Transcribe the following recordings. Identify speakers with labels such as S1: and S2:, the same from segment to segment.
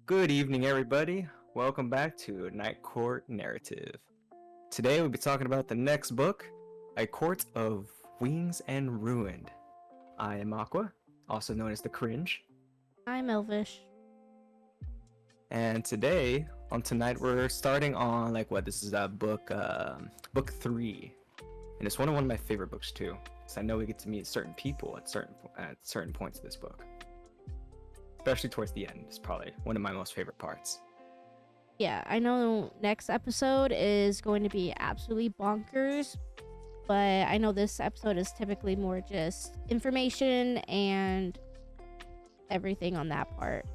S1: Good evening, everybody. Welcome back to Night Court Narrative. Today we'll be talking about the next book, A Court of Wings and Ruined. I am Aqua, also known as the Cringe,
S2: I'm Elvish.
S1: and today, tonight, we're starting on this is book 3, and it's one of my favorite books too. So I know we get to meet certain people at certain points of this book. Especially towards the end, is probably one of my most favorite parts.
S2: Yeah, I know next episode is going to be absolutely bonkers, but I know this episode is typically more just information and everything on that part.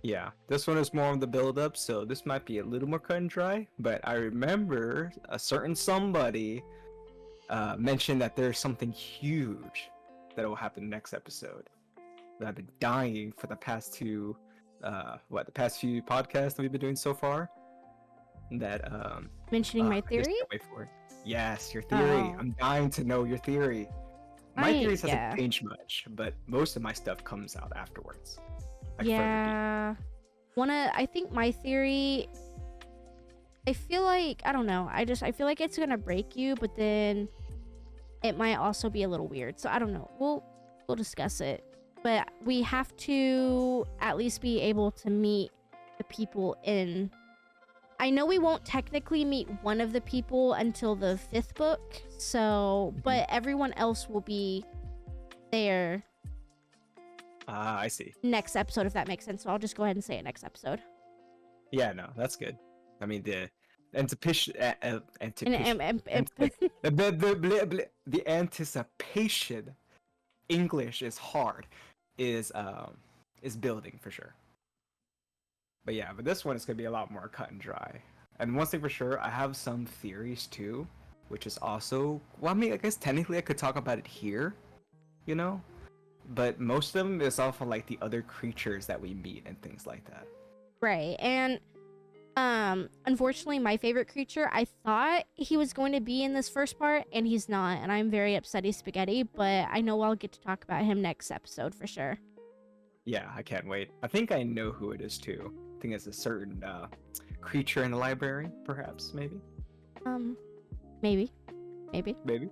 S1: Yeah, this one is more of the build-up, so this might be a little more cut and dry, but I remember a certain somebody mentioned that there's something huge that will happen next episode. That I've been dying for the past few podcasts that we've been doing so far. That
S2: Mentioning my
S1: I just
S2: theory?
S1: can't wait for it. Yes, your theory.
S2: Oh.
S1: I'm dying to know your theory. My theories hasn't
S2: yeah.
S1: changed much, but most of my stuff comes out afterwards. I
S2: Yeah. I think my theory, I feel like, I don't know. I feel like it's gonna break you, but then it might also be a little weird. So I don't know. We'll discuss it. But we have to at least be able to meet the people in. I know we won't technically meet one of the people until the 5th book, so but everyone else will be there.
S1: I see.
S2: Next episode, if that makes sense. So I'll just go ahead and say it next episode.
S1: Yeah, no, that's good. I mean, the anticipation English is hard, is building for sure. But yeah, but this one is gonna be a lot more cut and dry. And one thing for sure, I have some theories too, which is also, well, I mean, I guess technically I could talk about it here, you know, but most of them is off of like the other creatures that we meet and things like that.
S2: Right. And unfortunately my favorite creature, I thought he was going to be in this first part and he's not, and I'm very upset he's Spaghetti, but I know I'll get to talk about him next episode for sure.
S1: Yeah, I can't wait. I think I know who it is too. I think it's a certain creature in the library, perhaps, maybe.
S2: Maybe.
S1: Maybe. Maybe.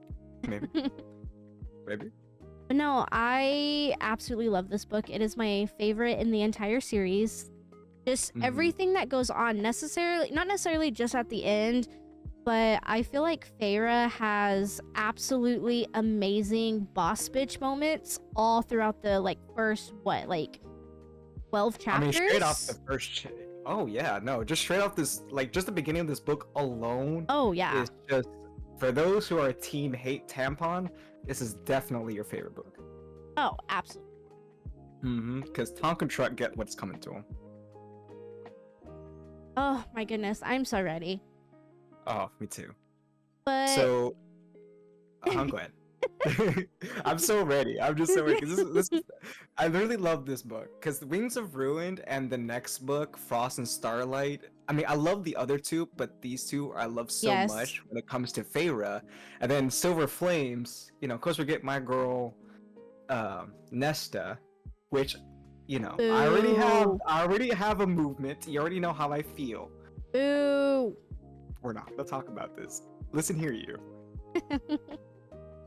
S2: But no, I absolutely love this book. It is my favorite in the entire series. Just everything that goes on, not necessarily just at the end, but I feel like Feyre has absolutely amazing boss bitch moments all throughout the first 12 chapters.
S1: I mean, straight off the first. Oh yeah, no, just straight off this, just the beginning of this book alone.
S2: Oh yeah.
S1: Is just for those who are team hate tampon. This is definitely your favorite book.
S2: Oh, absolutely.
S1: Because Tonkin Truck get what's coming to him.
S2: Oh my goodness, I'm so ready.
S1: Oh, me too.
S2: But
S1: So, I'm glad. I'm so ready. I'm just so ready. I really love this book because the Wings of Ruined and the next book, Frost and Starlight. I mean, I love the other two, but these two I love so
S2: Yes.
S1: much when it comes to Feyre. And then Silver Flames, of course we get my girl, Nesta, which, I already have a movement. You already know how I feel.
S2: Boo.
S1: We're not gonna talk about this. Listen here, you.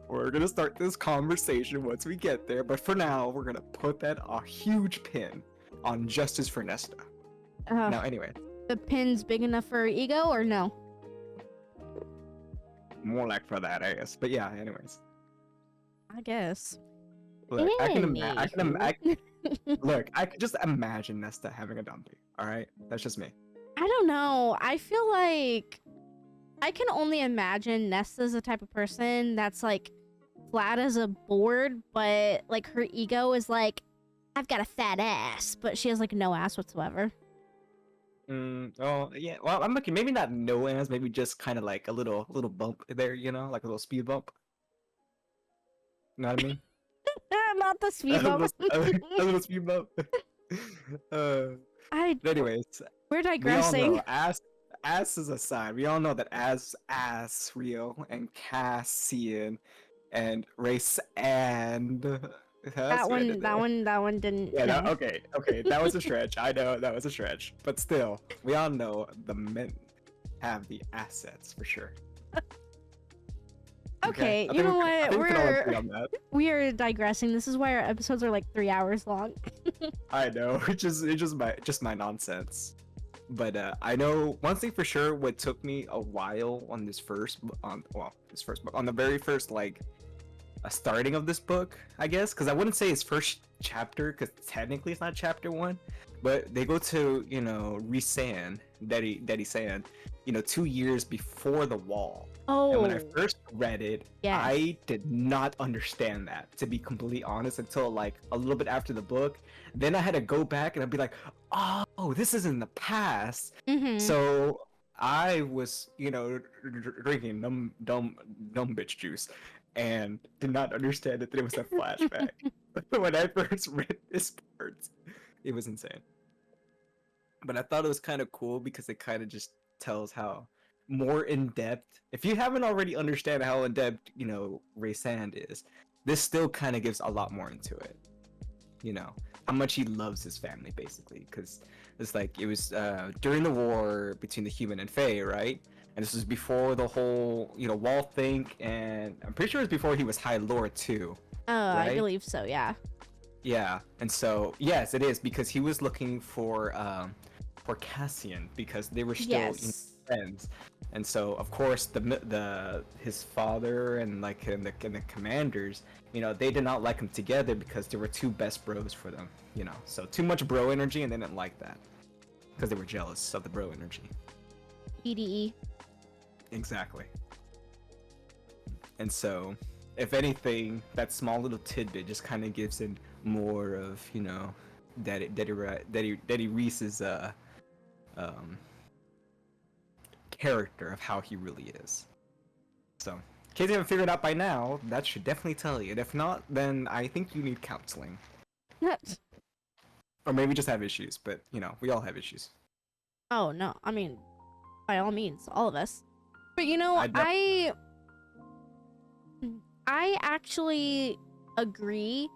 S1: We're gonna start this conversation once we get there, but for now, we're gonna put that a huge pin on justice for Nesta. Now, anyway.
S2: The pin's big enough for her ego, or no?
S1: More like for that, I guess. But yeah, anyways.
S2: I guess.
S1: Look, I can just imagine Nesta having a dumpy. All right, that's just me.
S2: I don't know. I feel like I can only imagine Nesta's the type of person that's flat as a board, but her ego is I've got a fat ass, but she has no ass whatsoever.
S1: Oh yeah. Well, I'm looking maybe not no ass, maybe just kind of a little bump there, like a little speed bump. You know what I mean?
S2: Not the speed bump.
S1: a little speed bump. Anyways,
S2: we're digressing.
S1: We all know ass is a sign. We all know that Asriel and Cassian and Race and That's right in there.
S2: That one didn't.
S1: Yeah,
S2: No.
S1: okay, that was a stretch. I know that was a stretch, but still, we all know the men have the assets for sure.
S2: Okay,
S1: I
S2: you
S1: think
S2: know
S1: I
S2: what?
S1: think we can all agree on that.
S2: We are digressing. This is why our episodes are like 3 hours long.
S1: I know, it's just my nonsense. But I know one thing for sure. What took me a while on this first book, on the very first like a starting of this book, I guess, because I wouldn't say it's first chapter, because technically it's not chapter one, but they go to Risan, Daddy San, 2 years before the wall. And when I
S2: Oh,
S1: first read it,
S2: yes.
S1: I did not understand that, to be completely honest, until like a little bit after the book. Then I had to go back and I'd be like, oh, this is in the past.
S2: Mm-hmm.
S1: So I was, drinking dumb bitch juice and did not understand that it was a flashback. When I first read this part, it was insane. But I thought it was kind of cool because it kind of just tells how more in depth. If you haven't already understand how in depth, Ray Sand is, this still kind of gives a lot more into it. How much he loves his family, basically, because it's like it was during the war between the human and Fae, right? And this was before the whole wall thing, and I'm pretty sure it was before he was High Lord too.
S2: Oh,
S1: right?
S2: I believe so. Yeah.
S1: Yeah, and so yes, it is because he was looking for Cassian because they were still
S2: Yes.
S1: friends, and so of course his father and the commanders, they did not like him together because they were two best bros for them, so too much bro energy, and they didn't like that because they were jealous of the bro energy.
S2: EDE.
S1: Exactly. And so, if anything, that small little tidbit just kind of gives him more of, Daddy Reese's character of how he really is. So, in case you haven't figured it out by now, that should definitely tell you. And if not, then I think you need counseling. Or maybe just have issues, but, we all have issues.
S2: Oh no, I mean, by all means, all of us. But I actually agree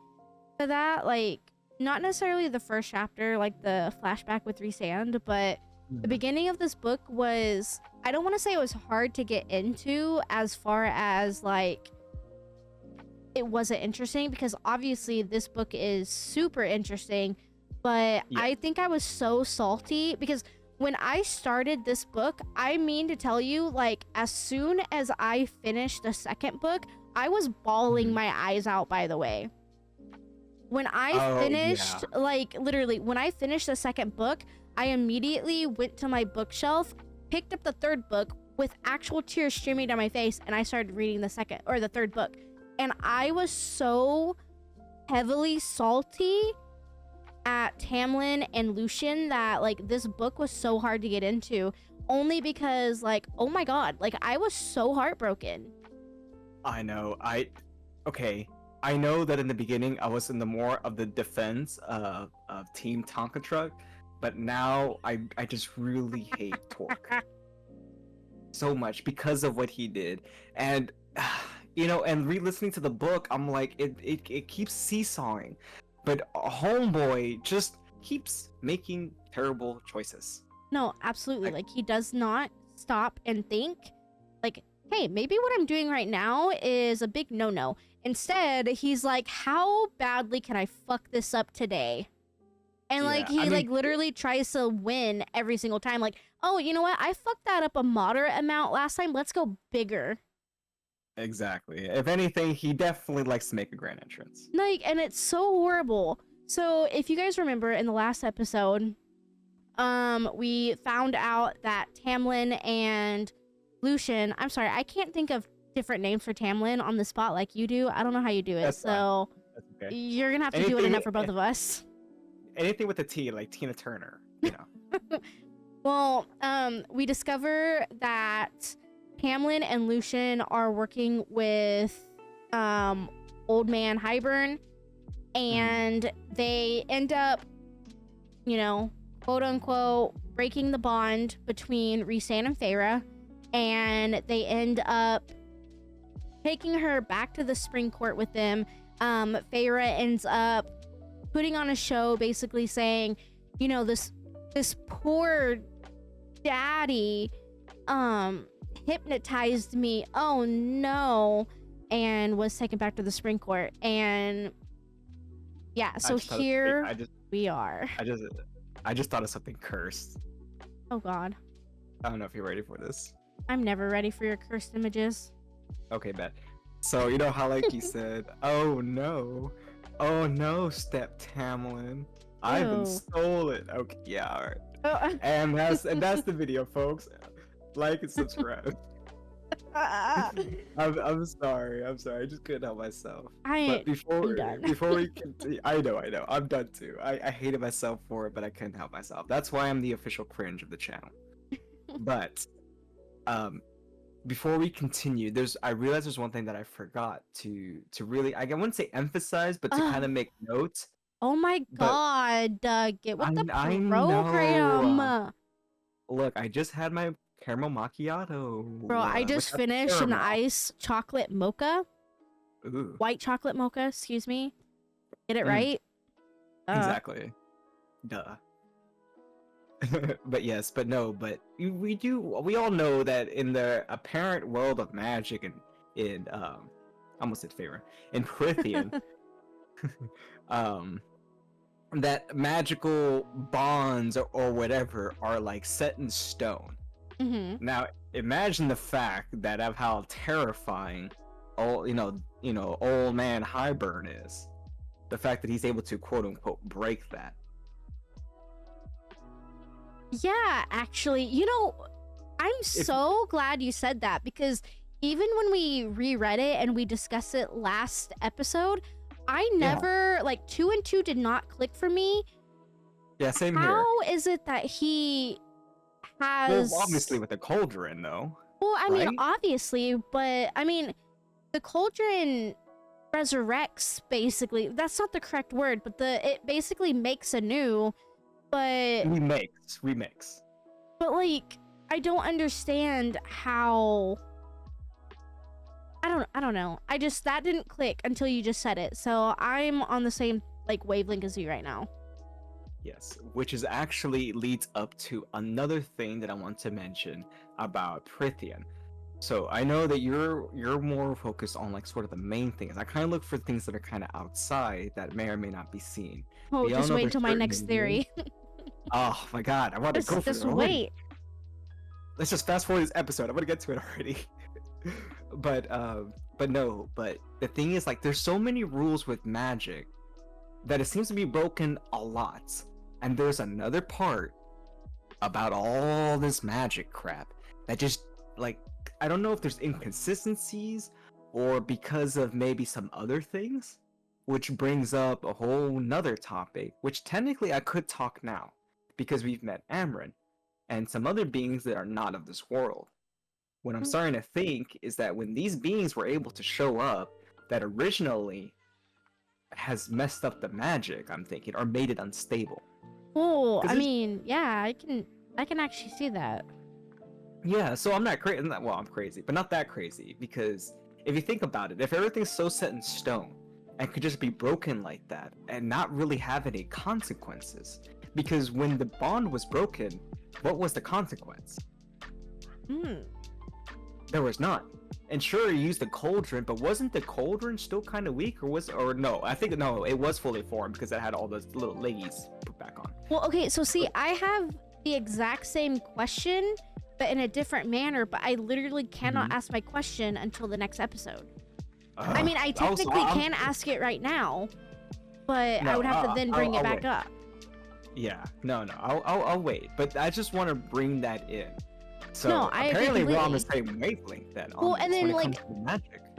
S2: to that. Like, not necessarily the first chapter, like the flashback with Resand, but the beginning of this book was, I don't want to say it was hard to get into as far as like it wasn't interesting, because obviously this book is super interesting, but
S1: Yeah.
S2: I think I was so salty because when I started this book, I mean to tell you, like, as soon as I finished the second book, I was bawling my eyes out, by the way. When I finished, like, literally, when I finished the second book, I immediately went to my bookshelf, picked up the third book with actual tears streaming down my face, and I started reading the third book. And I was so heavily salty at Tamlin and Lucian that, like, this book was so hard to get into, only because, like, oh my god, like, I was so heartbroken.
S1: I know. I know that in the beginning I was in the more of the defense of Team Tonka Truck, but now I just really hate Torque so much because of what he did. And and re-listening to the book, I'm like, it keeps seesawing, but Homeboy just keeps making terrible choices.
S2: No, absolutely. Like, he does not stop and think, like, hey, maybe what I'm doing right now is a big no-no. Instead, he's like, how badly can I fuck this up today? And, like, he literally tries to win every single time. Like, oh, you know what? I fucked that up a moderate amount last time. Let's go bigger.
S1: Exactly. If anything, he definitely likes to make a grand entrance.
S2: Like, and it's so horrible. So, if you guys remember in the last episode, we found out that Tamlin and Lucian, I'm sorry, I can't think of different names for Tamlin on the spot like you do. I don't know how you do it.
S1: That's
S2: so
S1: That's okay.
S2: You're gonna have to do it enough for both of us.
S1: Anything with a T, like Tina Turner,
S2: Well, we discover that Tamlin and Lucian are working with Old Man Highburn, and they end up, quote unquote, breaking the bond between Rhysand and Feyre, and they end up taking her back to the Spring Court with them Feyre ends up putting on a show basically saying, you know, this poor daddy hypnotized me, oh no, and was taken back to the spring court. And yeah, so here we are.
S1: I just thought of something cursed.
S2: Oh god.
S1: I don't know if you're ready for this.
S2: I'm never ready for your cursed images.
S1: Okay, bet. So you know how like you said, oh no, step Tamlin, I've been stolen. Okay, yeah, all right.
S2: Oh.
S1: And that's the video, folks. Like and subscribe. I'm sorry. I just couldn't help myself. But before we continue, I know, I'm done too. I hated myself for it, but I couldn't help myself. That's why I'm the official cringe of the channel. But before we continue, I realized there's one thing that I forgot to really, I wouldn't say emphasize, but to kind of make notes.
S2: Oh my god, get with the program.
S1: Look, I just had my caramel macchiato.
S2: Bro, I just finished an iced chocolate mocha.
S1: Ooh.
S2: White chocolate mocha, excuse me. Get it right?
S1: Exactly. Duh. But yes, but no, but we all know that in the apparent world of magic and in I almost said Feyre, in Prythian, that magical bonds or whatever are like set in stone.
S2: Mm-hmm.
S1: Now imagine the fact that of how terrifying old man Highburn is. The fact that he's able to quote unquote break that.
S2: Yeah, actually, you know, I'm so glad you said that, because even when we reread it and we discussed it last episode, I never, like, 2 and 2 did not click for me.
S1: Yeah, same here.
S2: How is it that he has...
S1: Well, obviously with the cauldron, though.
S2: Well, I mean, obviously, but, I mean, the cauldron resurrects, basically. That's not the correct word, but it basically makes anew, but... Remix. But, like, I don't understand how... I don't know. That didn't click until you just said it. So I'm on the same, like, wavelength as you right now.
S1: Yes, which is actually leads up to another thing that I want to mention about Prythian. So I know that you're more focused on like sort of the main things. I kind of look for things that are kind of outside that may or may not be seen.
S2: Oh, just wait until my next theory.
S1: Oh my god, I want to go for it already.
S2: Wait.
S1: Let's just fast forward this episode. I want to get to it already. But the thing is, like, there's so many rules with magic that it seems to be broken a lot. And there's another part about all this magic crap that just, like, I don't know if there's inconsistencies or because of maybe some other things, which brings up a whole nother topic, which technically I could talk now because we've met Amryn and some other beings that are not of this world. What I'm starting to think is that when these beings were able to show up, that originally has messed up the magic, I'm thinking, or made it unstable.
S2: Oh, I mean, yeah, I can actually see that.
S1: Yeah, so I'm not crazy. Well, I'm crazy, but not that crazy, because if you think about it, if everything's so set in stone and could just be broken like that and not really have any consequences, because when the bond was broken, what was the consequence? There was none. And sure, you used the cauldron, but wasn't the cauldron still kind of weak, or no? I think no, it was fully formed because it had all those little leggies put back on.
S2: Well, okay, so see, I have the exact same question, but in a different manner. But I literally cannot ask my question until the next episode. I mean, I technically can ask it right now, but I would have to then bring it back up.
S1: Yeah, no, I'll wait. But I just want to bring that in. So
S2: no,
S1: apparently we're on the same wavelength then.
S2: Well, and then like,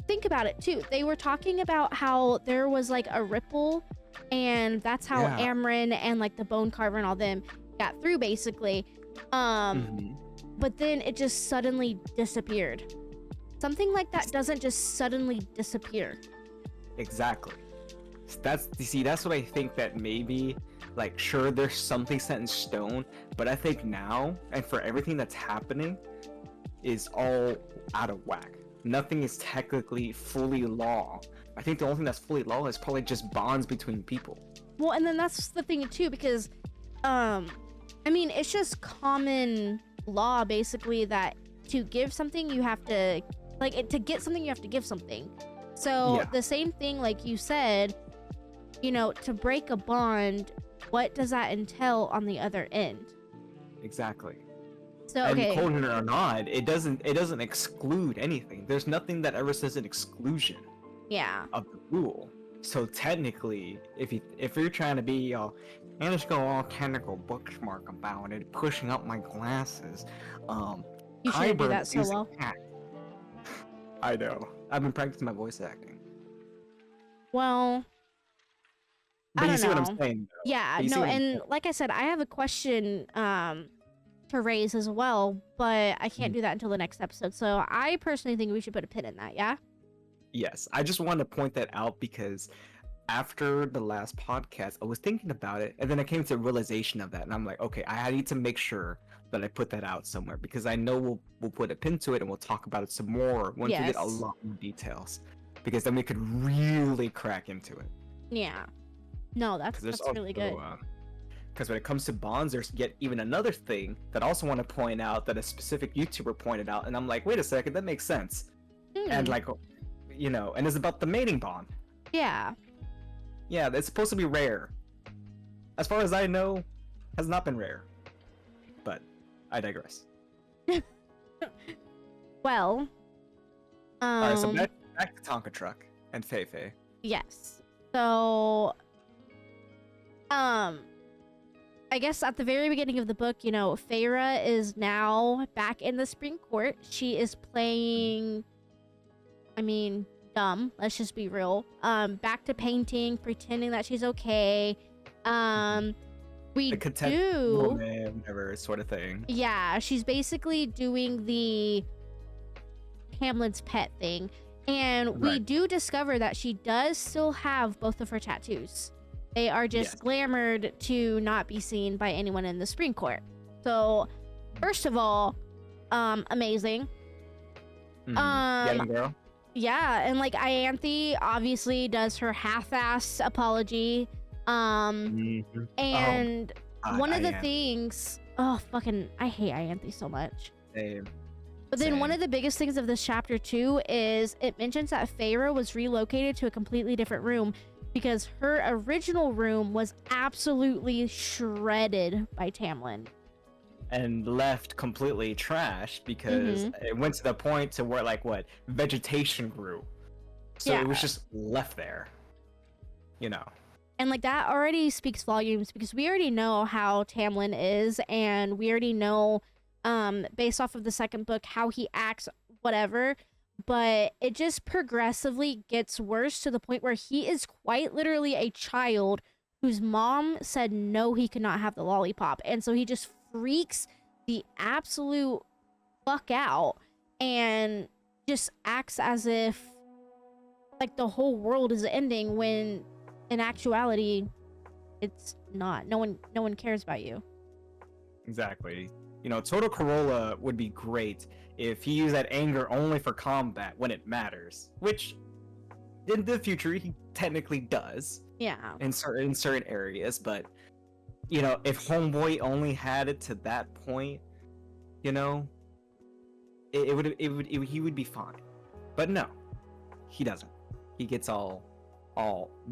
S2: think about it too. They were talking about how there was like a ripple, and that's how Amryn and like the bone carver and all them got through basically. But then it just suddenly disappeared. Something like that doesn't just suddenly disappear.
S1: Exactly. That's what I think, that maybe, like, sure, there's something set in stone, but I think now, and for everything that's happening, is all out of whack. Nothing is technically fully law, I think the only thing that's fully law is probably just bonds between people.
S2: Well, and then that's the thing too, because I mean, it's just common law basically that to give something you have to to get something you have to give something. So
S1: Yeah.
S2: the same thing, like you said, you know, to break a bond, what does that entail on the other end?
S1: Exactly.
S2: So
S1: And
S2: okay,
S1: quote it or not, it doesn't exclude anything. There's nothing that ever says an exclusion
S2: yeah,
S1: of the rule. So technically, if you're trying to be all, and just go all technical bookmark about it, pushing up my glasses,
S2: you shouldn't do
S1: Kyber
S2: that so
S1: is
S2: well.
S1: a cat. I know. I've been practicing my voice acting.
S2: Well,
S1: But
S2: I
S1: you
S2: don't
S1: see what I'm
S2: know.
S1: saying, though.
S2: Yeah,
S1: But you see
S2: no,
S1: what I'm
S2: and
S1: saying.
S2: like I said, I have a question to raise as well, but I can't
S1: Mhm.
S2: do that until the next episode. So I personally think we should put a pin in that. Yeah.
S1: Yes, I just wanted to point that out because after the last podcast, I was thinking about it, and then I came to a realization of that, and I'm like, okay, I need to make sure that I put that out somewhere because I know we'll put a pin to it and we'll talk about it some more once we get a
S2: Yes.
S1: lot more details, because then we could really crack into it.
S2: Yeah. No,
S1: Because there's
S2: that's really good.
S1: also because when it comes to bonds, there's yet even another thing that I also want to point out that a specific YouTuber pointed out, and I'm like, wait a second, that makes sense, and
S2: Hmm.
S1: like, you know, and it's about the mating bond.
S2: Yeah.
S1: Yeah, it's supposed to be rare. As far as I know, has not been rare. But I digress.
S2: Well,
S1: Alright, so back to Tonka Truck and Feifei.
S2: yes. So, I guess at the very beginning of the book, you know, Feyre is now back in the Spring Court. She is playing, I mean, dumb. Let's just be real. Back to painting, pretending that she's okay. We
S1: The content
S2: do.
S1: woman, whatever sort of thing.
S2: Yeah, she's basically doing the Hamlet's pet thing. And we
S1: Right.
S2: do discover that she does still have both of her tattoos. They are just
S1: Yes.
S2: glamored to not be seen by anyone in the Supreme Court. So, first of all, amazing.
S1: Getting girl.
S2: Yeah, and like Ianthe obviously does her half-ass apology. And one of the things, oh fucking, I hate Ianthe so much.
S1: Same.
S2: But then one
S1: Same.
S2: of the biggest things of this chapter too is it mentions that Feyre was relocated to a completely different room because her original room was absolutely shredded by Tamlin.
S1: And left completely trashed because it went to the point to where like what vegetation grew. So
S2: Yeah.
S1: it was just left there. You know.
S2: And like that already speaks volumes because we already know how Tamlin is and we already know based off of the second book how he acts, whatever, but it just progressively gets worse to the point where he is quite literally a child whose mom said no, he could not have the lollipop, and so he just freaks the absolute fuck out and just acts as if like the whole world is ending when in actuality it's not. No one cares about you.
S1: Exactly. You know, Toto Corolla would be great if he used that anger only for combat when it matters, which in the future he technically does
S2: Yeah.
S1: in certain areas. But you know, if Homeboy only had it to that point, you know, he would be fine. But no, he doesn't. He gets all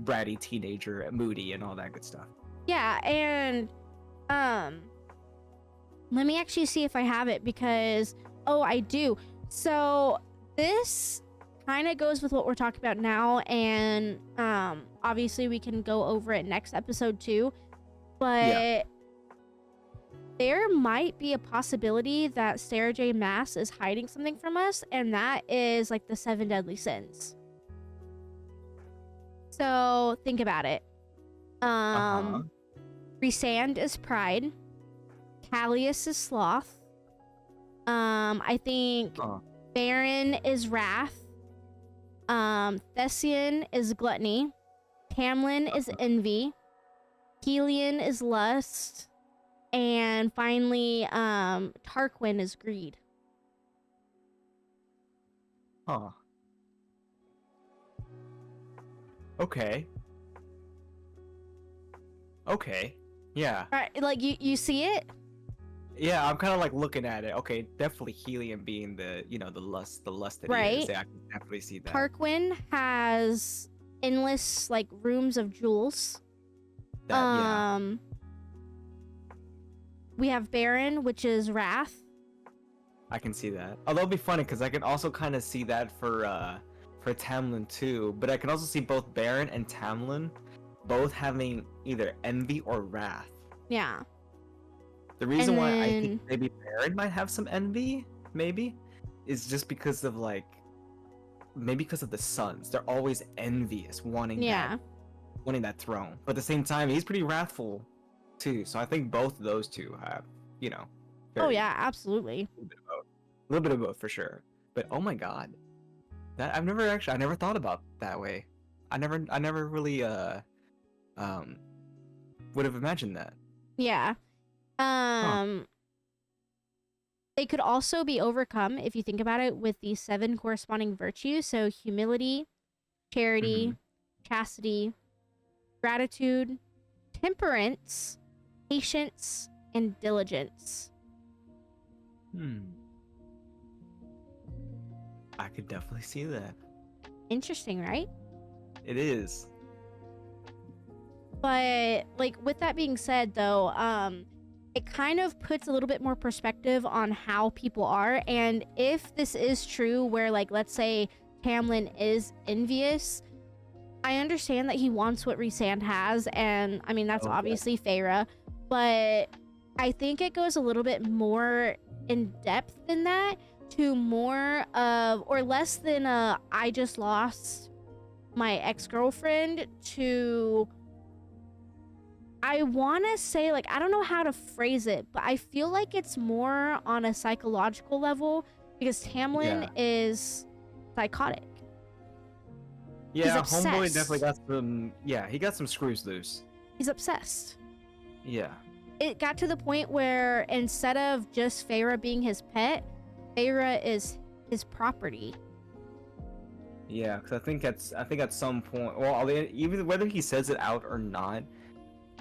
S1: bratty teenager, moody, and all that good stuff.
S2: Yeah, and let me actually see if I have it because I do. So this kind of goes with what we're talking about now, and obviously we can go over it next episode too. But there might be a possibility that Sarah J. Maas is hiding something from us, and that is like the 7 deadly sins. So think about it. Rhysand is pride. Callias is sloth. I think Baron is wrath. Thessian is gluttony. Tamlin is envy. Helion is lust. And finally, Tarquin is greed.
S1: Okay. Okay. Yeah.
S2: Right, like you see it?
S1: Yeah, I'm kind of like looking at it. Okay, definitely helium being the, the lust that he is.
S2: Right.
S1: Yeah, I can definitely see that.
S2: Tarquin has endless like rooms of jewels.
S1: Yeah,
S2: We have Baron, which is wrath.
S1: I can see that. Although it'd be funny because I can also kind of see that for Tamlin too. But I can also see both Baron and Tamlin both having either envy or wrath.
S2: Yeah.
S1: The reason
S2: And
S1: why I
S2: then-
S1: think maybe Baron might have some envy, maybe, is just because of maybe because of the sons. They're always envious, wanting that throne. But at the same time, he's pretty wrathful too. So I think both of those two have,
S2: Oh
S1: very-
S2: yeah, absolutely.
S1: a little bit of both for sure. But oh my god, that I never thought about that way. I never really would have imagined that.
S2: Yeah. They could also be overcome if you think about it with the 7 corresponding virtues. So humility, charity, chastity, gratitude, temperance, patience, and diligence.
S1: I could definitely see that.
S2: Interesting, right?
S1: It is.
S2: But like with that being said though, it kind of puts a little bit more perspective on how people are. And if this is true where like let's say Tamlin is envious, I understand that he wants what Rhysand has, and I mean that's obviously Feyre, but I think it goes a little bit more in depth than that, to more of or less than I just lost my ex-girlfriend, to I want to say, like, I don't know how to phrase it, but I feel like it's more on a psychological level because Tamlin is psychotic.
S1: Yeah,
S2: He's
S1: homeboy
S2: obsessed.
S1: definitely got some. Yeah, he got some screws loose.
S2: He's obsessed.
S1: Yeah.
S2: It got to the point where instead of just Feyre being his pet, Feyre is his property.
S1: Yeah, because I think at some point, well, even whether he says it out or not,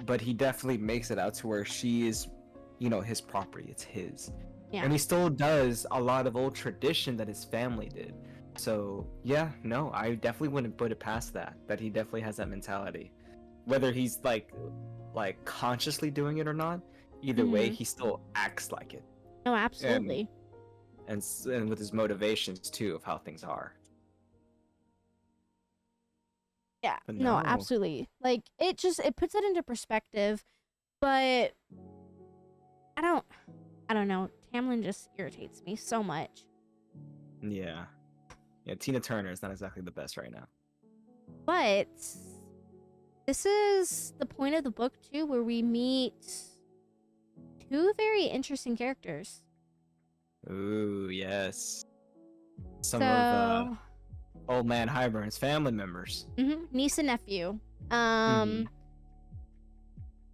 S1: but he definitely makes it out to where she is, his property. It's his.
S2: Yeah.
S1: And he still does a lot of old tradition that his family did. So yeah, no, I definitely wouldn't put it past that he definitely has that mentality. Whether he's like consciously doing it or not, either way, he still acts like it.
S2: No, absolutely.
S1: And with his motivations too of how things are.
S2: Yeah,
S1: But
S2: no,
S1: no.
S2: absolutely. Like it puts it into perspective, but I don't know. Tamlin just irritates me so much.
S1: Yeah. Yeah, Tina Turner is not exactly the best right now.
S2: But this is the point of the book too, where we meet 2 very interesting characters.
S1: Ooh, yes. Some
S2: So,
S1: of Old Man Hybern's family members.
S2: Niece and nephew.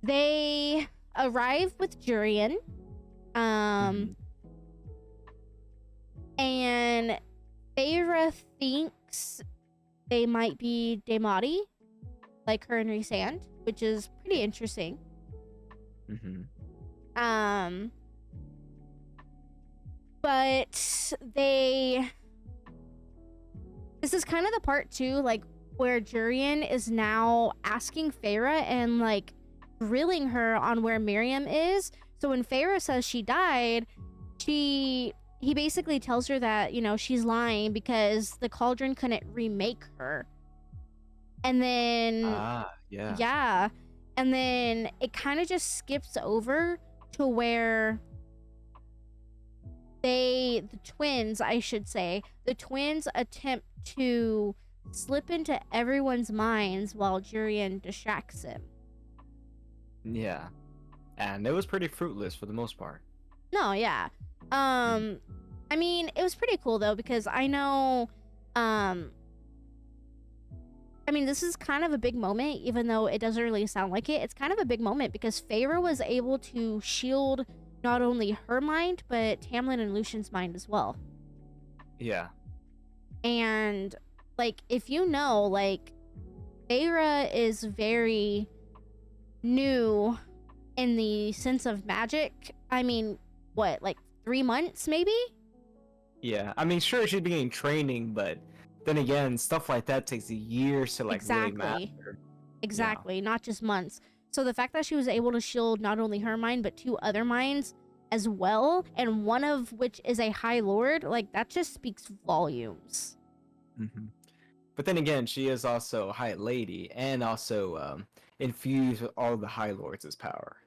S2: They arrive with Jurian. And Feyre thinks they might be Daemati, like her and Rhysand, which is pretty interesting. But this is kind of the part too, like where Jurian is now asking Feyre and like grilling her on where Miriam is. So when Feyre says she died, he basically tells her that, she's lying because the cauldron couldn't remake her. And then yeah. And then it kind of just skips over to where the twins attempt to slip into everyone's minds while Jurian distracts him.
S1: Yeah. And it was pretty fruitless for the most part.
S2: No, yeah. I mean, it was pretty cool though, because I know, I mean, this is kind of a big moment, even though it doesn't really sound like it. It's kind of a big moment because Feyre was able to shield not only her mind, but Tamlin and Lucian's mind as well.
S1: Yeah.
S2: And, like, if you know, like, Feyre is very new in the sense of magic. I mean, what, like 3 months maybe?
S1: Yeah, I mean, sure, she's beginning training, but then again, stuff like that takes years to like really
S2: Exactly.
S1: master. Yeah.
S2: Exactly, not just months. So the fact that she was able to shield not only her mind but two other minds as well, and one of which is a High Lord, like that just speaks volumes.
S1: hmm But then again, she is also a High Lady and also infused with all the High Lords' power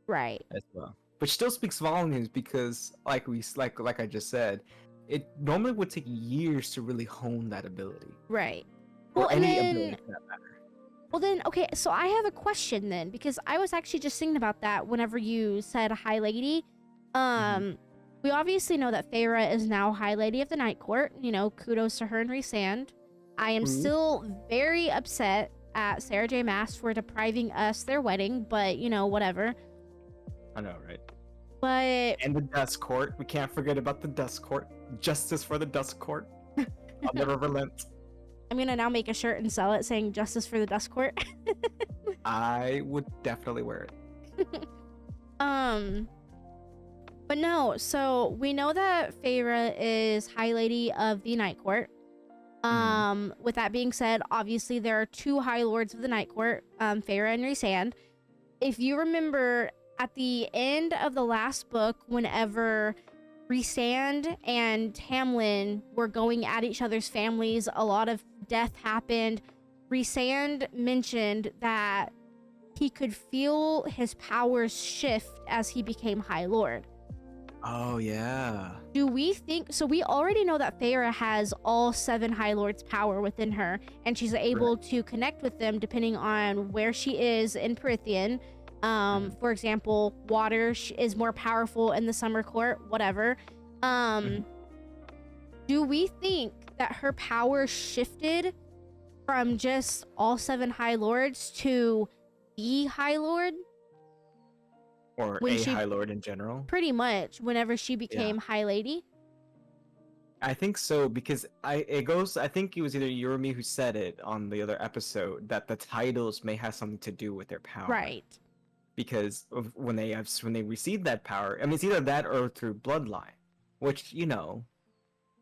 S2: Right.
S1: as well. Which still speaks volumes because, like I just said, it normally would take years to really hone that ability,
S2: Right. Well,
S1: or
S2: and
S1: any
S2: then
S1: ability for that matter.
S2: okay, so I have a question then because I was actually just thinking about that whenever you said High Lady.
S1: hmm
S2: We obviously know that Feyre is now High Lady of the Night Court. You know, kudos to her and Rhysand. I am
S1: True.
S2: still very upset at Sarah J. Maas for depriving us their wedding, but you know, whatever.
S1: I know, right?
S2: But
S1: And the Dust Court. We can't forget about the Dust Court. Justice for the Dust Court. I'll never relent.
S2: I'm gonna now make a shirt and sell it saying "Justice for the Dust Court."
S1: I would definitely wear it.
S2: um, but no. So we know that Feyre is High Lady of the Night Court. With that being said, obviously there are two High Lords of the Night Court, Feyre and Rhysand. If you remember at the end of the last book, whenever Rhysand and Tamlin were going at each other's families, a lot of death happened. Rhysand mentioned that he could feel his powers shift as he became High Lord.
S1: Oh yeah.
S2: Do we think so? We already know that Feyre has all 7 High Lords' power within her, and she's able to connect with them depending on where she is in Prythian. For example, water is more powerful in the Summer Court, whatever. Do we think that her power shifted from just all 7 High Lords to the High Lord?
S1: Or
S2: When
S1: a
S2: she-
S1: High Lord in general.
S2: Pretty much, whenever she became High Lady.
S1: I think so because I think it was either you or me who said it on the other episode that the titles may have something to do with their power.
S2: Right.
S1: Because of when they receive that power, I mean it's either that or through bloodline, which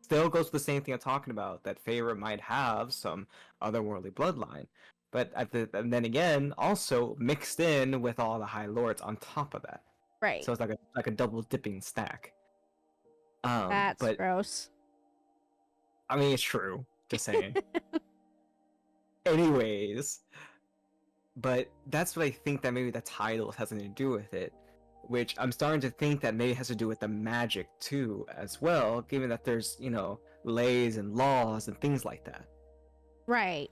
S1: still goes to the same thing I'm talking about, that Feyre might have some otherworldly bloodline. But and then again, also mixed in with all the High Lords on top of that.
S2: Right.
S1: So it's like a double dipping stack.
S2: That's
S1: but
S2: gross.
S1: I mean it's true. Just saying. Anyways, but that's what I think, that maybe the title has something to do with it. Which I'm starting to think that maybe has to do with the magic too, as well, given that there's, lays and laws and things like that.
S2: Right.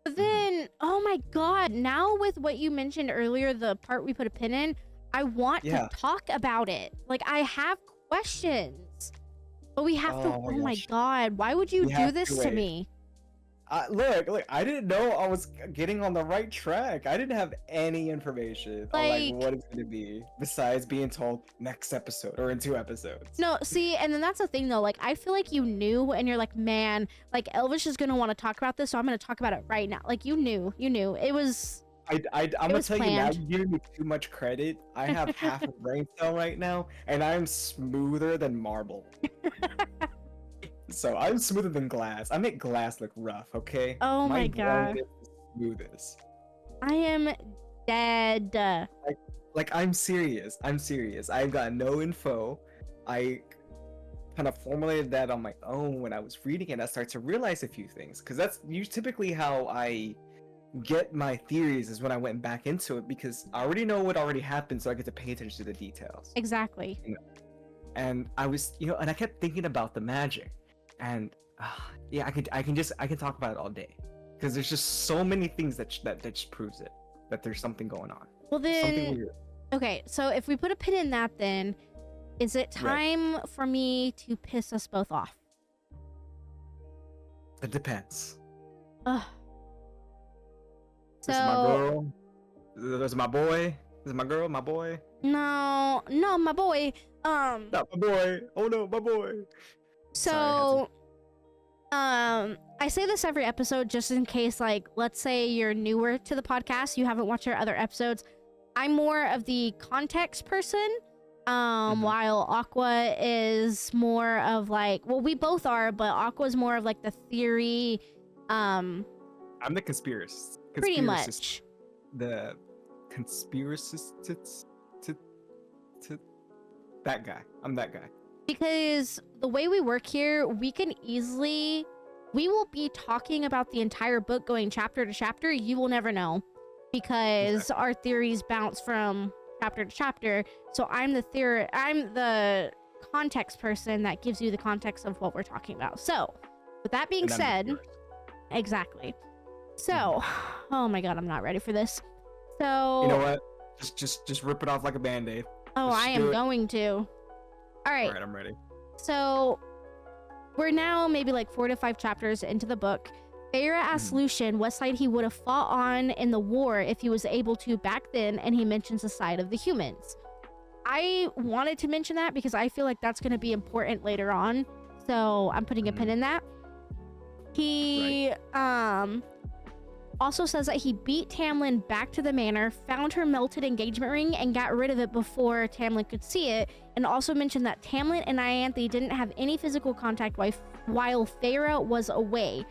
S2: But then, oh my god, now with what you mentioned earlier, the part we put a pin in, I want to talk about it. Like, I have questions. But we have to, oh my god, why would you do this to me?
S1: Look, I didn't know I was getting on the right track. I didn't have any information on what it's gonna be besides being told next episode or in 2 episodes.
S2: No, see, and then that's the thing though. Like, I feel like you knew, and you're like, man, like Elvish is gonna want to talk about this, so I'm gonna talk about it right now. Like, you knew. It was.
S1: I'm gonna tell you now,
S2: planned.
S1: you're giving me too much credit. I have half a brain cell right now, and I'm smoother than marble. So I'm smoother than glass. I make glass look rough, okay?
S2: Oh my god.
S1: brain is the smoothest.
S2: I am dead.
S1: I'm serious. I've got no info. I kind of formulated that on my own when I was reading it. I started to realize a few things, because that's typically how I get my theories, is when I went back into it, because I already know what already happened, so I get to pay attention to the details.
S2: Exactly.
S1: And I was, and I kept thinking about the magic, and I can talk about it all day, because there's just so many things that just proves it, that there's something going on.
S2: Well then,
S1: something weird.
S2: Okay, so if we put a pin in that, then is it time for me to piss us both off?
S1: It depends.
S2: Ugh.
S1: This is my girl. This is my boy. This is my girl. My boy.
S2: No, my boy.
S1: Not my boy. Oh no, my boy.
S2: So, I say this every episode just in case, like, let's say you're newer to the podcast, you haven't watched our other episodes. I'm more of the context person, while Aqua is more of like, well, we both are, but Aqua's more of like the theory.
S1: I'm the conspiracist.
S2: Pretty much.
S1: The conspiracist to that guy. I'm that guy.
S2: Because the way we work here, we will be talking about the entire book going chapter to chapter. You will never know because our theories bounce from chapter to chapter. So I'm the context person that gives you the context of what we're talking about. So with that being said, exactly. So, oh my God, I'm not ready for this. So
S1: you know what? Just rip it off like a band-aid.
S2: Oh, I am going to. All right,
S1: I'm ready.
S2: So we're now maybe like 4 to 5 chapters into the book. Feyre asks Lucian what side he would have fought on in the war if he was able to back then, and he mentions the side of the humans. I wanted to mention that because I feel like that's going to be important later on. So I'm putting a pin in that. He also says that he beat Tamlin back to the manor, found her melted engagement ring, and got rid of it before Tamlin could see it, and also mentioned that Tamlin and Ianthe didn't have any physical contact while Feyre was away.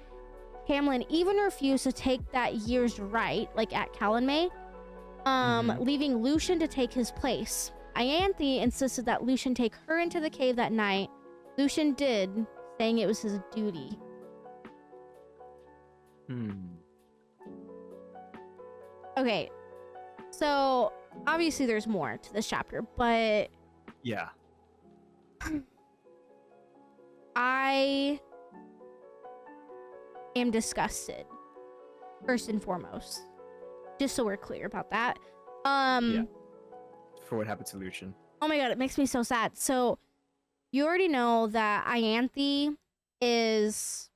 S2: Tamlin even refused to take that year's right, like at Calanmai, leaving Lucian to take his place. Ianthe insisted that Lucian take her into the cave that night. Lucian did, saying it was his duty. Okay, so obviously there's more to this chapter, but
S1: yeah,
S2: I am disgusted, first and foremost, just so we're clear about that.
S1: Yeah. For what happened to Lucian.
S2: Oh my God, it makes me so sad. So you already know that Ianthe is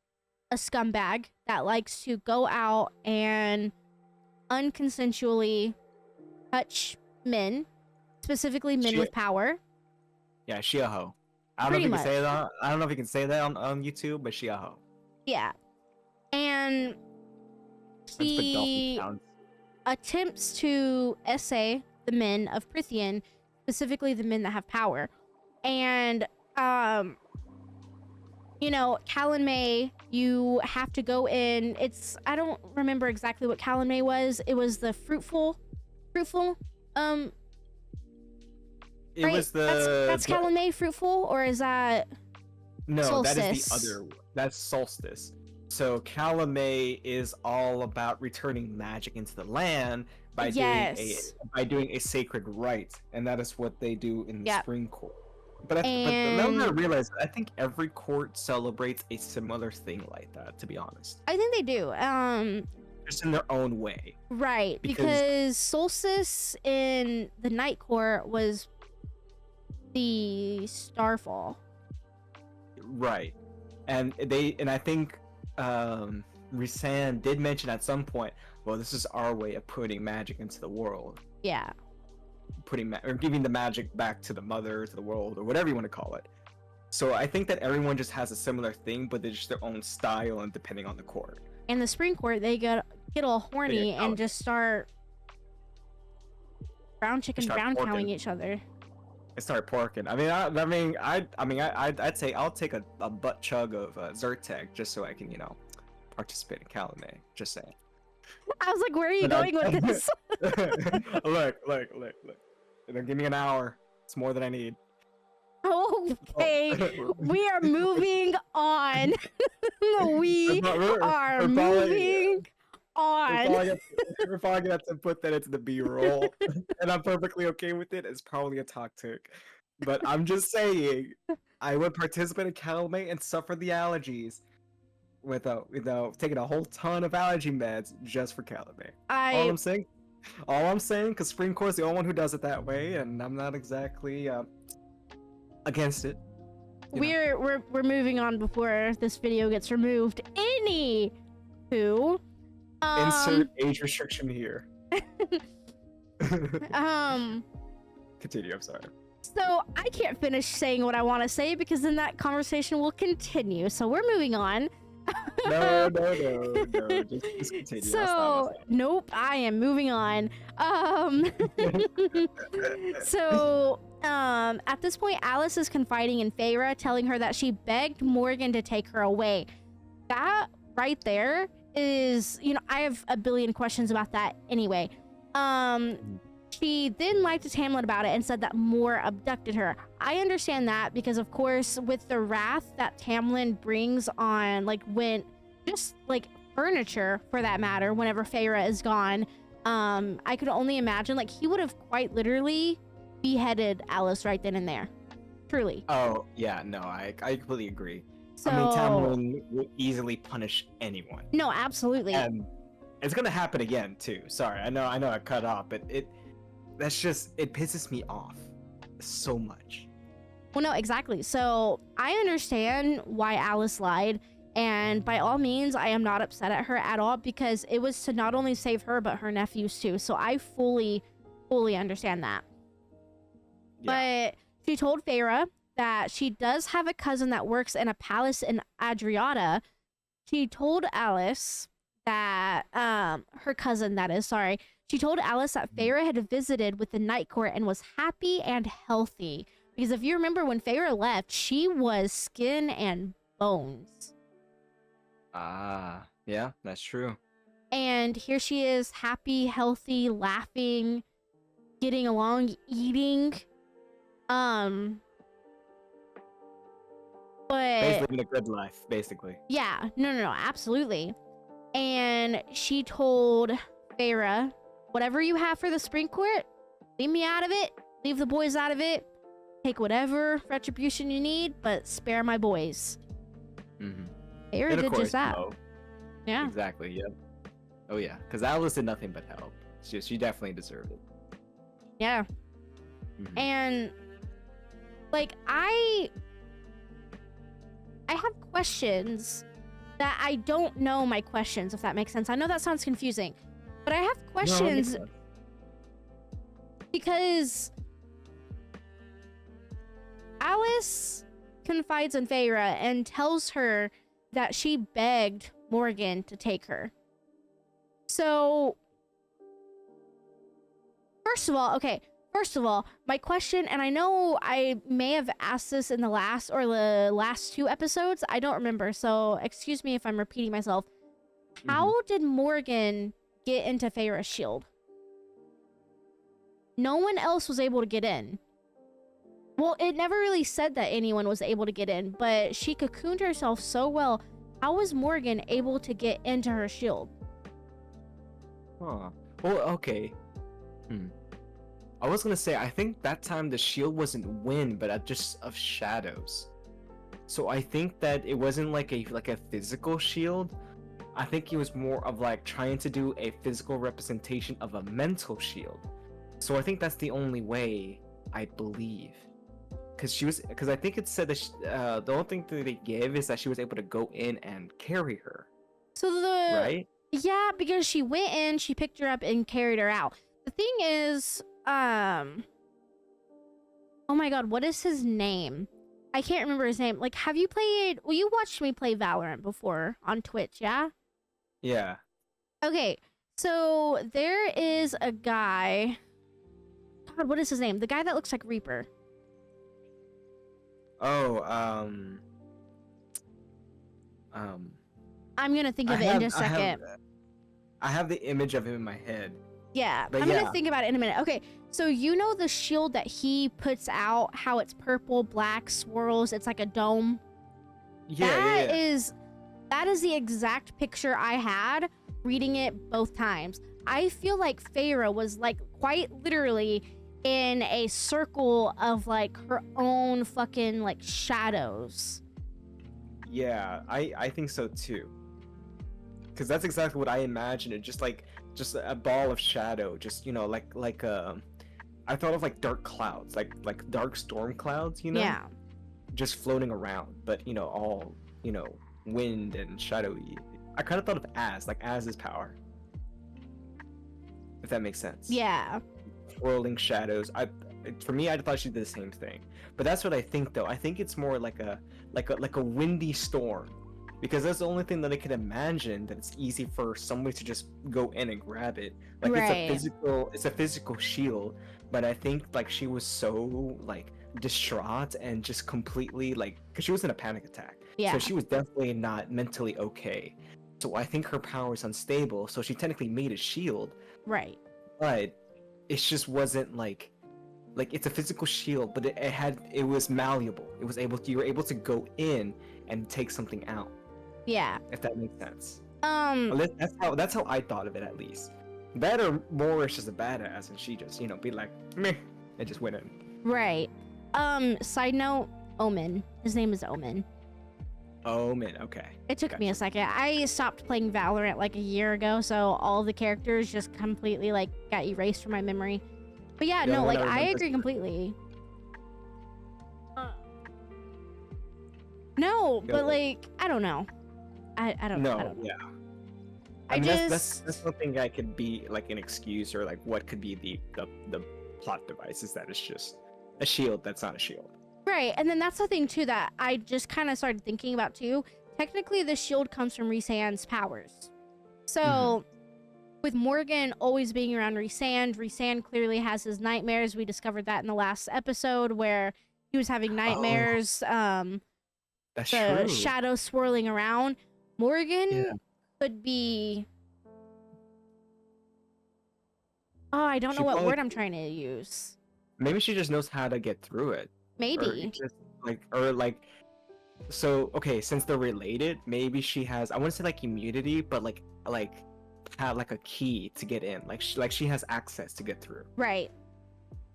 S2: a scumbag that likes to go out and unconsensually touch men, specifically men with power.
S1: Yeah, she a hoe. I don't know if you can say that on YouTube, but she a hoe.
S2: Yeah. And he attempts to essay the men of Prythian, specifically the men that have power. And you know, Calanmai, you have to go in. I don't remember exactly what Calanmai was. It was the fruitful.
S1: It
S2: right?
S1: was
S2: that's Calanmai, fruitful, or is that Solstice?
S1: That is the other. That's Solstice. So Calanmai is all about returning magic into the land by doing a sacred rite, and that is what they do in the Spring Court. But now I realize, I think every court celebrates a similar thing like that, to be honest.
S2: I think they do.
S1: Just in their own way.
S2: Right, because Solstice in the Night Court was the Starfall.
S1: Right. And I think Rhysand did mention at some point, well, this is our way of putting magic into the world.
S2: Yeah.
S1: Or giving the magic back to the mother, to the world, or whatever you want to call it. So I think that everyone just has a similar thing, but they're just their own style and depending on the court.
S2: In the Spring Court, they get all horny and just start brown cowing each other.
S1: They start porking. I'd say I'll take a butt chug of Zyrtec just so I can, participate in Calanmai. Just saying.
S2: I was like, where are you going with this?
S1: Look. Don't give me an hour. It's more than I need.
S2: Okay, we are moving on. we are moving on.
S1: We're probably gonna have to put that into the B-roll, and I'm perfectly okay with it. It's probably a tactic, but I'm just saying, I would participate in Calanmai and suffer the allergies without taking a whole ton of allergy meds just for Calanmai. All I'm saying, because Spring Court is the only one who does it that way, and I'm not exactly against it.
S2: We're moving on before this video gets removed. Anywho,
S1: insert age restriction here. Continue. I'm sorry.
S2: So I can't finish saying what I want to say because then that conversation will continue. So we're moving on.
S1: No. Just continue. I'll
S2: So,
S1: stop.
S2: nope, I am moving on. At this point, Alice is confiding in Feyre, telling her that she begged Morgan to take her away. That right there is, I have a billion questions about that anyway. She then lied to Tamlin about it and said that Moore abducted her. I understand that because, of course, with the wrath that Tamlin brings on, furniture for that matter, whenever Feyre is gone, I could only imagine, he would have quite literally beheaded Alice right then and there. Truly.
S1: Oh, yeah, no, I completely agree.
S2: So,
S1: I mean, Tamlin will easily punish anyone.
S2: No, absolutely.
S1: And it's gonna happen again, too. Sorry, I know I cut off, but it pisses me off so much.
S2: Well, no, exactly. So I understand why Alice lied, and by all means, I am not upset at her at all because it was to not only save her, but her nephews too. So I fully understand that.
S1: Yeah.
S2: But she told Feyre that she does have a cousin that works in a palace in Adriata. She told Alice that, her cousin, that is, sorry. She told Alice that Feyre had visited with the Night Court and was happy and healthy. Because if you remember when Feyre left, she was skin and bones.
S1: Ah, yeah, that's true.
S2: And here she is, happy, healthy, laughing, getting along, eating. But
S1: Basically living a good life, basically.
S2: yeah, no, absolutely. And she told Feyre, whatever you have for the Spring Court, leave me out of it, leave the boys out of it, take whatever retribution you need, but spare my boys.
S1: Mm-hmm.
S2: Feyre did just that.
S1: No.
S2: Yeah.
S1: Exactly, yep. Oh yeah, because Alice did nothing but help. She definitely deserved it.
S2: Yeah.
S1: Mm-hmm.
S2: And I have questions that I don't know my questions, if that makes sense. I know that sounds confusing, but I have questions
S1: No,
S2: because Alice confides in Feyre and tells her that she begged Morgan to take her. So, first of all, my question, and I know I may have asked this in the last two episodes, I don't remember, so excuse me if I'm repeating myself. How did Morgan get into Feyre's shield? No one else was able to get in. Well, it never really said that anyone was able to get in, but she cocooned herself so well. How was Morgan able to get into her shield?
S1: Huh. Well, okay. I was gonna say, I think that time the shield wasn't wind, but just of shadows. So I think that it wasn't like a physical shield. I think it was more of trying to do a physical representation of a mental shield. So I think that's the only way, I believe. Because I think it said that the only thing that they give is that she was able to go in and carry her. Right?
S2: Yeah, because she went in, she picked her up and carried her out. The thing is, oh my god, what is his name? I can't remember his name. Have you played? Well, you watched me play Valorant before on Twitch, yeah?
S1: Yeah.
S2: Okay, so there is a guy. God, what is his name? The guy that looks like Reaper.
S1: Oh,
S2: I'm gonna think of it in just a second.
S1: I have the image of him in my head.
S2: Yeah,
S1: but
S2: I'm gonna think about it in a minute. Okay, so you know the shield that he puts out, how it's purple, black, swirls, it's like a dome?
S1: Yeah,
S2: that is the exact picture I had reading it both times. I feel like Feyre was quite literally in a circle of her own fucking shadows.
S1: Yeah, I think so too. Because that's exactly what I imagined. It just a ball of shadow, just I thought of dark clouds, like dark storm clouds,
S2: Yeah.
S1: just floating around, but all wind and shadowy. I kind of thought of Az's power, if that makes sense.
S2: Yeah.
S1: Swirling shadows. For me, I thought she did the same thing, but that's what I think though. I think it's more like a windy storm, because that's the only thing that I can imagine that it's easy for somebody to just go in and grab it. Like
S2: Right.
S1: it's a physical shield, but I think like she was so like distraught and just completely like because she was in a panic attack,
S2: Yeah.
S1: so she was definitely not mentally okay. So I think her power is unstable. So she technically made a shield,
S2: Right.
S1: but it just wasn't like it's a physical shield, but it was malleable. It was able to you were able to go in and take something out,
S2: Yeah.
S1: if that makes sense.
S2: Um.
S1: Well, that's how I thought of it at least. That or more is just a badass, and she just be like meh and just went in.
S2: Right. Side note, Omen. His name is Omen.
S1: Oh man, okay.
S2: It took me a
S1: Gotcha.
S2: second. I stopped playing Valorant like a year ago, so all the characters just completely like got erased from my memory. But yeah,
S1: The
S2: no,
S1: only
S2: like
S1: one I
S2: I
S1: remember
S2: agree
S1: is-
S2: completely. No,
S1: Yeah.
S2: but like I don't know. I don't
S1: No,
S2: I don't know.
S1: yeah.
S2: I
S1: mean,
S2: just
S1: that's something that could be like an excuse or like what could be the plot device is that it's just a shield that's not a shield.
S2: right, and then that's the thing too that I just kind of started thinking about too. Technically, the shield comes from Rhysand's powers. So, with Morgan always being around Rhysand clearly has his nightmares. We discovered that in the last episode where he was having nightmares.
S1: That's
S2: The
S1: true.
S2: shadow swirling around. Morgan
S1: Yeah.
S2: could be. Oh, I don't
S1: She
S2: know what
S1: probably-
S2: word I'm trying to use.
S1: Maybe she just knows how to get through it.
S2: Maybe.
S1: Or like so okay, since they're related, maybe she has I wouldn't say like immunity, but like have like a key to get in. Like she has access to get through.
S2: Right.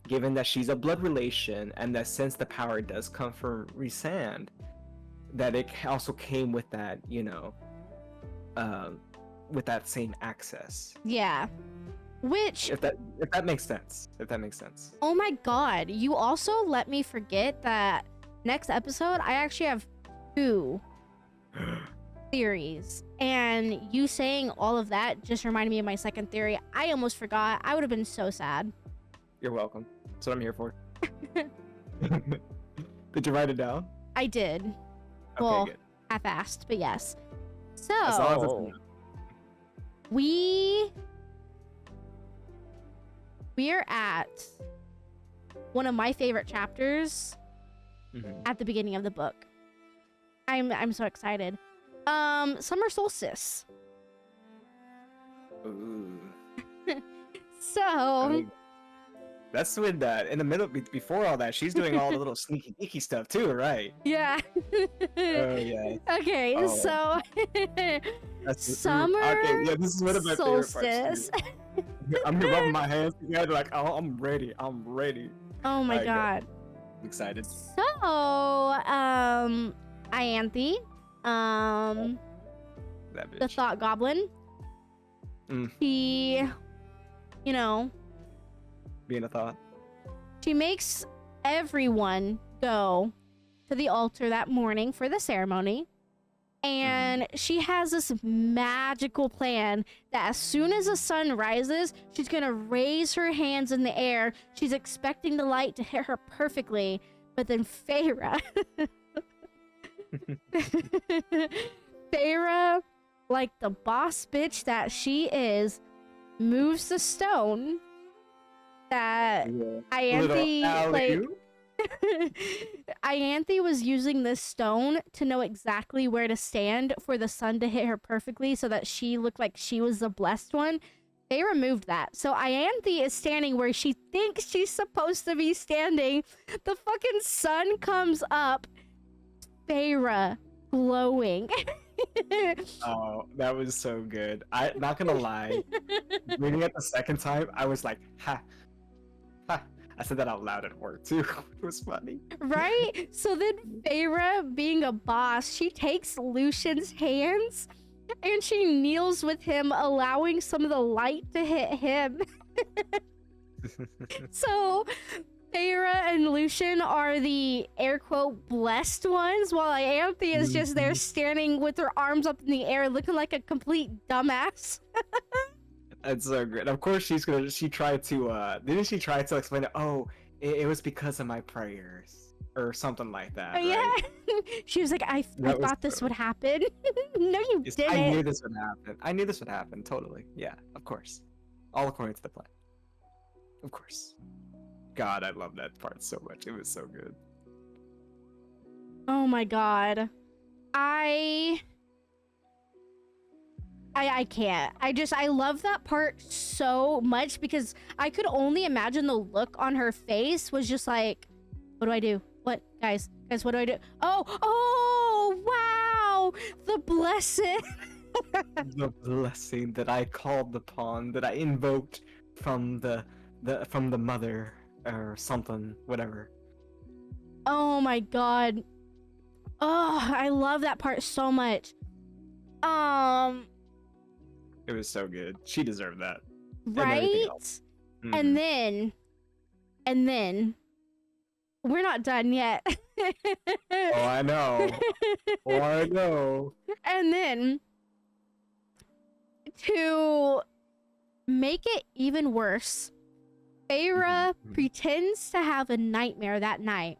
S1: Given that she's a blood relation and that since the power does come from Rhysand, that it also came with that, with that same access.
S2: Yeah. Which,
S1: If that makes sense. If that makes sense.
S2: oh my god, you also let me forget that next episode, I actually have 2 theories. And you saying all of that just reminded me of my second theory. I almost forgot. I would have been so sad.
S1: You're welcome. That's what I'm here for. Did you write it down?
S2: I did.
S1: Okay,
S2: Well,
S1: good.
S2: half-assed, but yes.
S1: As long as it's
S2: So,
S1: enough.
S2: we are at one of my favorite chapters
S1: Mhm.
S2: at the beginning of the book. I'm so excited. Summer solstice.
S1: Ooh.
S2: So
S1: I mean, that's with that in the middle before all that. She's doing all the little sneaky geeky stuff too, right?
S2: yeah.
S1: Oh yeah.
S2: Okay,
S1: Oh.
S2: so
S1: That's
S2: Summer
S1: Okay, yeah, this is one of my
S2: solstice.
S1: favorite parts. Too. I'm here rubbing my hands together like, oh, I'm ready. I'm ready.
S2: Oh my
S1: I know.
S2: god.
S1: I'm excited.
S2: So, Ianthe,
S1: That
S2: the
S1: bitch.
S2: thought goblin.
S1: Mm.
S2: She,
S1: Being a thought.
S2: she makes everyone go to the altar that morning for the ceremony. And she has this magical plan that as soon as the sun rises, she's going to raise her hands in the air. She's expecting the light to hit her perfectly. But then Feyre, Feyre, like the boss bitch that she is, moves the stone that Ianthe,
S1: alley-oop.
S2: Ianthe was using this stone to know exactly where to stand for the sun to hit her perfectly so that she looked like she was the blessed one. They removed that. So Ianthe is standing where she thinks she's supposed to be standing. The fucking sun comes up. Feyre glowing.
S1: Oh, that was so good. I not gonna lie. Reading it the second time, I was like, ha. Ha. I said that out loud at work too. It was funny.
S2: Right? So then Feyre, being a boss, she takes Lucian's hands and she kneels with him, allowing some of the light to hit him. So Feyre and Lucian are the air quote blessed ones, while Ianthe is just there standing with her arms up in the air looking like a complete dumbass.
S1: That's so great. Of course she tried to didn't she try to explain it? Oh, it was because of my prayers. or something like that,
S2: Oh, yeah.
S1: right?
S2: She was like, I
S1: That was
S2: thought this
S1: true.
S2: would happen. No, you
S1: Yes, I
S2: didn't.
S1: knew this would happen. I knew this would happen. Totally. Yeah, of course. All according to the plan. Of course. God, I love that part so much. It was so good.
S2: Oh my god. I can't. I love that part so much because I could only imagine the look on her face was just like, what do I do? What, guys, what do I do? Oh, wow, the blessing.
S1: The blessing that I called upon, that I invoked from the mother or something, whatever.
S2: Oh my god. Oh, I love that part so much.
S1: It was so good. She deserved that. And everything
S2: Right?
S1: else.
S2: And
S1: Mhm.
S2: then we're not done yet.
S1: Oh, I know. Oh, I know.
S2: And then to make it even worse, Feyre
S1: Mhm.
S2: pretends to have a nightmare that night.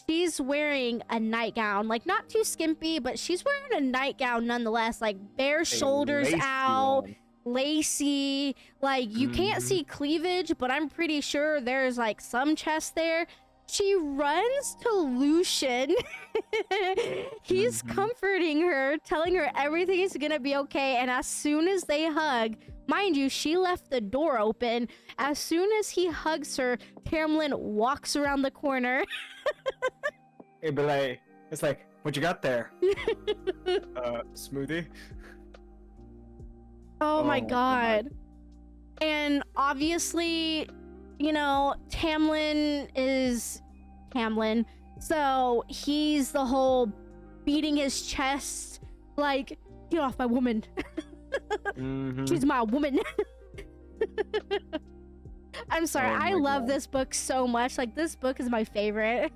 S2: She's wearing a nightgown, like not too skimpy, but she's wearing a nightgown nonetheless, like bare
S1: A
S2: shoulders
S1: lacy
S2: out,
S1: one.
S2: lacy. Like you can't
S1: Mhm.
S2: see cleavage, but I'm pretty sure there's like some chest there. She runs to Lucian. He's
S1: Mhm.
S2: comforting her, telling her everything is gonna be okay. And as soon as they hug, mind you, she left the door open. As soon as he hugs her, Tamlin walks around the corner.
S1: It'd be like, it's like, what you got there? Smoothie?
S2: Oh my
S1: Oh,
S2: god. And obviously, you know, Tamlin is Tamlin. So he's the whole beating his chest, like, get off my woman.
S1: Mhm.
S2: She's my woman. I'm sorry.
S1: Oh
S2: I
S1: my
S2: love
S1: God.
S2: this book so much. Like, this book is my favorite.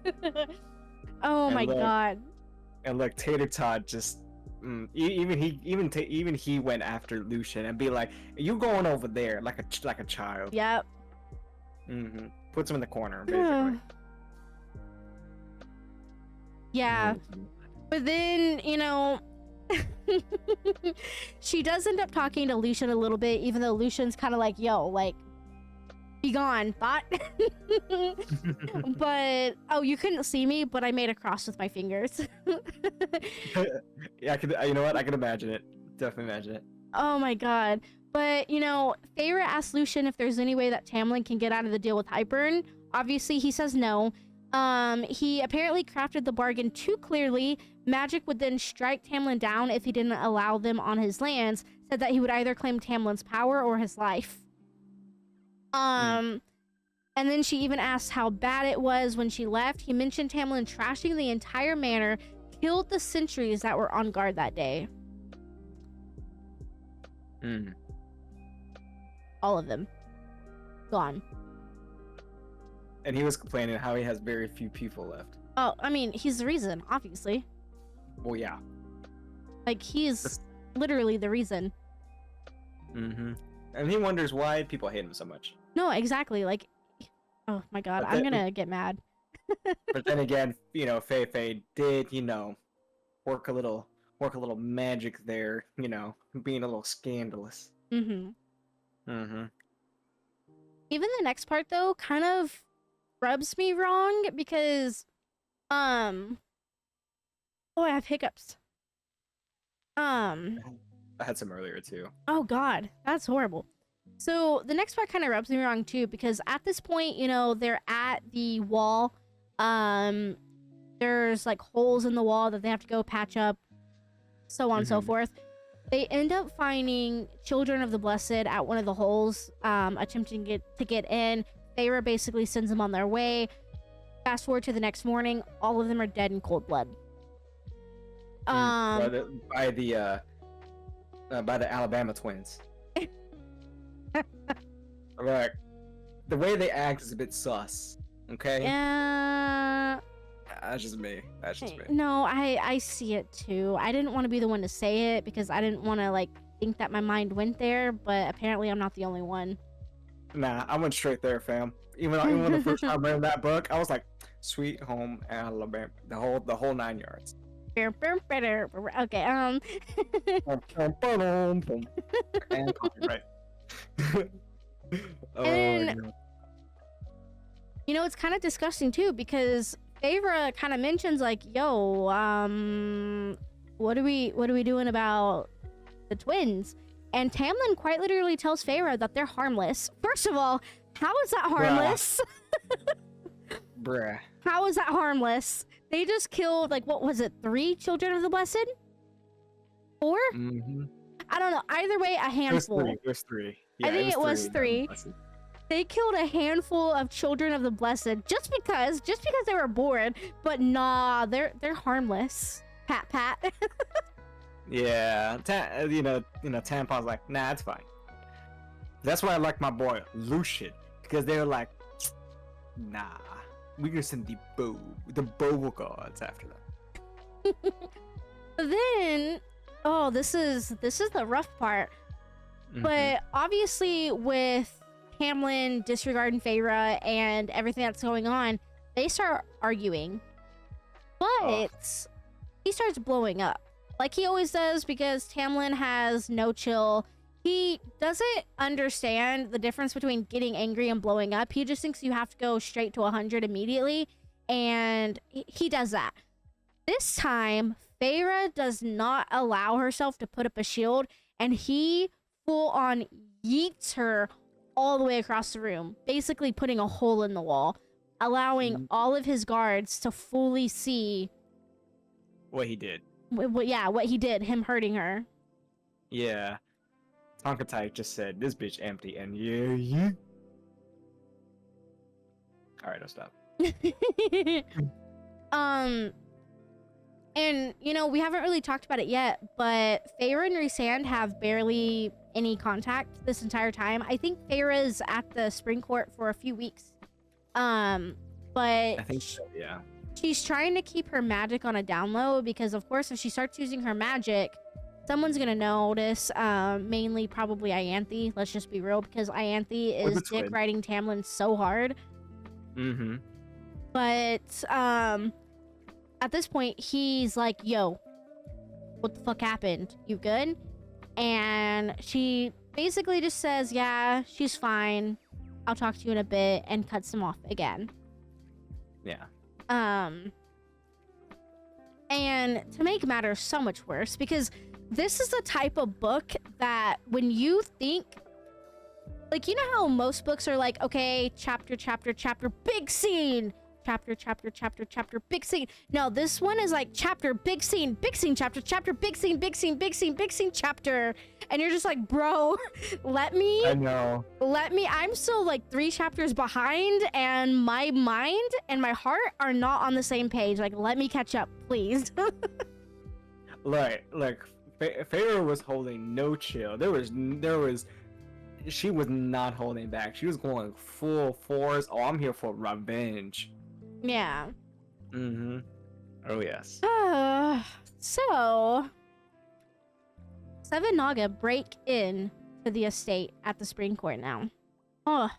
S2: Oh
S1: And
S2: my
S1: look,
S2: god.
S1: And look, Tater Tot just even he went after Lucian and be like, "You going over there like a child?"
S2: Yep.
S1: Puts him in the corner basically.
S2: Yeah. But then, you know, she does end up talking to Lucian a little bit, even though Lucian's kind of like, yo, like, be gone, thought. But, oh, you couldn't see me, but I made a cross with my fingers.
S1: Yeah, I could. You know what? I can imagine it. Definitely imagine it.
S2: Oh my god. But, you know, Feyre asks Lucian if there's any way that Tamlin can get out of the deal with Hybern. Obviously, he says no. He apparently crafted the bargain too clearly. Magic would then strike Tamlin down if he didn't allow them on his lands. Said that he would either claim Tamlin's power or his life. And then she even asked how bad it was when she left. He mentioned Tamlin trashing the entire manor, killed the sentries that were on guard that day. All of them. Gone.
S1: And he was complaining how he has very few people left.
S2: Oh, I mean, he's the reason, obviously.
S1: Well, yeah.
S2: Like, he's literally the reason.
S1: And he wonders why people hate him so much.
S2: No, exactly. Like, oh my god,
S1: But
S2: I'm
S1: then-
S2: gonna get mad.
S1: But then again, you know, Fei did, you know, work a little magic there, you know, being a little scandalous.
S2: Mm-hmm.
S1: Mm-hmm.
S2: Even the next part, though, kind of rubs me wrong because, oh, I have hiccups.
S1: I had some earlier too.
S2: Oh god, that's horrible. So the next part kind of rubs me wrong too because at this point, you know, they're at the wall. There's like holes in the wall that they have to go patch up, so on and so forth. They end up finding children of the blessed at one of the holes, attempting to get in. Feyre basically sends them on their way. Fast forward to the next morning, all of them are dead in cold blood.
S1: By the Alabama twins. Right. The way they act is a bit sus. Okay. That's just me.
S2: No, I see it too. I didn't want to be the one to say it because I didn't want to like think that my mind went there, but apparently I'm not the only one.
S1: Nah, I went straight there, fam. Even when the first time I read that book, I was like, Sweet Home Alabama, the whole 9 yards.
S2: Okay,
S1: And copyright. Oh
S2: And-
S1: no.
S2: you know, it's kind of disgusting too because Feyre kind of mentions like, "Yo, what are we doing about the twins?" And Tamlin quite literally tells Feyre that they're harmless. First of all, how is that harmless?
S1: Bruh.
S2: How is that harmless? They just killed like what was it, 3 children of the Blessed? 4?
S1: Mm-hmm.
S2: I don't know. Either way, a handful.
S1: It was three.
S2: I think it was 3.
S1: Blessed.
S2: They killed a handful of children of the Blessed just because they were bored. But nah, they're harmless. Pat pat.
S1: Yeah, Tampon's like, nah, it's fine. That's why I like my boy Lucian, because they were like, nah, we're gonna send the bow gods after them.
S2: Then, oh, this is the rough part.
S1: Mhm.
S2: But obviously, with Tamlin disregarding Feyre and everything that's going on, they start arguing. But he starts blowing up. Like he always does because Tamlin has no chill. He doesn't understand the difference between getting angry and blowing up. He just thinks you have to go straight to 100 immediately. And he does that. This time, Feyre does not allow herself to put up a shield. And he full on yeets her all the way across the room. Basically putting a hole in the wall. Allowing all of his guards to fully see
S1: What he did.
S2: what he did, him hurting her.
S1: Yeah. Tonkatai just said, this bitch empty, and yeah. Alright, I'll stop.
S2: And you know, we haven't really talked about it yet, but Feyre and Rhysand have barely any contact this entire time. I think Feyre's at the Spring Court for a few weeks. But
S1: I think so, yeah.
S2: she's trying to keep her magic on a down low because, of course, if she starts using her magic, someone's gonna notice. Mainly probably Ianthe. Let's just be real, because Ianthe
S1: Or
S2: is
S1: the
S2: dick
S1: twin.
S2: riding Tamlin so hard.
S1: Mm-hmm.
S2: But at this point, he's like, "Yo, what the fuck happened? You good?" And she basically just says, "Yeah, she's fine. I'll talk to you in a bit," and cuts him off again.
S1: Yeah.
S2: And to make matters so much worse, because this is the type of book that when you think, like, you know how most books are like, okay, chapter, big scene, chapter, big scene. No, this one is like chapter, big scene, chapter, big scene, chapter. And you're just like, bro,
S1: I know.
S2: I'm still like 3 chapters behind, and my mind and my heart are not on the same page. Like, let me catch up, please.
S1: Like, Feyre was holding no chill. She was not holding back. She was going full force. Oh, I'm here for revenge.
S2: Yeah.
S1: Mm-hmm. Oh, yes.
S2: So, Seven Naga break in to the estate at the Spring Court now. Oh,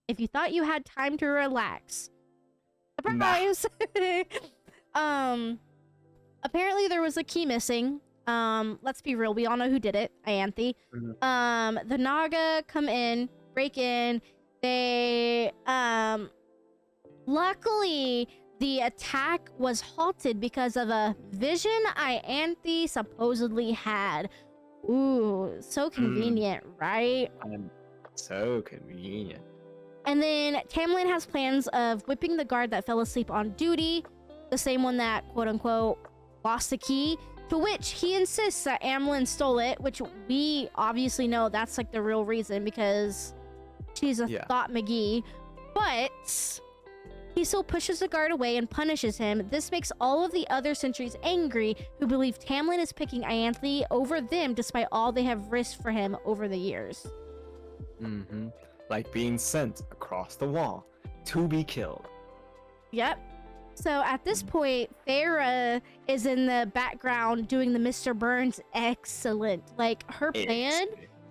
S2: if you thought you had time to relax. Surprise! Apparently there was a key missing. Let's be real, we all know who did it, Ianthe.
S1: Mhm.
S2: The Naga come in, break in. They, luckily, the attack was halted because of a vision Ianthe supposedly had. Ooh, so convenient, right?
S1: So convenient.
S2: And then Tamlin has plans of whipping the guard that fell asleep on duty, the same one that, quote-unquote, lost the key, to which he insists that Amlin stole it, which we obviously know that's, like, the real reason, because she's a thought McGee. But he still pushes the guard away and punishes him. This makes all of the other sentries angry, who believe Tamlin is picking Ianthe over them despite all they have risked for him over the years.
S1: Mm-hmm. Like being sent across the wall to be killed.
S2: Yep. So at this point, Feyre is in the background doing the Mr. Burns excellent. Like, her plan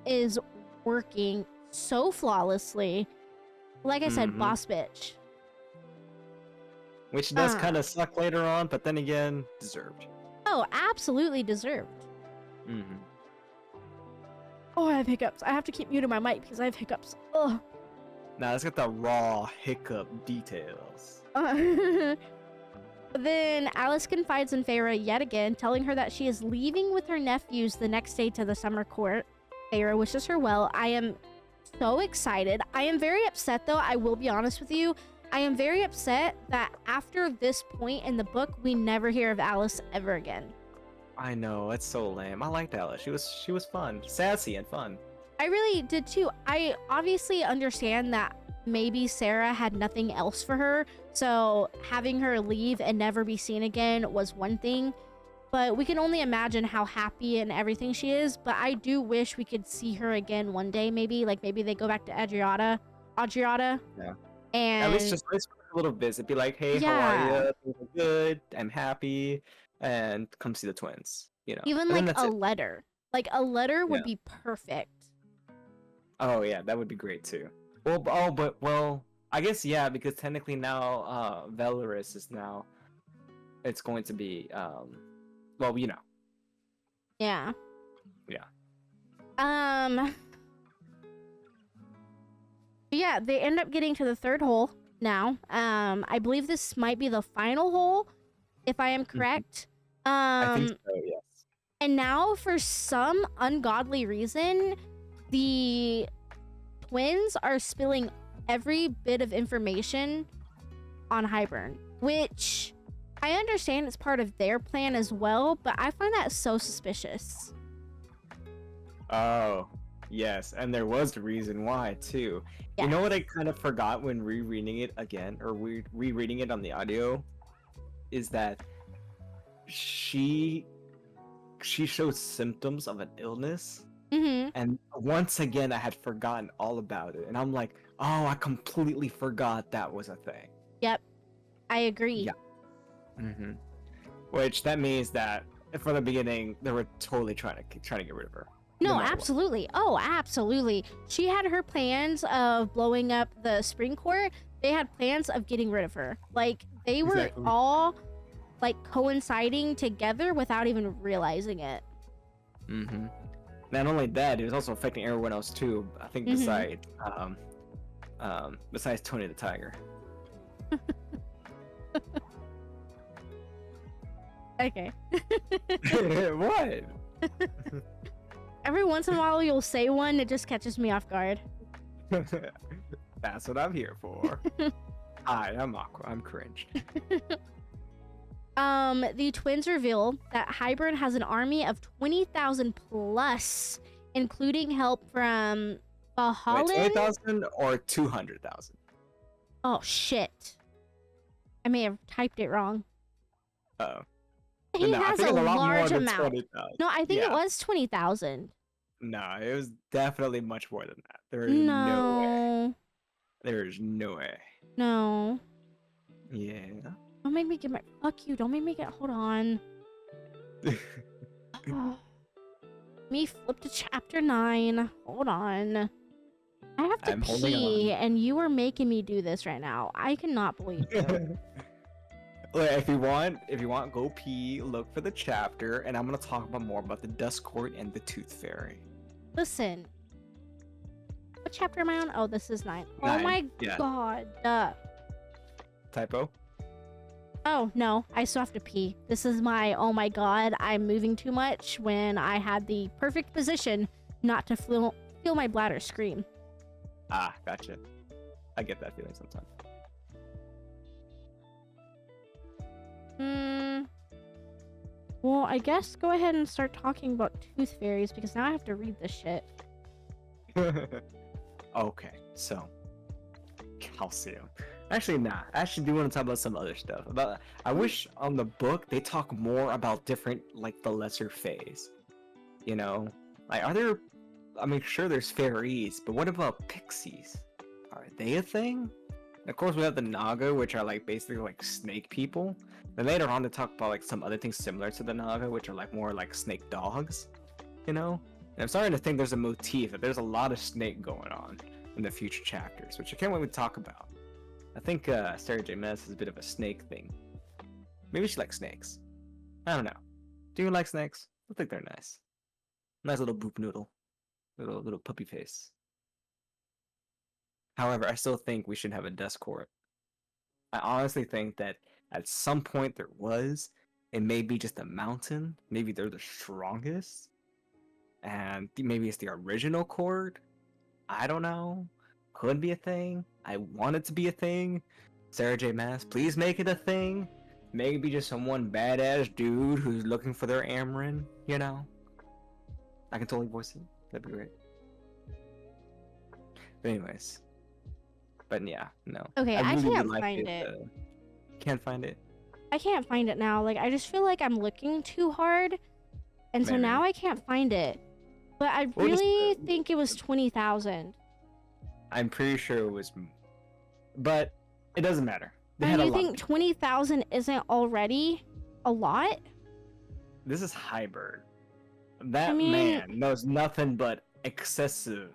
S2: is working so flawlessly. Like I said, boss bitch.
S1: which does kind of suck later on, but then again, deserved.
S2: Oh, absolutely deserved.
S1: Mm-hmm.
S2: Oh, I have hiccups. I have to keep muting my mic because I have hiccups. Ugh.
S1: Now let's get the raw hiccup details.
S2: But then Alice confides in Feyre yet again, telling her that she is leaving with her nephews the next day to the summer court. Feyre wishes her well. I am so excited. I am very upset, though. I will be honest with you. I am very upset that after this point in the book, we never hear of Alice ever again.
S1: I know, it's so lame. I liked Alice. She was fun, sassy and fun.
S2: I really did too. I obviously understand that maybe Sarah had nothing else for her, so having her leave and never be seen again was one thing, but we can only imagine how happy and everything she is. But I do wish we could see her again one day, maybe they go back to Adriata.
S1: Yeah.
S2: And
S1: at least for a little visit, be like, hey, how are you? Things are good. I'm happy, and come see the twins. You know,
S2: even
S1: and
S2: like a letter. Like a letter would be perfect.
S1: Oh yeah, that would be great too. Well, I guess yeah, because technically now, Velaris is now. It's going to be, well, you know.
S2: Yeah.
S1: Yeah.
S2: Yeah, they end up getting to the third hole now. I believe this might be the final hole, if I am correct.
S1: I think so, yes.
S2: And now, for some ungodly reason, the twins are spilling every bit of information on Hybern, which I understand it's part of their plan as well, but I find that so suspicious.
S1: Oh, yes, and there was the reason why too.
S2: Yeah.
S1: You know what I kind of forgot when rereading it again, or rereading it on the audio, is that she showed symptoms of an illness.
S2: Mm-hmm.
S1: And once again, I had forgotten all about it. And I'm like, oh, I completely forgot that was a thing.
S2: Yep. I agree.
S1: Yeah. Mm-hmm. Which, that means that, from the beginning, they were totally trying to get rid of her.
S2: No, absolutely. What. Oh, absolutely. She had her plans of blowing up the spring court. They had plans of getting rid of her. Like, they were all, like, coinciding together without even realizing it.
S1: Mm-hmm. Not only that, it was also affecting everyone else too. I think besides Tony the Tiger.
S2: Okay.
S1: What?
S2: Every once in a while you'll say one, it just catches me off guard.
S1: That's what I'm here for. Hi, I'm Aqua. I'm cringed.
S2: The twins reveal that Hybern has an army of 20,000 plus, including help from Valhalla.
S1: 20,000 or 200,000?
S2: Oh, shit. I may have typed it wrong.
S1: Oh.
S2: He has a large amount. No, I think it was 20,000.
S1: No, it was definitely much more than that. There is no way. There's no way.
S2: No.
S1: Yeah.
S2: Don't make me get my... Fuck you. Don't make me get... Hold on. Me flip to chapter 9. Hold on. I have to pee, and you are making me do this right now. I cannot believe it.
S1: If you want, go pee, look for the chapter, and I'm gonna talk about more about the Dust Court and the Tooth Fairy.
S2: Listen. What chapter am I on? Oh, this is 9. Oh my god.
S1: Typo?
S2: Oh, no. I still have to pee. This is my, oh my god, I'm moving too much, when I had the perfect position not to feel my bladder scream.
S1: Ah, gotcha. I get that feeling sometimes.
S2: Well, I guess go ahead and start talking about tooth fairies, because now I have to read this shit.
S1: Okay, so calcium. Actually, nah. I actually do want to talk about some other stuff. I wish on the book they talk more about different, like, the lesser fays. You know, like, are there? I mean, sure, there's fairies, but what about pixies? Are they a thing? And of course, we have the Naga, which are like basically like snake people. Then later on, they talk about like some other things similar to the Naga, which are like more like snake dogs. You know, and I'm starting to think there's a motif that there's a lot of snake going on in the future chapters, which I can't wait to talk about. I think Sarah J. Maas is a bit of a snake thing. Maybe she likes snakes. I don't know. Do you like snakes? I think they're nice. Nice little boop noodle. Little puppy face. However, I still think we should have a death court. I honestly think that at some point there was, it may be just a mountain. Maybe they're the strongest. And maybe it's the original court. I don't know. Could be a thing. I want it to be a thing. Sarah J. Maas, please make it a thing. Maybe just some one badass dude who's looking for their Amarin, you know? I can totally voice it. That'd be great. But anyways. But yeah, no.
S2: Okay, I
S1: really
S2: can't
S1: would like
S2: find it.
S1: Can't find it?
S2: I can't find it now. Like, I just feel like I'm looking too hard. And so
S1: Maybe.
S2: now I can't find it. But I
S1: Well, just,
S2: really think it was 20,000.
S1: I'm pretty sure it was... But it doesn't matter. They had
S2: And
S1: a
S2: you
S1: lot.
S2: think 20,000 isn't already a lot?
S1: This is Hybird. That
S2: I mean-
S1: man knows nothing but excessive.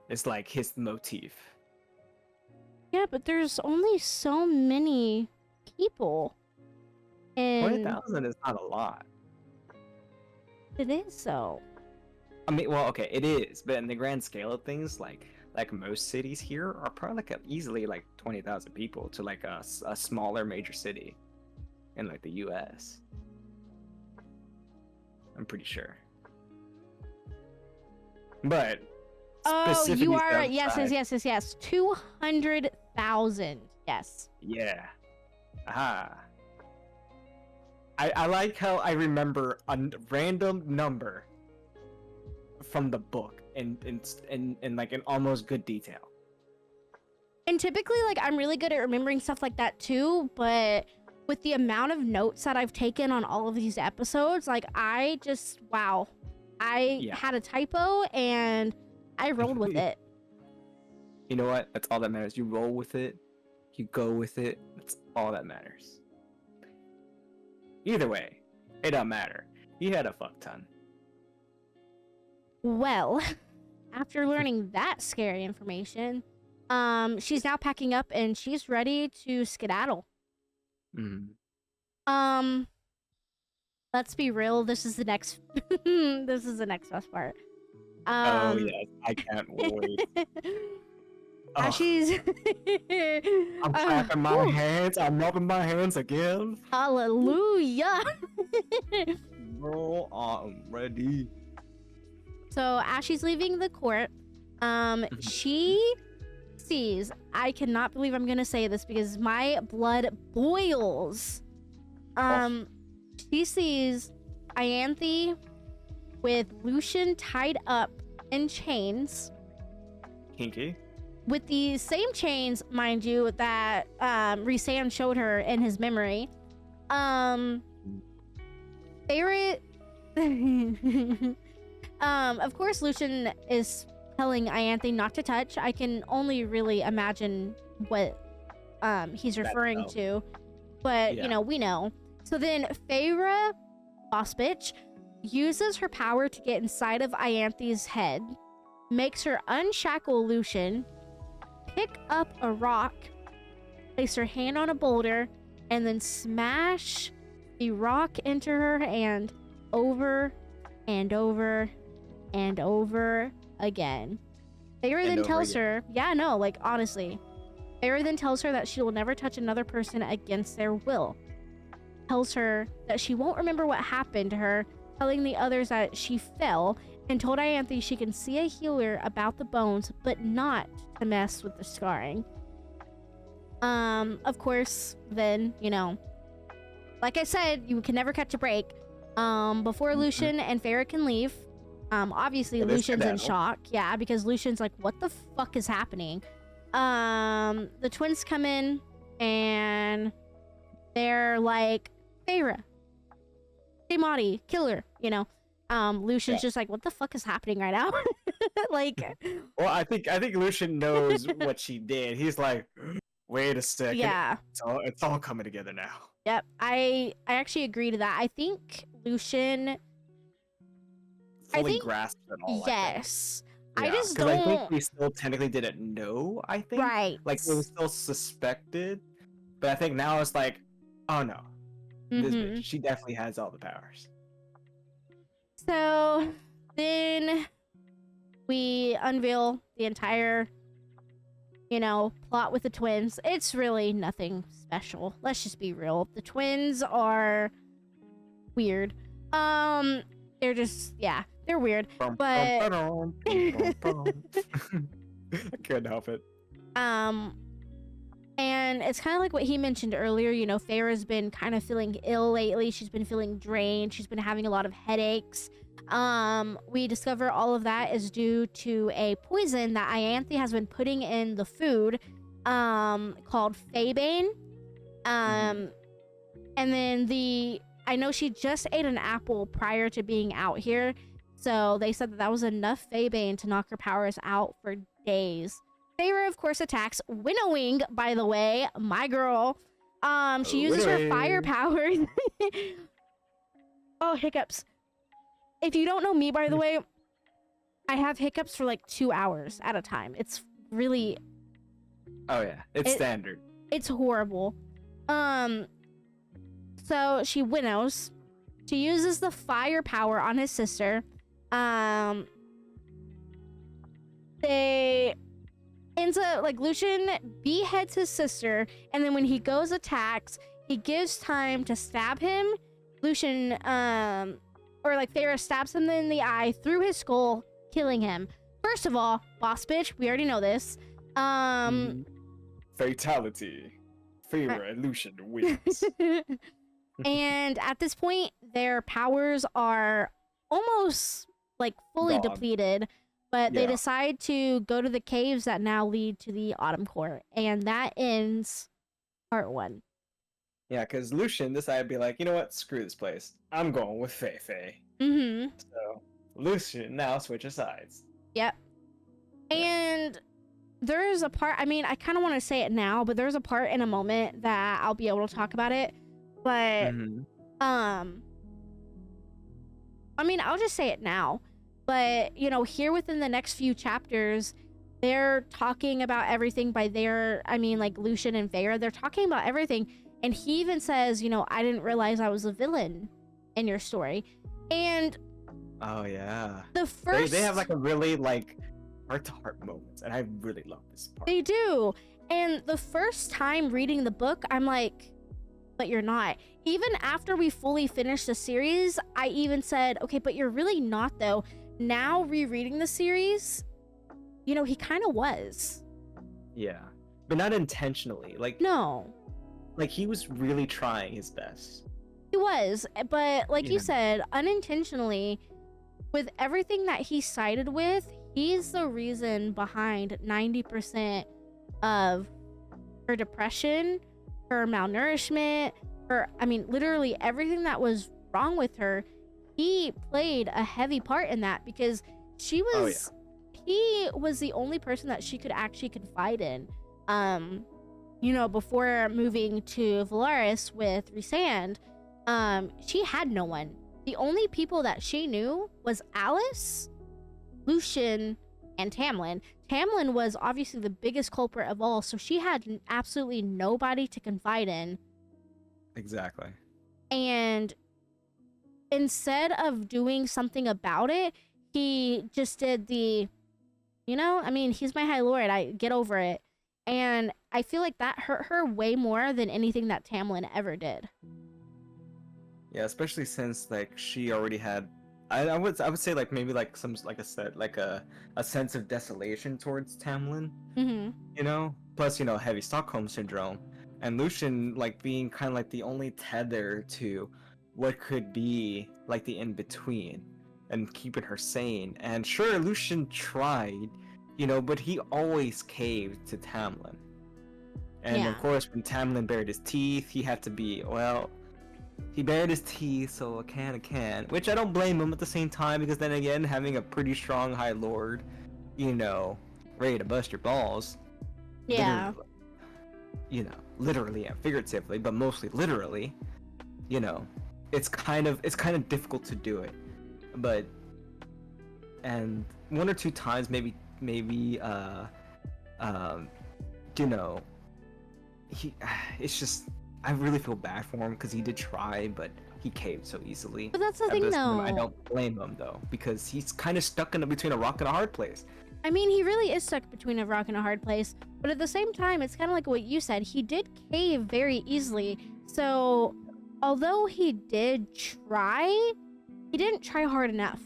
S1: It's like his motif.
S2: Yeah, but there's only so many people. And
S1: 20,000 is not a lot.
S2: it is so.
S1: I mean, well, okay, it is, but in the grand scale of things, like most cities here are probably like easily like 20,000 people to like a smaller major city in like the U.S. I'm pretty sure. But
S2: Oh, you
S1: specifically
S2: are right.
S1: outside-
S2: Yes. 200,000. Yes.
S1: Yeah. Aha. I like how I remember a random number from the book in like in almost good detail.
S2: And typically, like, I'm really good at remembering stuff like that too, but with the amount of notes that I've taken on all of these episodes, like, I just, wow. I
S1: Yeah.
S2: had a typo and I rolled with it.
S1: You know what? That's all that matters. You roll with it. You go with it. That's all that matters. Either way, it don't matter. You had a fuck ton.
S2: Well, after learning that scary information, she's now packing up and she's ready to skedaddle.
S1: Mm.
S2: Let's be real, this is the next this is the next best part.
S1: Oh yes, I can't wait. Oh,
S2: She's
S1: I'm clapping my hands. I'm rubbing my hands again.
S2: Hallelujah.
S1: Bro, I'm ready.
S2: So as she's leaving the court, she sees, I cannot believe I'm gonna say this because my blood boils. She sees Ianthe with Lucian tied up in chains.
S1: Kinky.
S2: With the same chains, mind you, that Rhysand showed her in his memory. Favorite. Of course, Lucian is telling Ianthe not to touch. I can only really imagine what he's referring
S1: no.
S2: to, but
S1: Yeah.
S2: you know, we know. So then, Feyre, boss bitch, uses her power to get inside of Ianthe's head, makes her unshackle Lucian, pick up a rock, place her hand on a boulder, and then smash the rock into her hand over and over and over again. Feyre
S1: And
S2: then
S1: over
S2: tells
S1: again.
S2: her, yeah, no, like honestly. Feyre then tells her that she will never touch another person against their will. Tells her that she won't remember what happened to her, telling the others that she fell, and told Ianthe she can see a healer about the bones, but not to mess with the scarring. Of course, then, you know, like I said, you can never catch a break. Before Lucian and Feyre can leave, obviously
S1: Yeah, there's
S2: Lucian's in
S1: skedaddle.
S2: shock. Yeah, because Lucian's like, what the fuck is happening? The twins come in and they're like, Feyre, hey Maudie, kill her, you know. Lucian's just like, what the fuck is happening right now? Like,
S1: Well, I think Lucian knows what she did. He's like, wait a second.
S2: yeah.
S1: It's all coming together now.
S2: Yep, I actually agree to that. I think Lucian,
S1: Fully
S2: think-
S1: grasped it all.
S2: yes. I
S1: Yeah,
S2: just
S1: because I think
S2: don't.
S1: we still technically didn't know. I think
S2: Right.
S1: like it was still suspected, but I think now it's like, oh no, this bitch,
S2: Mm-hmm.
S1: she definitely has all the powers.
S2: So then we unveil the entire, plot with the twins. It's really nothing special. Let's just be real. The twins are weird. They're just, yeah, they're weird. But
S1: I couldn't help it.
S2: And it's kind of like what he mentioned earlier. Farah's been kind of feeling ill lately. She's been feeling drained. She's been having a lot of headaches. We discover all of that is due to a poison that Ianthe has been putting in the food, called Fabane. And then I know she just ate an apple prior to being out here. So they said that was enough Fabane to knock her powers out for days. Feyre, of course, attacks. Winnowing, by the way, my girl. She uses her fire powers. Oh, hiccups. If you don't know me, by the way, I have hiccups for like 2 hours at a time. It's really...
S1: Oh yeah, it's standard.
S2: It's horrible. So she winnows. She uses the fire power on his sister. They ends up like Lucian beheads his sister, and then when he goes attacks, he gives time to stab him. Lucian or like Feyre stabs him in the eye through his skull, killing him. First of all, boss bitch, we already know this.
S1: Fatality. Feyre and Lucian wins.
S2: And at this point, their powers are almost like fully depleted, but they decide to go to the caves that now lead to the Autumn Court, and that ends part 1.
S1: Yeah, because Lucian decided to be like, you know what, screw this place. I'm going with Fei. So Lucian now switches sides.
S2: Yep. And there's a part, I kind of want to say it now, but there's a part in a moment that I'll be able to talk about it. But, I'll just say it now. But, here within the next few chapters, they're talking about everything by like Lucian and Feyre, they're talking about everything. And he even says, I didn't realize I was a villain in your story. And...
S1: Oh, yeah.
S2: The first...
S1: They have, like, a really, like, heart-to-heart moments. And I really love this part.
S2: They do. And the first time reading the book, I'm like... But you're not. Even after we fully finished the series, I even said, okay, but you're really not, though. Now, rereading the series, he kind of was.
S1: Yeah. But not intentionally. Like...
S2: No.
S1: Like, he was really trying his best.
S2: He was. But, like you said, unintentionally, with everything that he sided with, he's the reason behind 90% of her depression, her malnourishment, literally everything that was wrong with her. He played a heavy part in that because he was the only person that she could actually confide in. Before moving to Valaris with Rhysand, she had no one. The only people that she knew was Alice, Lucian, and Tamlin. Tamlin was obviously the biggest culprit of all, so she had absolutely nobody to confide in.
S1: Exactly.
S2: And instead of doing something about it, he just did he's my High Lord, I get over it. And I feel like that hurt her way more than anything that Tamlin ever did.
S1: Yeah, especially since like she already had, I would say like maybe like some like a sense of desolation towards Tamlin. Plus heavy Stockholm syndrome, and Lucian like being kind of like the only tether to what could be like the in between and keeping her sane. And sure, Lucian tried, but he always caved to Tamlin. And of course, when Tamlin bared his teeth, he had to be, he bared his teeth, so a can, which I don't blame him at the same time, because then again, having a pretty strong High Lord, ready to bust your balls.
S2: Yeah.
S1: Literally and figuratively, but mostly literally, it's kind of difficult to do it. But and one or two times maybe you know, he it's just I really feel bad for him because he did try, but he caved so easily.
S2: But that's the
S1: At
S2: thing,
S1: this point, I
S2: though.
S1: don't blame him though, because he's kind of stuck in between a rock and a hard place.
S2: I mean, he really is stuck between a rock and a hard place. But at the same time, it's kind of like what you said. He did cave very easily. So, although he did try, he didn't try hard enough,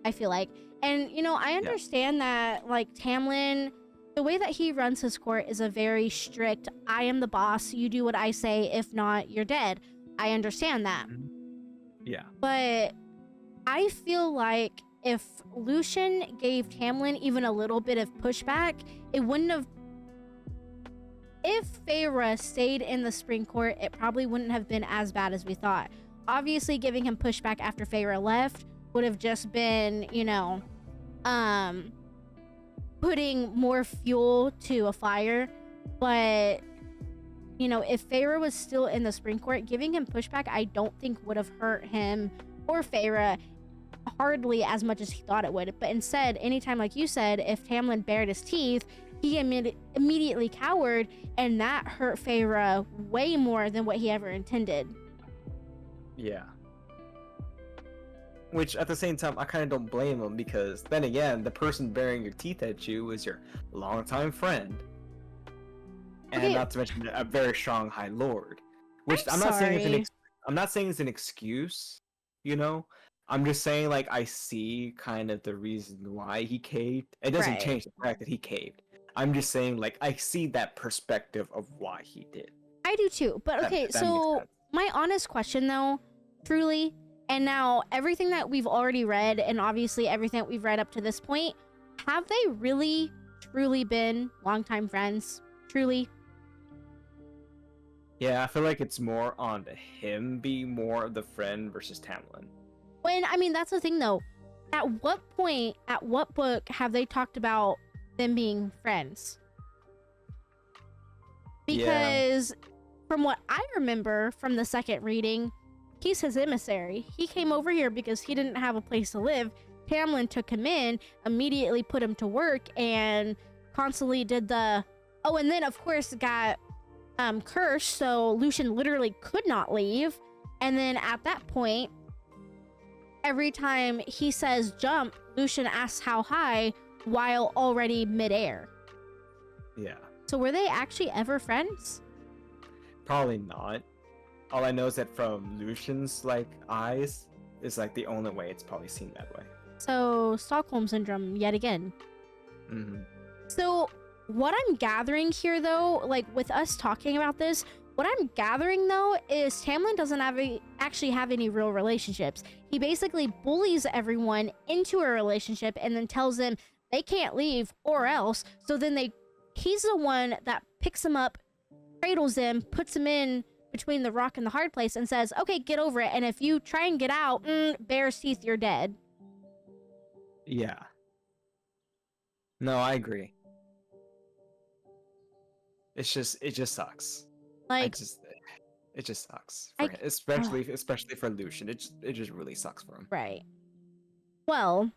S2: I feel like. And, you know, I understand that, like, Tamlin, the way that he runs his court is a very strict, I am the boss, you do what I say, if not, you're dead. I understand that.
S1: Yeah.
S2: But I feel like if Lucian gave Tamlin even a little bit of pushback, it wouldn't have... If Feyre stayed in the Spring Court, it probably wouldn't have been as bad as we thought. Obviously, giving him pushback after Feyre left would have just been, you know, putting more fuel to a fire. But, you know, if Feyre was still in the Spring Court, giving him pushback, I don't think would have hurt him or Feyre hardly as much as he thought it would. But instead, anytime, like you said, if Tamlin bared his teeth, he immediately cowered, and that hurt Feyre way more than what he ever intended.
S1: Yeah. Which, at the same time, I kind of don't blame him, because then again, the person baring your teeth at you is your longtime friend. And
S2: Okay.
S1: not to mention a very strong High Lord. Which I'm not saying it's an excuse, you know? I'm just saying, like, I see kind of the reason why he caved. It doesn't
S2: Right.
S1: change the fact that he caved. I'm just saying, like, I see that perspective of why he did.
S2: I do too. But okay,
S1: That makes
S2: so
S1: sense.
S2: my honest question though, truly, and now everything that we've already read, and obviously everything that we've read up to this point, have they really, truly been longtime friends? Truly?
S1: Yeah, I feel like it's more on him being more of the friend versus Tamlin.
S2: When, I mean, that's the thing though. At what point, at what book have they talked about them being friends? Because from what I remember from the second reading, he's his emissary. He came over here because he didn't have a place to live. Tamlin took him in, immediately put him to work, and constantly did the... Oh, and then of course got cursed, so Lucian literally could not leave. And then at that point, every time he says jump, Lucian asks how high while already midair.
S1: Yeah.
S2: So were they actually ever friends?
S1: Probably not. All I know is that from Lucian's, like, eyes, is, like, the only way it's probably seen that way.
S2: So Stockholm Syndrome yet again.
S1: Mm-hmm.
S2: So what I'm gathering here, though, like with us talking about this, what I'm gathering, though, is Tamlin doesn't actually have any real relationships. He basically bullies everyone into a relationship and then tells them they can't leave or else. So then he's the one that picks them up, cradles them, puts them in between the rock and the hard place and says, okay, get over it. And if you try and get out, bear's teeth, you're dead.
S1: Yeah. No, I agree. It just sucks.
S2: Like,
S1: it just sucks for him, especially for Lucian. It just really sucks for him.
S2: right. Well,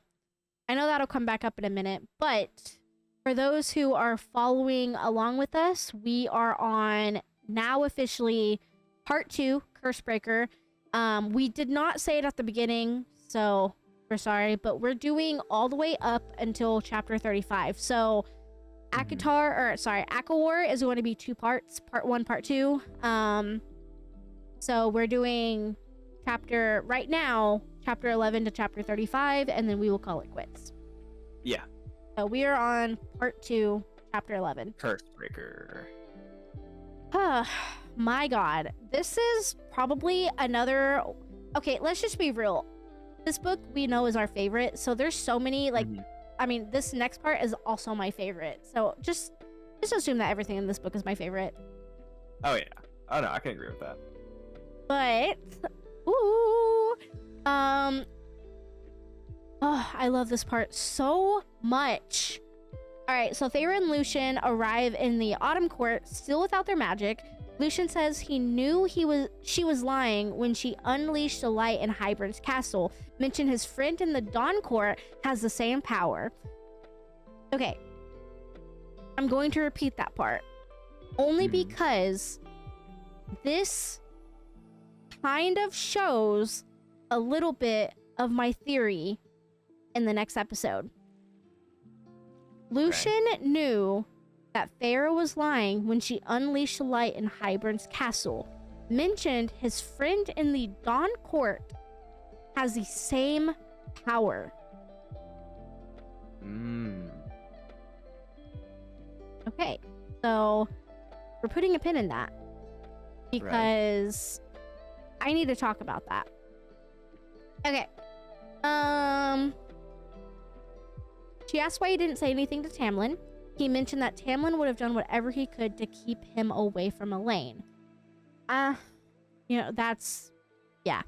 S2: I know that'll come back up in a minute, but for those who are following along with us, we are on now officially part 2, Cursebreaker. We did not say it at the beginning, so we're sorry, but we're doing all the way up until chapter 35. So Akawar is going to be 2 parts, part 1, part 2. So we're doing right now, chapter 11 to chapter 35, and then we will call it quits.
S1: Yeah.
S2: So we are on part 2, chapter 11.
S1: Cursebreaker.
S2: My God. This is probably another... Okay, let's just be real. This book we know is our favorite, so there's so many, like... I mean, this next part is also my favorite. So just assume that everything in this book is my favorite.
S1: Oh, yeah. Oh, no, I can agree with that.
S2: But... Ooh... Oh, I love this part so much. Alright, so Feyre and Lucian arrive in the Autumn Court, still without their magic. Lucian says he knew she was lying when she unleashed the light in Hybern's castle. Mentioned his friend in the Dawn Court has the same power. Okay. I'm going to repeat that part. Only because this kind of shows a little bit of my theory in the next episode. Lucian knew that Farah was lying when she unleashed the light in Hybern's castle. Mentioned his friend in the Dawn Court has the same power. Okay, so we're putting a pin in that because I need to talk about that. Okay. She asked why he didn't say anything to Tamlin. He mentioned that Tamlin would have done whatever he could to keep him away from Elaine. That's... Yeah.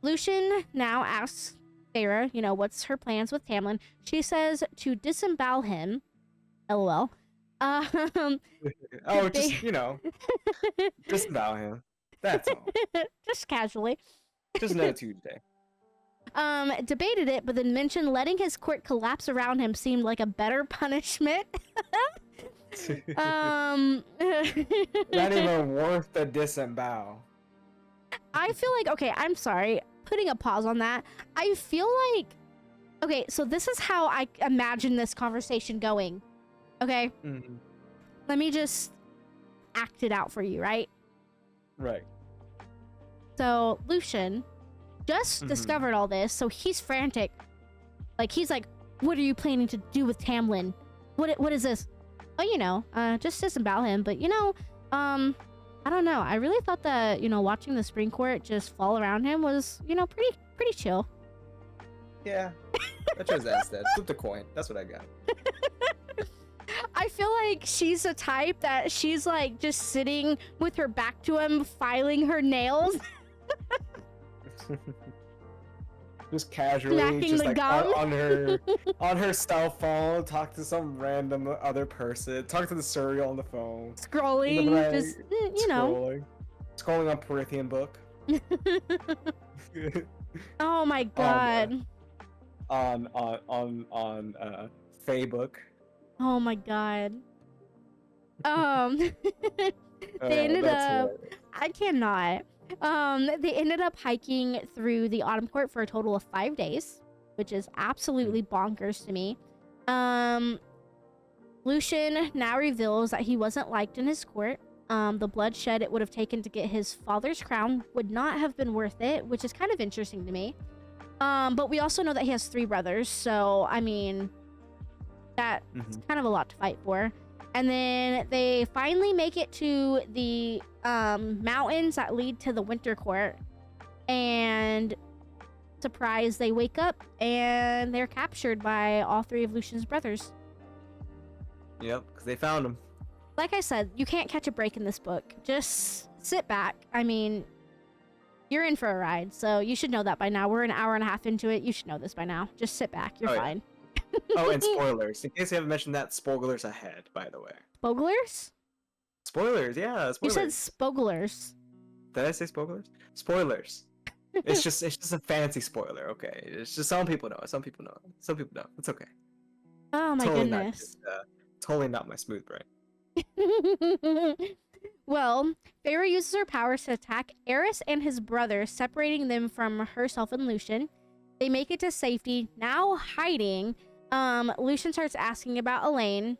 S2: Lucian now asks Farah, what's her plans with Tamlin. She says to disembowel him. LOL.
S1: Disembowel him. That's all.
S2: Just casually.
S1: Just another Tuesday.
S2: Debated it, but then mentioned letting his court collapse around him seemed like a better punishment.
S1: Not even worth the disembowel.
S2: I feel like, okay, I'm sorry, putting a pause on that. I feel like, okay, so this is how I imagine this conversation going. Okay? Let me just act it out for you, right?
S1: Right.
S2: So, Lucian just discovered all this, so he's frantic. Like, he's like, what are you planning to do with Tamlin? What is this? Oh, just disembowel him. But, I don't know. I really thought that, watching the Spring Court just fall around him was, pretty chill.
S1: Yeah. I chose that instead. Flipped a coin. That's what I got.
S2: I feel like she's a type that she's, like, just sitting with her back to him, filing her nails.
S1: Just casually,
S2: Smacking
S1: just
S2: the
S1: like
S2: gum.
S1: on her cell phone, talk to some random other person, talk to the cereal on the phone,
S2: Scrolling,
S1: like,
S2: just,
S1: scrolling on Prithian book.
S2: Oh my god.
S1: On Facebook.
S2: Oh my god. They ended up... I cannot. They ended up hiking through the Autumn Court for a total of 5 days, which is absolutely bonkers to me. Lucian now reveals that he wasn't liked in his court. The bloodshed it would have taken to get his father's crown would not have been worth it, which is kind of interesting to me. But we also know that he has 3 brothers, so, I mean, that's kind of a lot to fight for. And then they finally make it to the mountains that lead to the Winter Court. And surprise, they wake up and they're captured by all 3 of Lucian's brothers.
S1: Yep, because they found him.
S2: Like I said, you can't catch a break in this book. Just sit back. I mean, you're in for a ride, so you should know that by now. We're an hour and a half into it. You should know this by now. Just sit back. You're fine.
S1: Oh, and spoilers. In case you haven't mentioned that, spoilers ahead, by the way.
S2: Spoilers?
S1: Spoilers, yeah, spoilers.
S2: You said spoilers.
S1: Did I say spoilers? Spoilers. It's just a fancy spoiler, okay? It's just some people know it. Some people know it. Some people don't. It's okay.
S2: Oh my goodness.
S1: Totally not my smooth brain.
S2: Well, Feyre uses her powers to attack Eris and his brother, separating them from herself and Lucian. They make it to safety, now hiding. Lucian starts asking about Elaine,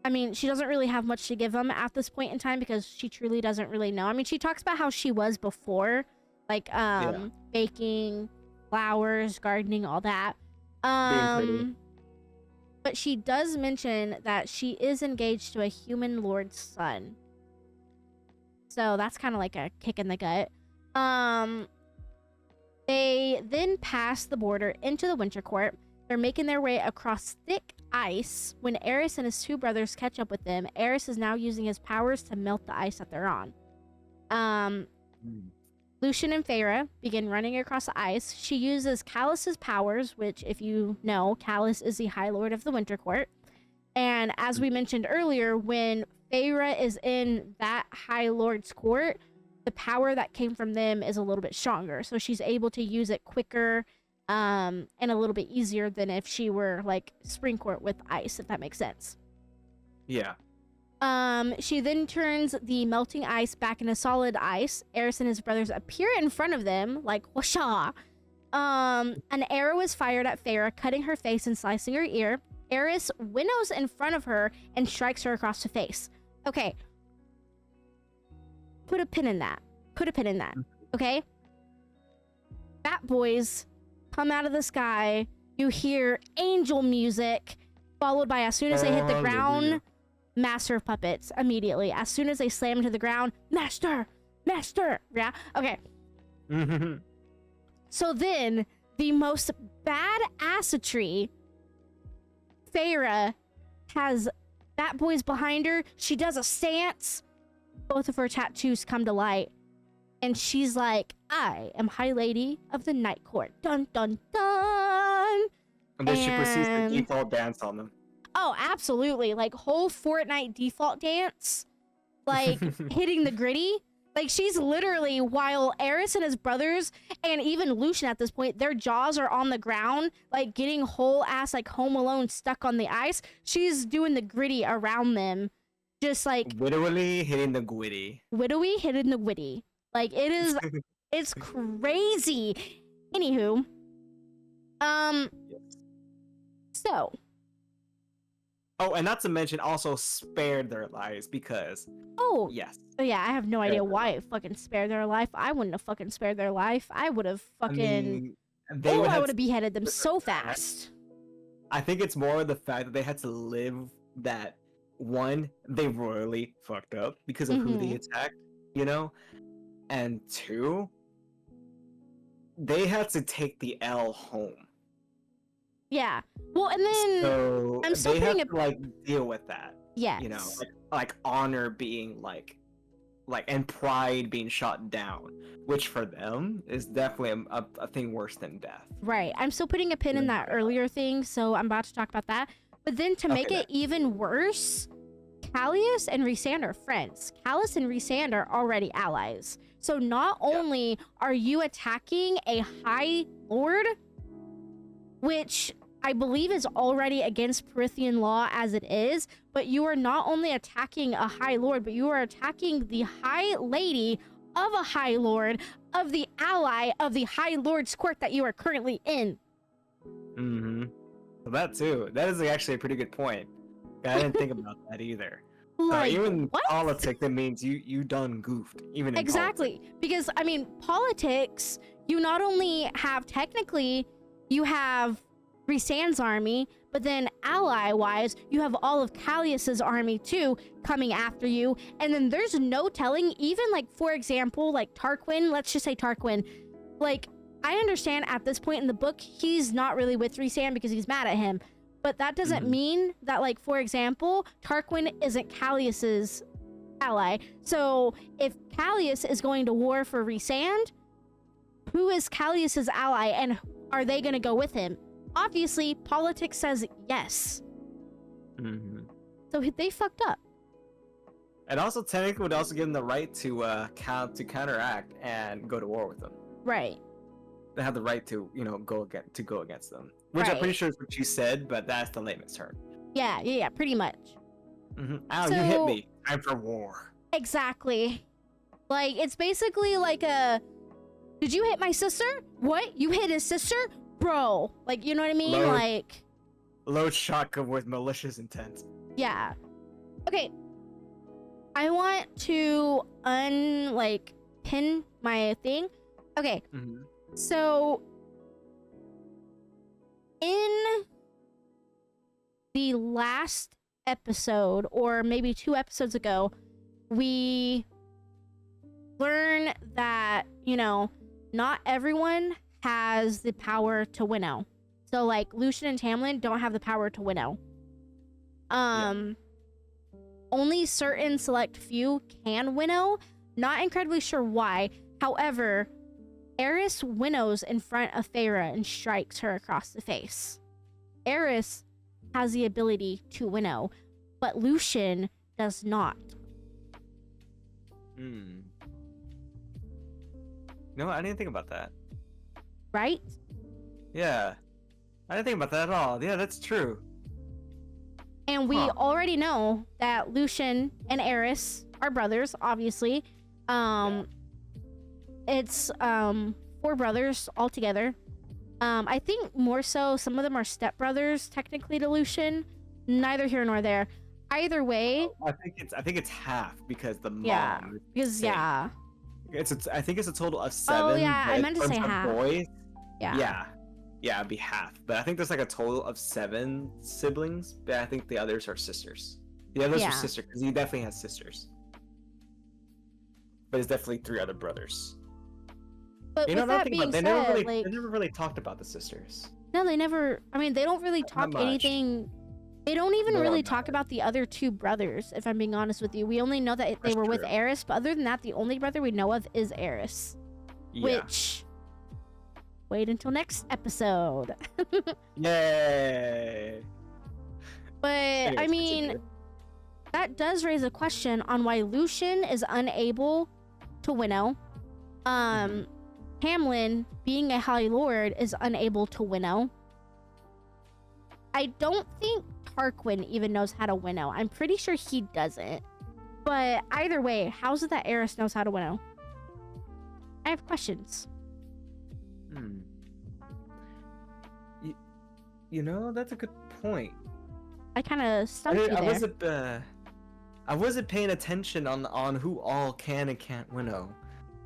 S2: I mean, she doesn't really have much to give him at this point in time because she truly doesn't really know. I mean, she talks about how she was before, like, baking, flowers, gardening, all that. But she does mention that she is engaged to a human lord's son. So that's kind of like a kick in the gut. They then pass the border into the Winter Court. They're making their way across thick ice when Eris and his 2 brothers catch up with them. Eris is now using his powers to melt the ice that they're on. Lucian and Feyre begin running across the ice. She uses Callus's powers, which, if you know, Callus is the High Lord of the Winter Court. And as we mentioned earlier, when Feyre is in that High Lord's court, the power that came from them is a little bit stronger. So she's able to use it quicker and a little bit easier than if she were like Spring Court with ice, if that makes sense.
S1: Yeah.
S2: She then turns the melting ice back into solid ice. Eris and his brothers appear in front of them, like whoosha. An arrow is fired at Feyre, cutting her face and slicing her ear. Eris winnows in front of her and strikes her across the face. Okay. Put a pin in that. Okay? Bat boys come out of the sky. You hear angel music, followed by, as soon as they hit the ground, master of puppets immediately. As soon as they slam into the ground, master. Yeah? Okay. So then, the most badassatry, Feyre has Bat boys behind her. She does a stance. Both of her tattoos come to light. And she's like, I am High Lady of the Night Court. Dun, dun, dun.
S1: And then she proceeds to default dance on them.
S2: Oh, absolutely. Like, whole Fortnite default dance. Like, hitting the gritty. Like, she's literally, while Eris and his brothers, and even Lucian at this point, their jaws are on the ground, like, getting whole ass, like, Home Alone stuck on the ice. She's doing the gritty around them. Just, like...
S1: Literally hitting the gwitty.
S2: Widowy hitting the witty. Like, it is... it's crazy. Anywho.
S1: Yes.
S2: So...
S1: Oh, and not to mention also spared their lives because...
S2: Oh,
S1: yes.
S2: Oh, yeah, I have no idea why it fucking spared their life. I wouldn't have fucking spared their life. I would have fucking... I would have beheaded them so fast.
S1: I think it's more the fact that they had to live that, one, they royally fucked up because of who they attacked, you know? And two, they had to take the L home.
S2: Yeah. Well, and then
S1: so
S2: I'm still
S1: they
S2: putting
S1: have to like deal with that.
S2: Yes.
S1: You know, like honor being like and pride being shot down, which for them is definitely a thing worse than death.
S2: Right. I'm still putting a pin in that earlier thing, so I'm about to talk about that. But then to make it even worse, Callias and Rhysand are friends. Callias and Rhysand are already allies. So not only are you attacking a High Lord, which I believe is already against Prythian law as it is, but you are not only attacking a High Lord, but you are attacking the High Lady of a High Lord, of the ally of the High Lord's court that you are currently in.
S1: Mm-hmm. So that too. That is actually a pretty good point. I didn't think about that either.
S2: Like,
S1: even politics, it means you done goofed. Even in
S2: exactly.
S1: politics.
S2: Because, I mean, politics, you not only have technically... You have Rhysand's army, but then ally-wise, you have all of Callias's army too coming after you. And then there's no telling, even like, for example, like Tarquin, let's just say Tarquin. Like, I understand at this point in the book, he's not really with Rhysand because he's mad at him. But that doesn't mean that, like, for example, Tarquin isn't Callias's ally. So if Callias is going to war for Rhysand, who is Callias's ally and are they going to go with him? Obviously, politics says yes. So they fucked up.
S1: And also, technically, would also give them the right to counteract and go to war with them.
S2: Right.
S1: They have the right to, go against them. Which I'm pretty sure is what you said, but that's the layman's term.
S2: Yeah, pretty much.
S1: Ow, you hit me. Time for war. Exactly.
S2: Like, it's basically like a... Did you hit my sister? What? You hit his sister? Bro. Like, you know what I mean?
S1: Load shotgun with malicious intent.
S2: Yeah. Okay. I want to pin my thing. Okay. So, in the last episode, or maybe 2 episodes ago, we learn that, not everyone has the power to winnow. So, like, Lucian and Tamlin don't have the power to winnow. Only certain select few can winnow. Not incredibly sure why. However, Eris winnows in front of Feyre and strikes her across the face. Eris has the ability to winnow, but Lucian does not.
S1: No, I didn't think about that.
S2: Right?
S1: Yeah. I didn't think about that at all. Yeah, that's true.
S2: And we already know that Lucian and Eris are brothers, obviously. It's 4 brothers altogether. I think more so some of them are stepbrothers technically to Lucian. Neither here nor there. Either way,
S1: I think it's half because the mom.
S2: yeah, because
S1: I think it's a total of 7.
S2: Oh yeah,
S1: but
S2: I
S1: in
S2: meant to say
S1: terms of
S2: half.
S1: Boys,
S2: Yeah.
S1: yeah, it'd be half. But I think there's like a total of 7 siblings. But I think the others are sisters. The others are sisters because he definitely has sisters. But it's definitely 3 other brothers.
S2: But
S1: You know,
S2: with that being
S1: they
S2: said,
S1: never really talked about the sisters.
S2: no, they never. I mean, they don't really talk anything. They don't even really talk about the other 2 brothers, if I'm being honest with you. We only know that they were with Eris, but other than that, the only brother we know of is Eris.
S1: Yeah.
S2: Which, wait until next episode.
S1: Yay!
S2: But,
S1: Anyways,
S2: I mean, that does raise a question on why Lucian is unable to winnow. Hamlin, being a High Lord, is unable to winnow. I don't think Tarquin even knows how to winnow. I'm pretty sure he doesn't. But either way, how's it that Eris knows how to winnow? I have questions.
S1: You know, that's a good point.
S2: I kind of stumped you there.
S1: I wasn't paying attention on who all can and can't winnow.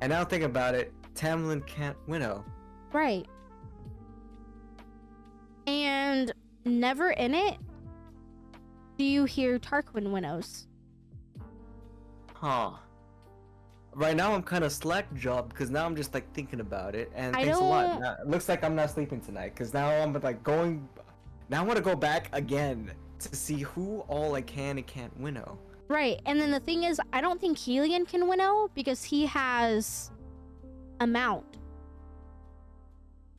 S1: And now think about it, Tamlin can't winnow.
S2: Right. And never in it do you hear Tarquin winnows.
S1: Huh. Right now I'm kind of slack job because now I'm just like thinking about it, and
S2: I
S1: thanks a lot.
S2: don't-
S1: Now, it looks like I'm not sleeping tonight because now I'm like going. Now I want to go back again to see who all I can and can't winnow.
S2: Right. And then the thing is, I don't think Helion can winnow because he has a mount.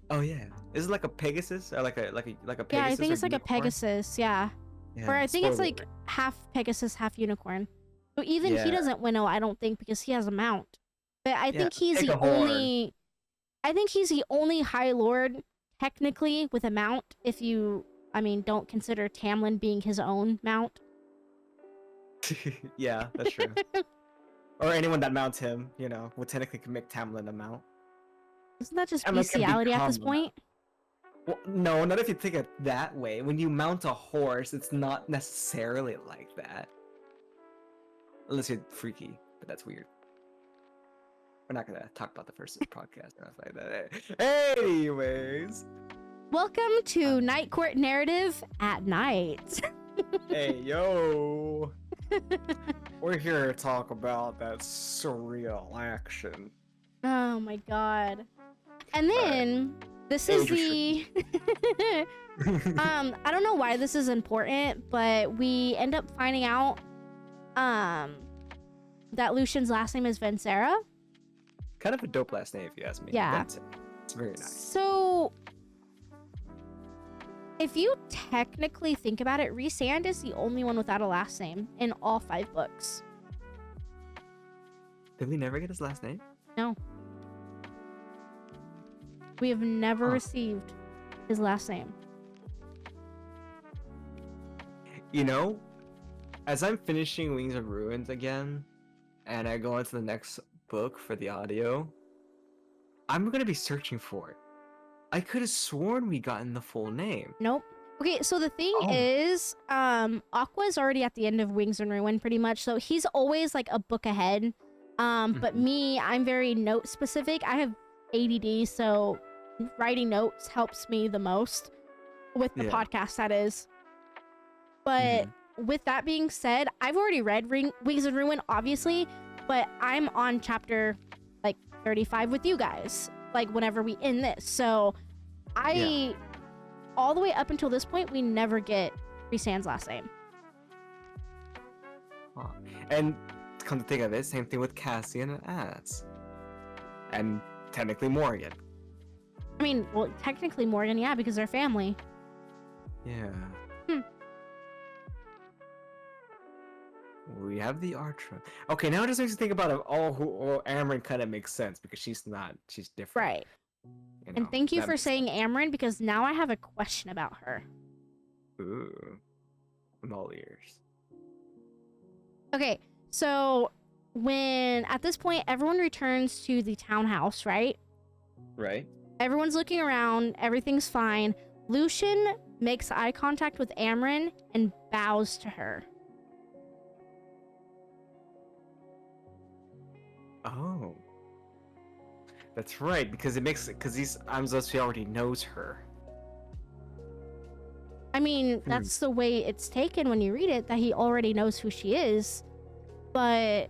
S1: Oh yeah, is it like a Pegasus or like a Pegasus?
S2: Yeah, I think
S1: or
S2: it's like a
S1: unicorn?
S2: Pegasus, yeah.
S1: Yeah,
S2: Or I think it's
S1: spoiler
S2: like
S1: alert.
S2: half Pegasus, half unicorn. So even he
S1: Yeah.
S2: doesn't winnow, I don't think, because he has a mount. But I think he's
S1: take
S2: the
S1: a horn.
S2: only. I think he's the only High Lord technically with a mount. If you, I mean, don't consider Tamlin being his own mount.
S1: Yeah, that's true. Or anyone that mounts him, you know, would technically make Tamlin a mount.
S2: Isn't that just
S1: Tamlin can
S2: bestiality at this
S1: become a
S2: point?
S1: Well, no, not if you think it that way. When you mount a horse, it's not necessarily like that. Unless you're freaky, but that's weird. We're not gonna talk about the first podcast or nothing like that. Anyways,
S2: Welcome to Night Court Narrative at night.
S1: hey yo, we're here to talk about that surreal action.
S2: Oh my god. And then this is the I don't know why this is important, but we end up finding out that Lucian's last name is Vincera.
S1: Kind of a dope last name, if you ask me.
S2: Yeah.
S1: It's very nice.
S2: So if you technically think about it, Rhysand is the only one without a last name in all 5 books.
S1: Did we never get his last name?
S2: No. We have never
S1: Huh.
S2: received his last name.
S1: You know, as I'm finishing Wings of Ruins again, and I go into the next book for the audio, I'm gonna be searching for it. I could have sworn we gotten the full name.
S2: Nope. Okay, so the thing
S1: Oh.
S2: is, Aqua's already at the end of Wings and Ruin pretty much, so he's always like a book ahead. But me, I'm very note specific. I have ADD, so writing notes helps me the most with the
S1: Yeah.
S2: podcast, that is. But with that being said, I've already read Wings and Ruin, obviously, but I'm on chapter like 35 with you guys, like whenever we end this. So all the way up until this point, we never get Rhysand's last name.
S1: Huh. And come to think of it, same thing with Cassian and Ads. And technically Morgan.
S2: I mean, well, technically Morgan, yeah, because they're family.
S1: Yeah. We have the Archer. Okay, now it just makes me think about it. Amryn kind of makes sense because she's different.
S2: Right.
S1: You
S2: And
S1: know,
S2: thank you
S1: that
S2: for
S1: makes
S2: saying Amryn, because now I have a question about her.
S1: sense. Ooh, I'm all ears.
S2: Okay, so when at this point everyone returns to the townhouse, right?
S1: Right.
S2: Everyone's looking around, everything's fine. Lucian makes eye contact with Amryn and bows to her.
S1: Oh, that's right. Because he already knows her.
S2: I mean, that's the way it's taken when you read it, that he already knows who she is, but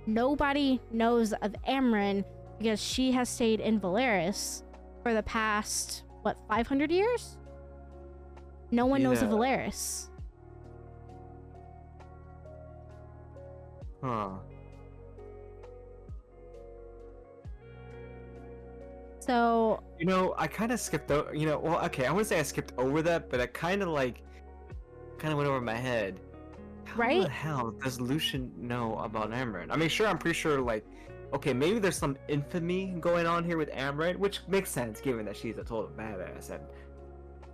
S2: nobody knows of Amryn because she has stayed in Valeris for the past, 500 years? No one knows of Valeris.
S1: Huh.
S2: So...
S1: I kind of skipped over, okay, I wouldn't say I skipped over that, but I kind of went over my head. How the hell does Lucian know about Amryn? I mean, I'm pretty sure, okay, maybe there's some infamy going on here with Amryn, which makes sense given that she's a total badass and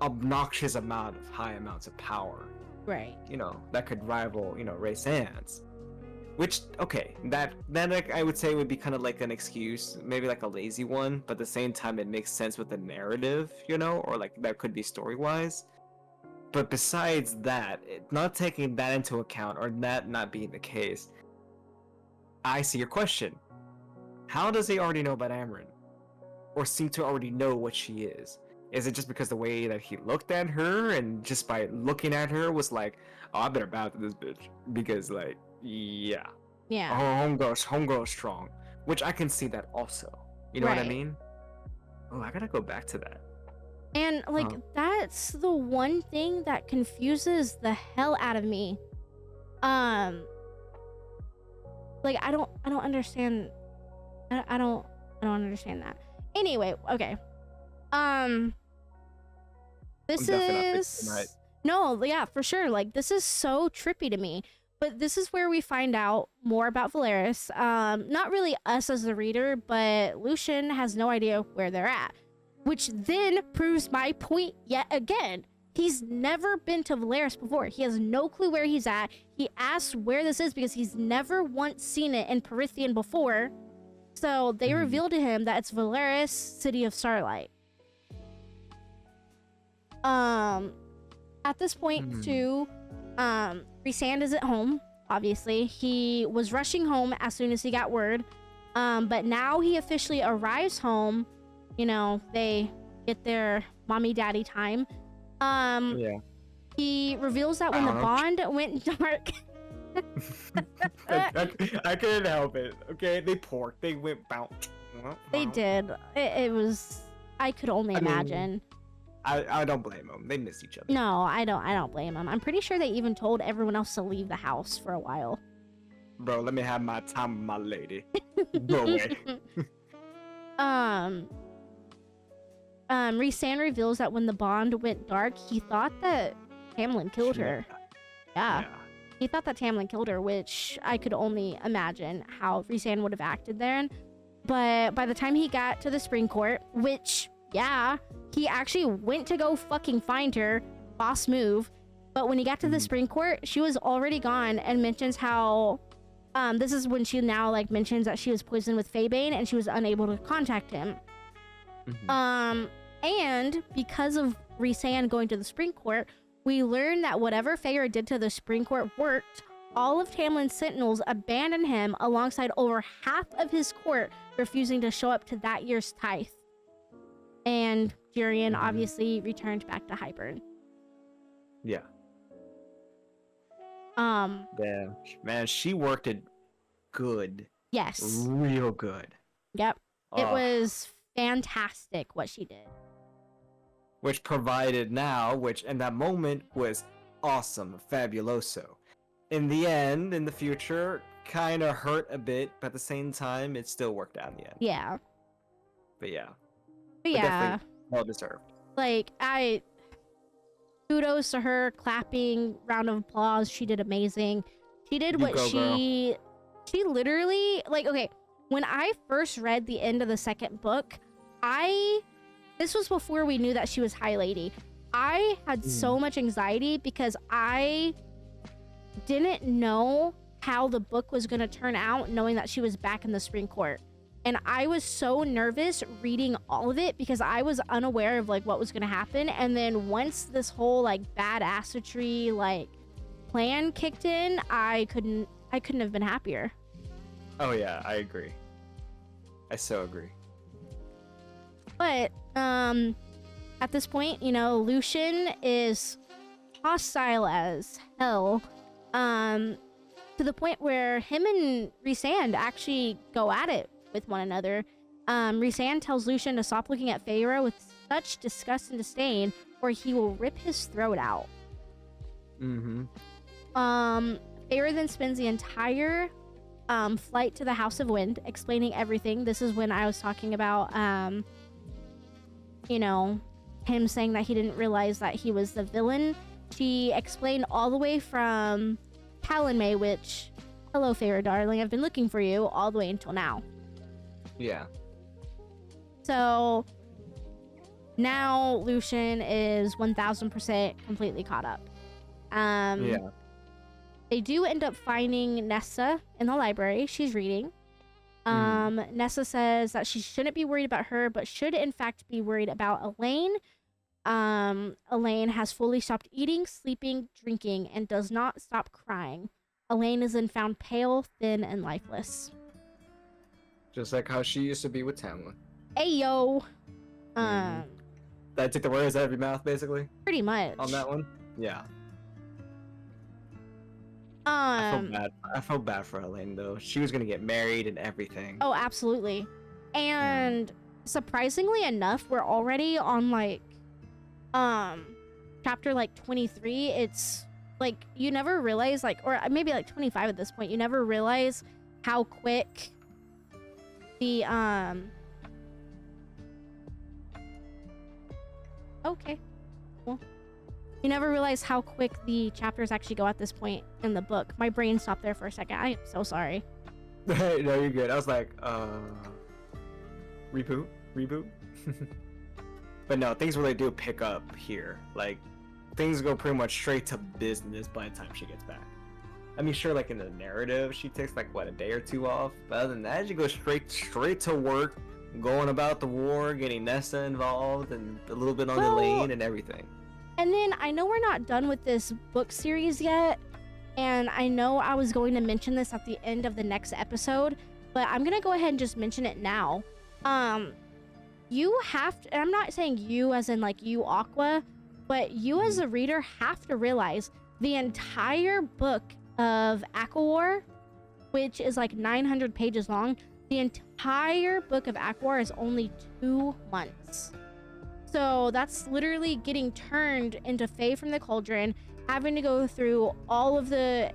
S1: obnoxious high amounts of power.
S2: Right.
S1: That could rival, Ray Sands. Which, okay, that I would say would be kind of like an excuse, maybe like a lazy one, but at the same time it makes sense with the narrative, or that could be story-wise. But besides that, not taking that into account, or that not being the case, I see your question. How does he already know about Amryn? Or seem to already know what she is? Is it just because the way that he looked at her, and just by looking at her was like, oh, I better bow to this bitch? Because, yeah. Homegirl's strong. Which I can see that also. You know what I mean? Oh, I gotta go back to that.
S2: And that's the one thing that confuses the hell out of me. I don't understand. I don't understand that. Anyway, okay. This is no, yeah, for sure. This is so trippy to me. But this is where we find out more about Valeris. Not really us as the reader, but Lucian has no idea where they're at. Which then proves my point yet again. He's never been to Valeris before. He has no clue where he's at. He asks where this is because he's never once seen it in Perithian before. So they reveal to him that it's Valeris, City of Starlight. At this point, too, Rhysand is at home, obviously. He was rushing home as soon as he got word. But now he officially arrives home. They get their mommy-daddy time. He reveals that when the bond went dark...
S1: I couldn't help it. Okay, they went bounce.
S2: They did. It was... I could only imagine.
S1: I don't blame them. They miss each other.
S2: No, I don't blame them. I'm pretty sure they even told everyone else to leave the house for a while.
S1: Bro, let me have my time with my lady. Go away.
S2: Rhysand reveals that when the bond went dark, he thought that Tamlin killed her. Yeah. He thought that Tamlin killed her, which I could only imagine how Rhysand would have acted then. But by the time he got to the Spring Court, which, yeah, he actually went to go fucking find her. Boss move. But when he got to the Spring Court, she was already gone, and mentions how... this is when she now, mentions that she was poisoned with Faebane and she was unable to contact him. And because of Rhysand going to the Spring Court, we learn that whatever Feyre did to the Spring Court worked. All of Tamlin's sentinels abandoned him alongside over half of his court refusing to show up to that year's tithe. And Jurian obviously returned back to Hybern.
S1: Yeah. Yeah. Man, she worked it good.
S2: Yes.
S1: Real good.
S2: Yep. It was fantastic what she did.
S1: Which provided now, which in that moment was awesome, fabuloso. In the end, in the future, kind of hurt a bit, but at the same time, it still worked out in the end.
S2: Yeah.
S1: But yeah.
S2: But yeah.
S1: Definitely well deserved.
S2: Kudos to her, clapping, round of applause. She did amazing. She did
S1: You
S2: what
S1: go, girl.
S2: she literally, like, okay, when I first read the end of the second book, this was before we knew that she was High Lady. I had so much anxiety because I didn't know how the book was going to turn out, knowing that she was back in the Supreme Court. And I was so nervous reading all of it because I was unaware of like what was going to happen. And then once this whole like badassery like plan kicked in, I couldn't have been happier.
S1: Oh yeah, I agree. I so agree.
S2: But at this point, you know, Lucian is hostile as hell. To the point where him and Rhysand actually go at it with one another. Rhysand tells Lucian to stop looking at Feyre with such disgust and disdain, or he will rip his throat out.
S1: Mm-hmm.
S2: Feyre then spends the entire flight to the House of Wind explaining everything. This is when I was talking about, you know, him saying that he didn't realize that he was the villain. She explained all the way from Talonmay, which, hello Feyre darling, I've been looking for you, all the way until now.
S1: Yeah.
S2: So now Lucian is 1000% completely caught up.
S1: Yeah.
S2: They do end up finding Nessa in the library. She's reading. Nessa says that she shouldn't be worried about her, but should in fact be worried about Elaine. Elaine has fully stopped eating, sleeping, drinking, and does not stop crying. Elaine is then found pale, thin, and lifeless.
S1: Just like how she used to be with Tamlin.
S2: Ayo.
S1: That took the words out of your mouth, basically.
S2: Pretty much.
S1: On that one. Yeah. I felt bad for Elaine though. She was gonna get married and everything.
S2: Oh, absolutely. And surprisingly enough, we're already on like chapter like 23. It's like you never realize, like, or maybe like 25 at this point, you never realize how quick the okay, cool. You never realize how quick the chapters actually go at this point in the book. My brain stopped there for a second. I am so sorry.
S1: No, you're good. I was like, reboot. But no, things really do pick up here. Like, things go pretty much straight to business by the time she gets back. I mean, sure, like in the narrative, she takes like what, a day or two off. But other than that, she goes straight to work, going about the war, getting Nessa involved, and a little bit on Elaine and everything.
S2: And then I know we're not done with this book series yet, and I know I was going to mention this at the end of the next episode, but I'm gonna go ahead and just mention it now. You have to, and I'm not saying you as in like you Aqua, but you as a reader have to realize the entire book of AquaWar, which is like 900 pages long, the entire book of AquaWar is only 2 months. So that's literally getting turned into Fae from the Cauldron, having to go through all of the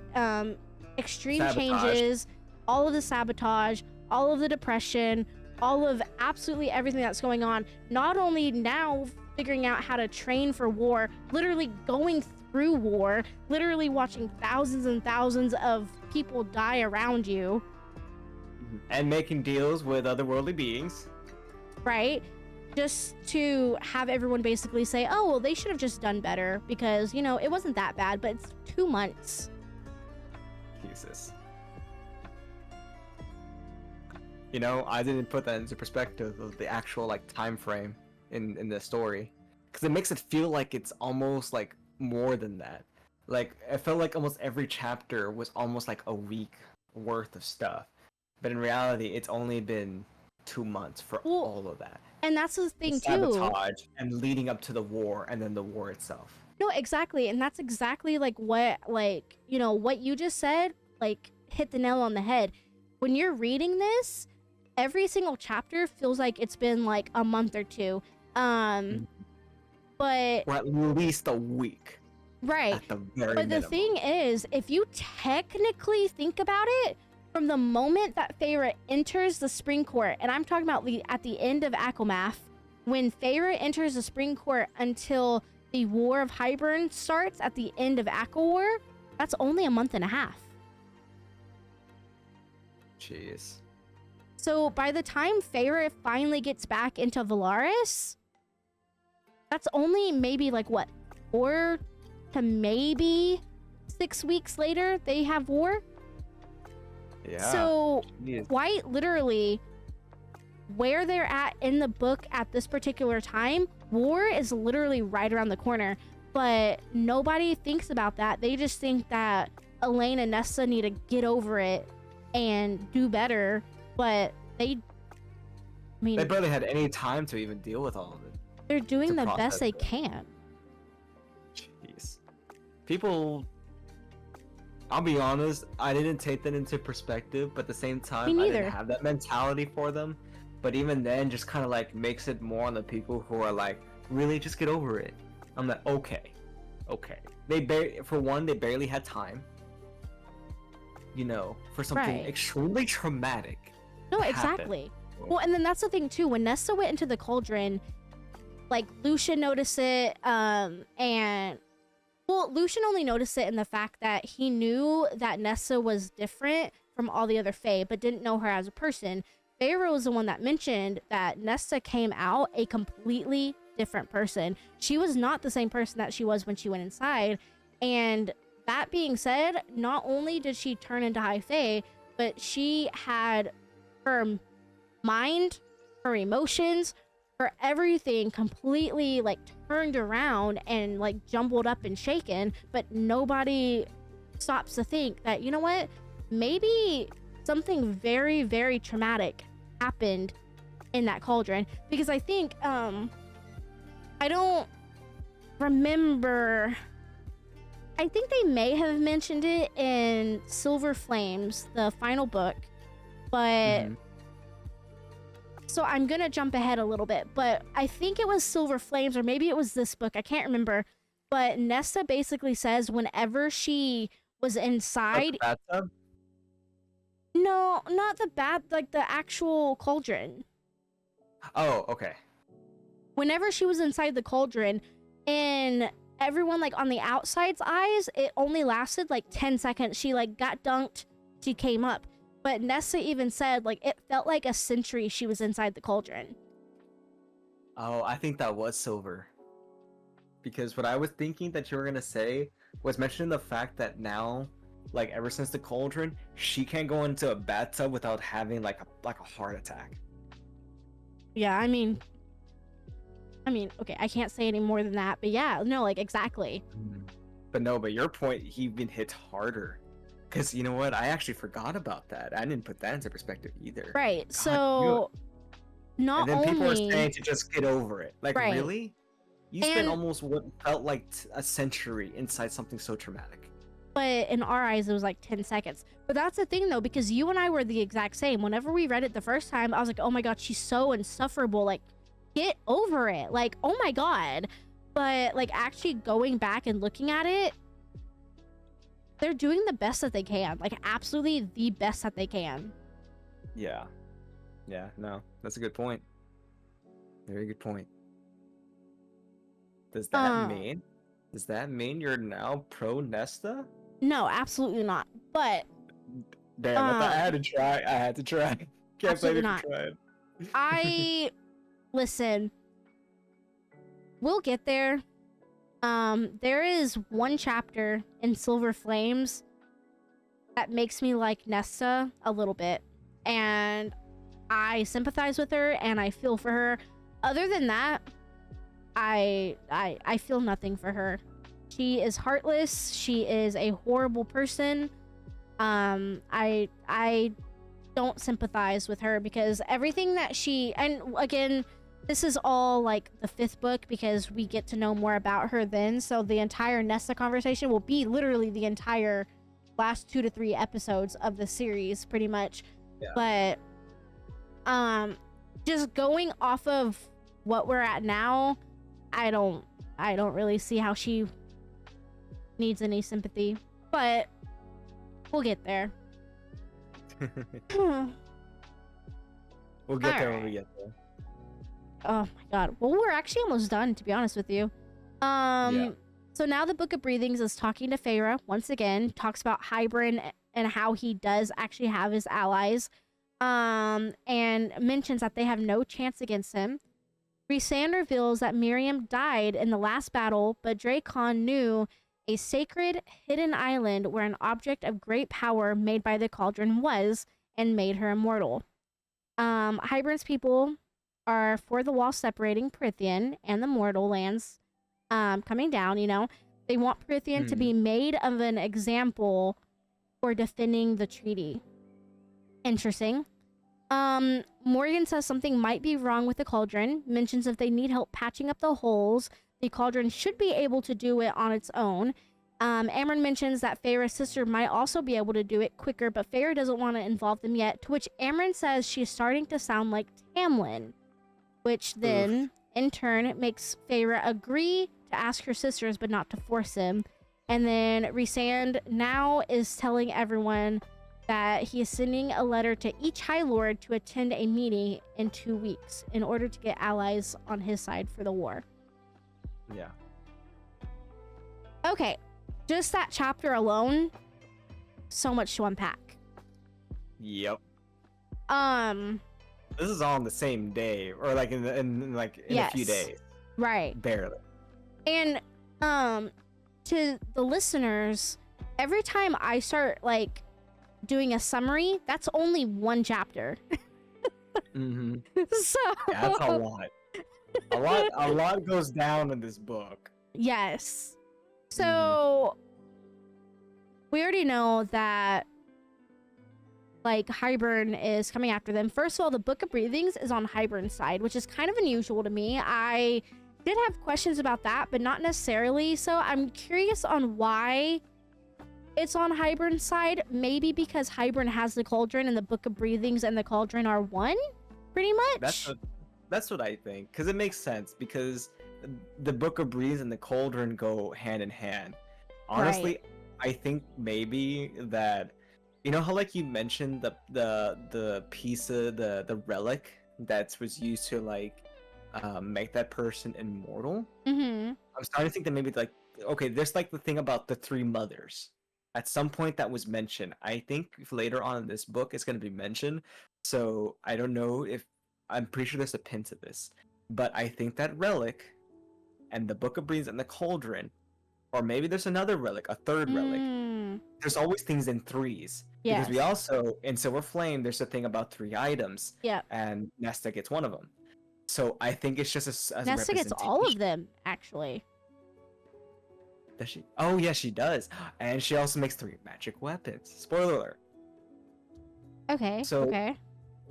S2: extreme changes, all of the sabotage, all of the depression, all of absolutely everything that's going on. Not only now figuring out how to train for war, literally going through war, literally watching thousands and thousands of people die around you.
S1: And making deals with otherworldly beings.
S2: Right? Just to have everyone basically say, oh, well, they should have just done better because, you know, it wasn't that bad, but it's 2 months.
S1: Jesus. You know, I didn't put that into perspective of the actual, like, time frame in the story. Because it makes it feel like it's almost, like, more than that. Like, it felt like almost every chapter was almost like a week worth of stuff. But in reality, it's only been 2 months for all of that.
S2: And that's the thing,
S1: the
S2: too.
S1: Sabotage and leading up to the war and then the war itself.
S2: No, exactly. And that's exactly, like, what, like, you know, what you just said, like, hit the nail on the head. When you're reading this, every single chapter feels like it's been, like, a month or two. But...
S1: Or at least a week.
S2: Right.
S1: At the very
S2: But
S1: minimum.
S2: the thing is, if you technically think about it, from the moment that Feyre enters the Spring Court, and I'm talking about at the end of Akamath, when Feyre enters the Spring Court until the War of Hybern starts at the end of AquaWar, that's only a month and a half.
S1: Jeez.
S2: So by the time Feyre finally gets back into Valaris, that's only maybe like what, 4 to maybe 6 weeks later they have war.
S1: Yeah.
S2: So
S1: Jeez.
S2: quite literally, where they're at in the book at this particular time, war is literally right around the corner. But nobody thinks about that. They just think that Elaine and Nesta need to get over it and do better. But they
S1: barely had any time to even deal with all of it.
S2: they're doing
S1: to
S2: the best
S1: process
S2: they
S1: it.
S2: can.
S1: Jeez. People, I'll be honest, I didn't take that into perspective, but at the same time, I
S2: neither.
S1: didn't have that mentality for them. But even then, just kind of like makes it more on the people who are like, really, just get over it. I'm like, okay. For one, they barely had time. You know, for something
S2: Right.
S1: extremely traumatic.
S2: No,
S1: to happen.
S2: exactly. Well, and then that's the thing too. When Nesta went into the cauldron, like Lucian noticed it, and well, Lucian only noticed it in the fact that he knew that Nesta was different from all the other Fae, but didn't know her as a person. Feyre was the one that mentioned that Nesta came out a completely different person. She was not the same person that she was when she went inside. And that being said, not only did she turn into High Fae, but she had her mind, her emotions, her everything completely like turned around and like jumbled up and shaken. But nobody stops to think that, you know what, maybe something very, very traumatic happened in that cauldron. Because I think I don't remember, I think they may have mentioned it in Silver Flames, the final book, but so I'm gonna jump ahead a little bit, but I think it was Silver Flames, or maybe it was this book, I can't remember, but Nesta basically says whenever she was inside,
S1: Bathtub?
S2: no, not the bath, like the actual cauldron.
S1: Oh, okay.
S2: Whenever she was inside the cauldron, and everyone like on the outside's eyes, it only lasted like 10 seconds. She like got dunked, she came up. But Nessa even said like it felt like a century she was inside the cauldron.
S1: Oh, I think that was Silver. Because what I was thinking that you were gonna say was mentioning the fact that now, like ever since the cauldron, she can't go into a bathtub without having like a heart attack.
S2: Yeah, I mean, okay, I can't say any more than that, but yeah, no, like exactly.
S1: But your point, he even hit harder. Because you know what? I actually forgot about that. I didn't put that into perspective either.
S2: Right.
S1: God,
S2: so not
S1: and then
S2: only
S1: people are saying to just get over it. Like,
S2: Right.
S1: really? You spent
S2: And-
S1: almost what felt like a century inside something so traumatic.
S2: but in our eyes it was like 10 seconds. But that's the thing though, because you and I were the exact same. Whenever we read it the first time, I was like, oh my god, she's so insufferable, like get over it, like oh my god. But like actually going back and looking at it, they're doing the best that they can, like absolutely the best that they can.
S1: Yeah. Yeah, no, that's a good point. Very good point. Does that mean you're now pro Nesta?
S2: No, absolutely not. But
S1: Damn, I had to try. Can't blame
S2: Absolutely
S1: you
S2: not.
S1: for trying.
S2: I listen, we'll get there. There is one chapter in Silver Flames that makes me like Nesta a little bit, and I sympathize with her and I feel for her. Other than that, I feel nothing for her. She is heartless. She is a horrible person. I don't sympathize with her because everything that she, and again, this is all like the 5th book because we get to know more about her then. So the entire Nesta conversation will be literally the entire last 2 to 3 episodes of the series, pretty much.
S1: Yeah.
S2: But just going off of what we're at now, I don't really see how she needs any sympathy. But we'll get there.
S1: We'll get there when
S2: Alright.
S1: we get there.
S2: Oh my god. Well, we're actually almost done, to be honest with you.
S1: Yeah.
S2: So now the Book of Breathings is talking to Feyre once again, talks about Hybern and how he does actually have his allies, and mentions that they have no chance against him. Rhysand reveals that Miriam died in the last battle, but Dracon knew a sacred hidden island where an object of great power made by the cauldron was, and made her immortal. Hybern's people are for the wall separating Prythian and the mortal lands coming down, you know. They want Prythian to be made of an example for defending the treaty. Interesting. Morgan says something might be wrong with the cauldron, mentions if they need help patching up the holes, the cauldron should be able to do it on its own. Amryn mentions that Feyre's sister might also be able to do it quicker, but Feyre doesn't want to involve them yet, to which Amryn says she's starting to sound like Tamlin, which then, in turn, makes Feyre agree to ask her sisters, but not to force him. And then Rhysand now is telling everyone that he is sending a letter to each High Lord to attend a meeting in 2 weeks in order to get allies on his side for the war.
S1: Yeah.
S2: Okay, just that chapter alone, so much to unpack.
S1: Yep.
S2: This
S1: is all on the same day, or like in
S2: yes,
S1: a few days.
S2: Right.
S1: Barely.
S2: And to the listeners, every time I start like doing a summary, that's only one chapter. So
S1: yeah, that's a lot. A lot goes down in this book.
S2: Yes. So we already know that like Hybern is coming after them. First of all, the Book of Breathings is on Hybern's side, which is kind of unusual to me. I did have questions about that, but not necessarily. So I'm curious on why it's on Hybern's side. Maybe because Hybern has the cauldron and the Book of Breathings and the cauldron are one, pretty much.
S1: That's what I think, because it makes sense, because the Book of Breeze and the cauldron go hand in hand. Honestly, right. I think maybe that, you know how like you mentioned the piece of the relic that was used to like make that person immortal. I'm starting to think that maybe like, okay, there's like the thing about the three mothers. At some point that was mentioned. I think later on in this book it's going to be mentioned. So I don't know if, I'm pretty sure there's a pin to this, but I think that relic and the Book of Breeze and the cauldron, or maybe there's another relic, a third relic. There's always things in threes. Yes. Because we also, in Silver Flame, there's a thing about 3 items.
S2: Yeah.
S1: And Nesta gets one of them. So I think it's just a
S2: Nesta gets all of them, actually.
S1: Does she? Oh, yeah, she does. And she also makes 3 magic weapons. Spoiler alert.
S2: Okay.
S1: So,
S2: okay.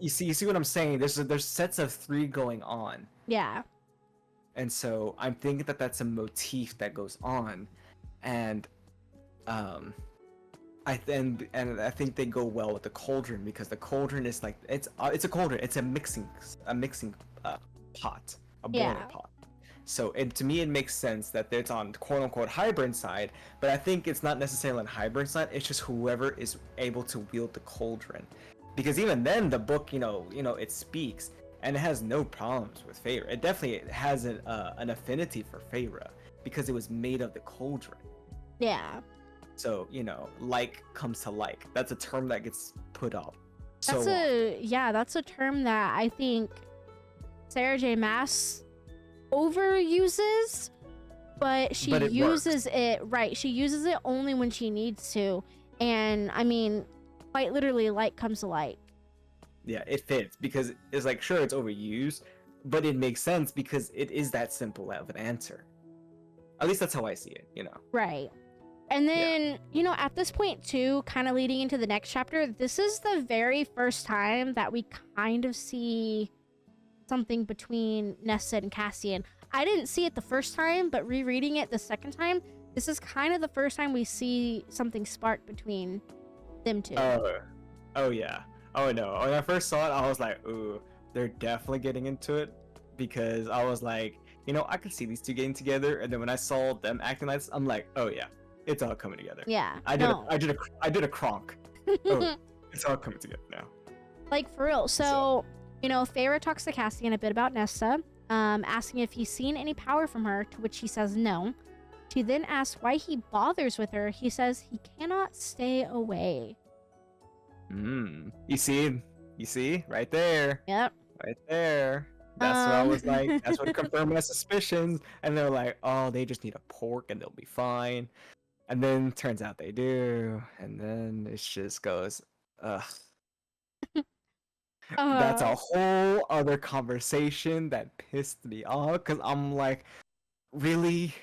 S1: You see what I'm saying? There's sets of 3 going on.
S2: Yeah.
S1: And so I'm thinking that that's a motif that goes on, and I think they go well with the cauldron, because the cauldron is like it's a cauldron. It's a mixing pot, a boiling pot. So to me it makes sense that it's on quote unquote Hybern's side, but I think it's not necessarily on Hybern's side. It's just whoever is able to wield the cauldron, because even then the book, you know, it speaks. And it has no problems with Feyre. It definitely has an affinity for Feyre because it was made of the cauldron.
S2: Yeah.
S1: So, you know, like comes to like. That's a term that gets put up.
S2: That's a term that I think Sarah J. Maas overuses, but she uses it right. She uses it only when she needs to. And I mean, quite literally, like comes to like.
S1: Yeah, it fits, because it's like, sure, it's overused, but it makes sense because it is that simple of an answer. At least that's how I see it, you know.
S2: Right. And then, you know, at this point too, kind of leading into the next chapter, this is the very first time that we kind of see something between Nesta and Cassian. I didn't see it the first time, but rereading it the second time, this is kind of the first time we see something spark between them two.
S1: Oh yeah. Oh no, when I first saw it, I was like, ooh, they're definitely getting into it, because I was like, you know, I could see these two getting together, and then when I saw them acting like this, I'm like, oh yeah, it's all coming together.
S2: Yeah.
S1: I did a Kronk. Oh, it's all coming together now.
S2: Like for real. So, you know, Feyre talks to Cassian a bit about Nesta, asking if he's seen any power from her, to which he says no. She then asks why he bothers with her. He says he cannot stay away.
S1: You see, right there,
S2: Yep.
S1: right there. That's what I
S2: Um.
S1: was like. That's what confirmed my suspicions. And they're like, oh, they just need a pork and they'll be fine. And then turns out they do. And then it just goes, ugh. That's a
S2: uh.
S1: whole other conversation that pissed me off because I'm like, really?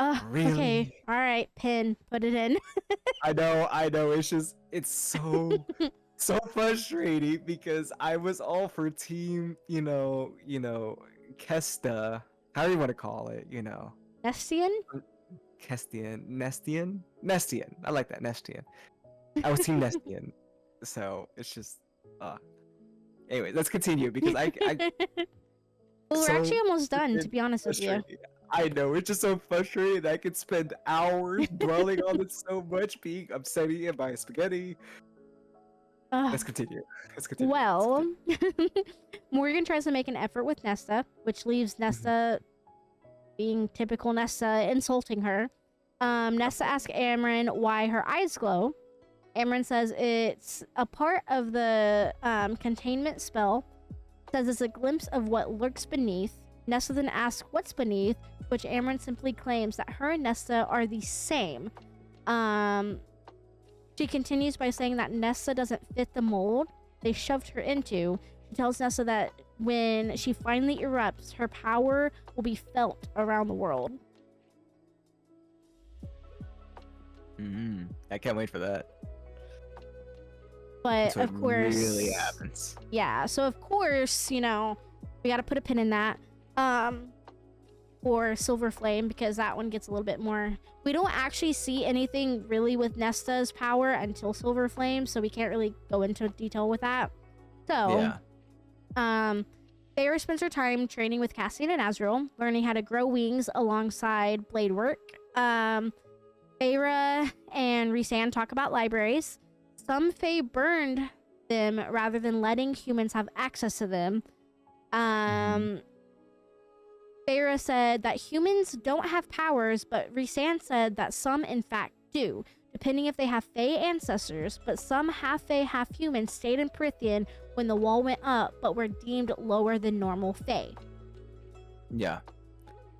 S2: Okay.
S1: Really?
S2: All right. Pin. Put it in.
S1: I know. It's just, it's so frustrating because I was all for team, Kesta. How do you want to call it?
S2: Nestian.
S1: Nestian. I like that, Nestian. I was team Nestian. So it's just, uh. Anyway, let's continue because I
S2: Well, we're actually
S1: so
S2: almost done, to
S1: freaking
S2: be honest with you.
S1: frustrating. I know it's just so frustrating. I could spend hours dwelling on it so much, being upsetting at my spaghetti. Let's continue. Let's continue.
S2: Well, Morgan tries to make an effort with Nesta, which leaves Nesta being typical Nesta, insulting her. Nesta asks Amryn why her eyes glow. Amryn says it's a part of the containment spell. Says it's a glimpse of what lurks beneath. Nesta then asks what's beneath, which Amryn simply claims that her and Nesta are the same. She continues by saying that Nesta doesn't fit the mold they shoved her into. She tells Nesta that when she finally erupts, her power will be felt around the world.
S1: I can't wait for that.
S2: But
S1: So
S2: of course,
S1: it really happens.
S2: yeah. So of course, we got to put a pin in that. For Silver Flame, because that one gets a little bit more. We don't actually see anything really with Nesta's power until Silver Flame, so we can't really go into detail with that. So,
S1: Yeah.
S2: Feyre spends her time training with Cassian and Azrael, learning how to grow wings alongside blade work. Feyre and Rhysand talk about libraries. Some Fae burned them rather than letting humans have access to them. Feyre said that humans don't have powers, but Rhysand said that some in fact do, depending if they have Fae ancestors, but some half-Fae, half-human stayed in Prythian when the wall went up, but were deemed lower than normal Fae.
S1: Yeah.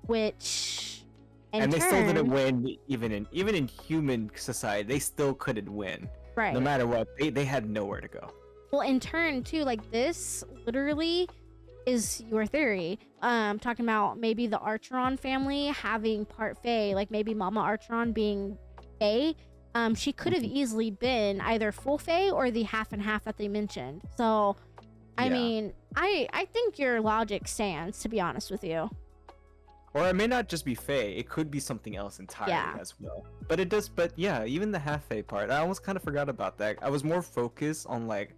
S2: Which,
S1: And they still didn't win, even in human society, they still couldn't win.
S2: Right.
S1: No matter what, they had nowhere to go.
S2: Well, in turn, too, like this literally is your theory. Talking about maybe the Archeron family having part Fae, like maybe Mama Archeron being Fae. She could have easily been either full Fae or the half and half that they mentioned. So, I mean, I think your logic stands, to be honest with you.
S1: Or it may not just be Fae, it could be something else entirely as well. But it does, but yeah, even the half Fae part, I almost kind of forgot about that. I was more focused on like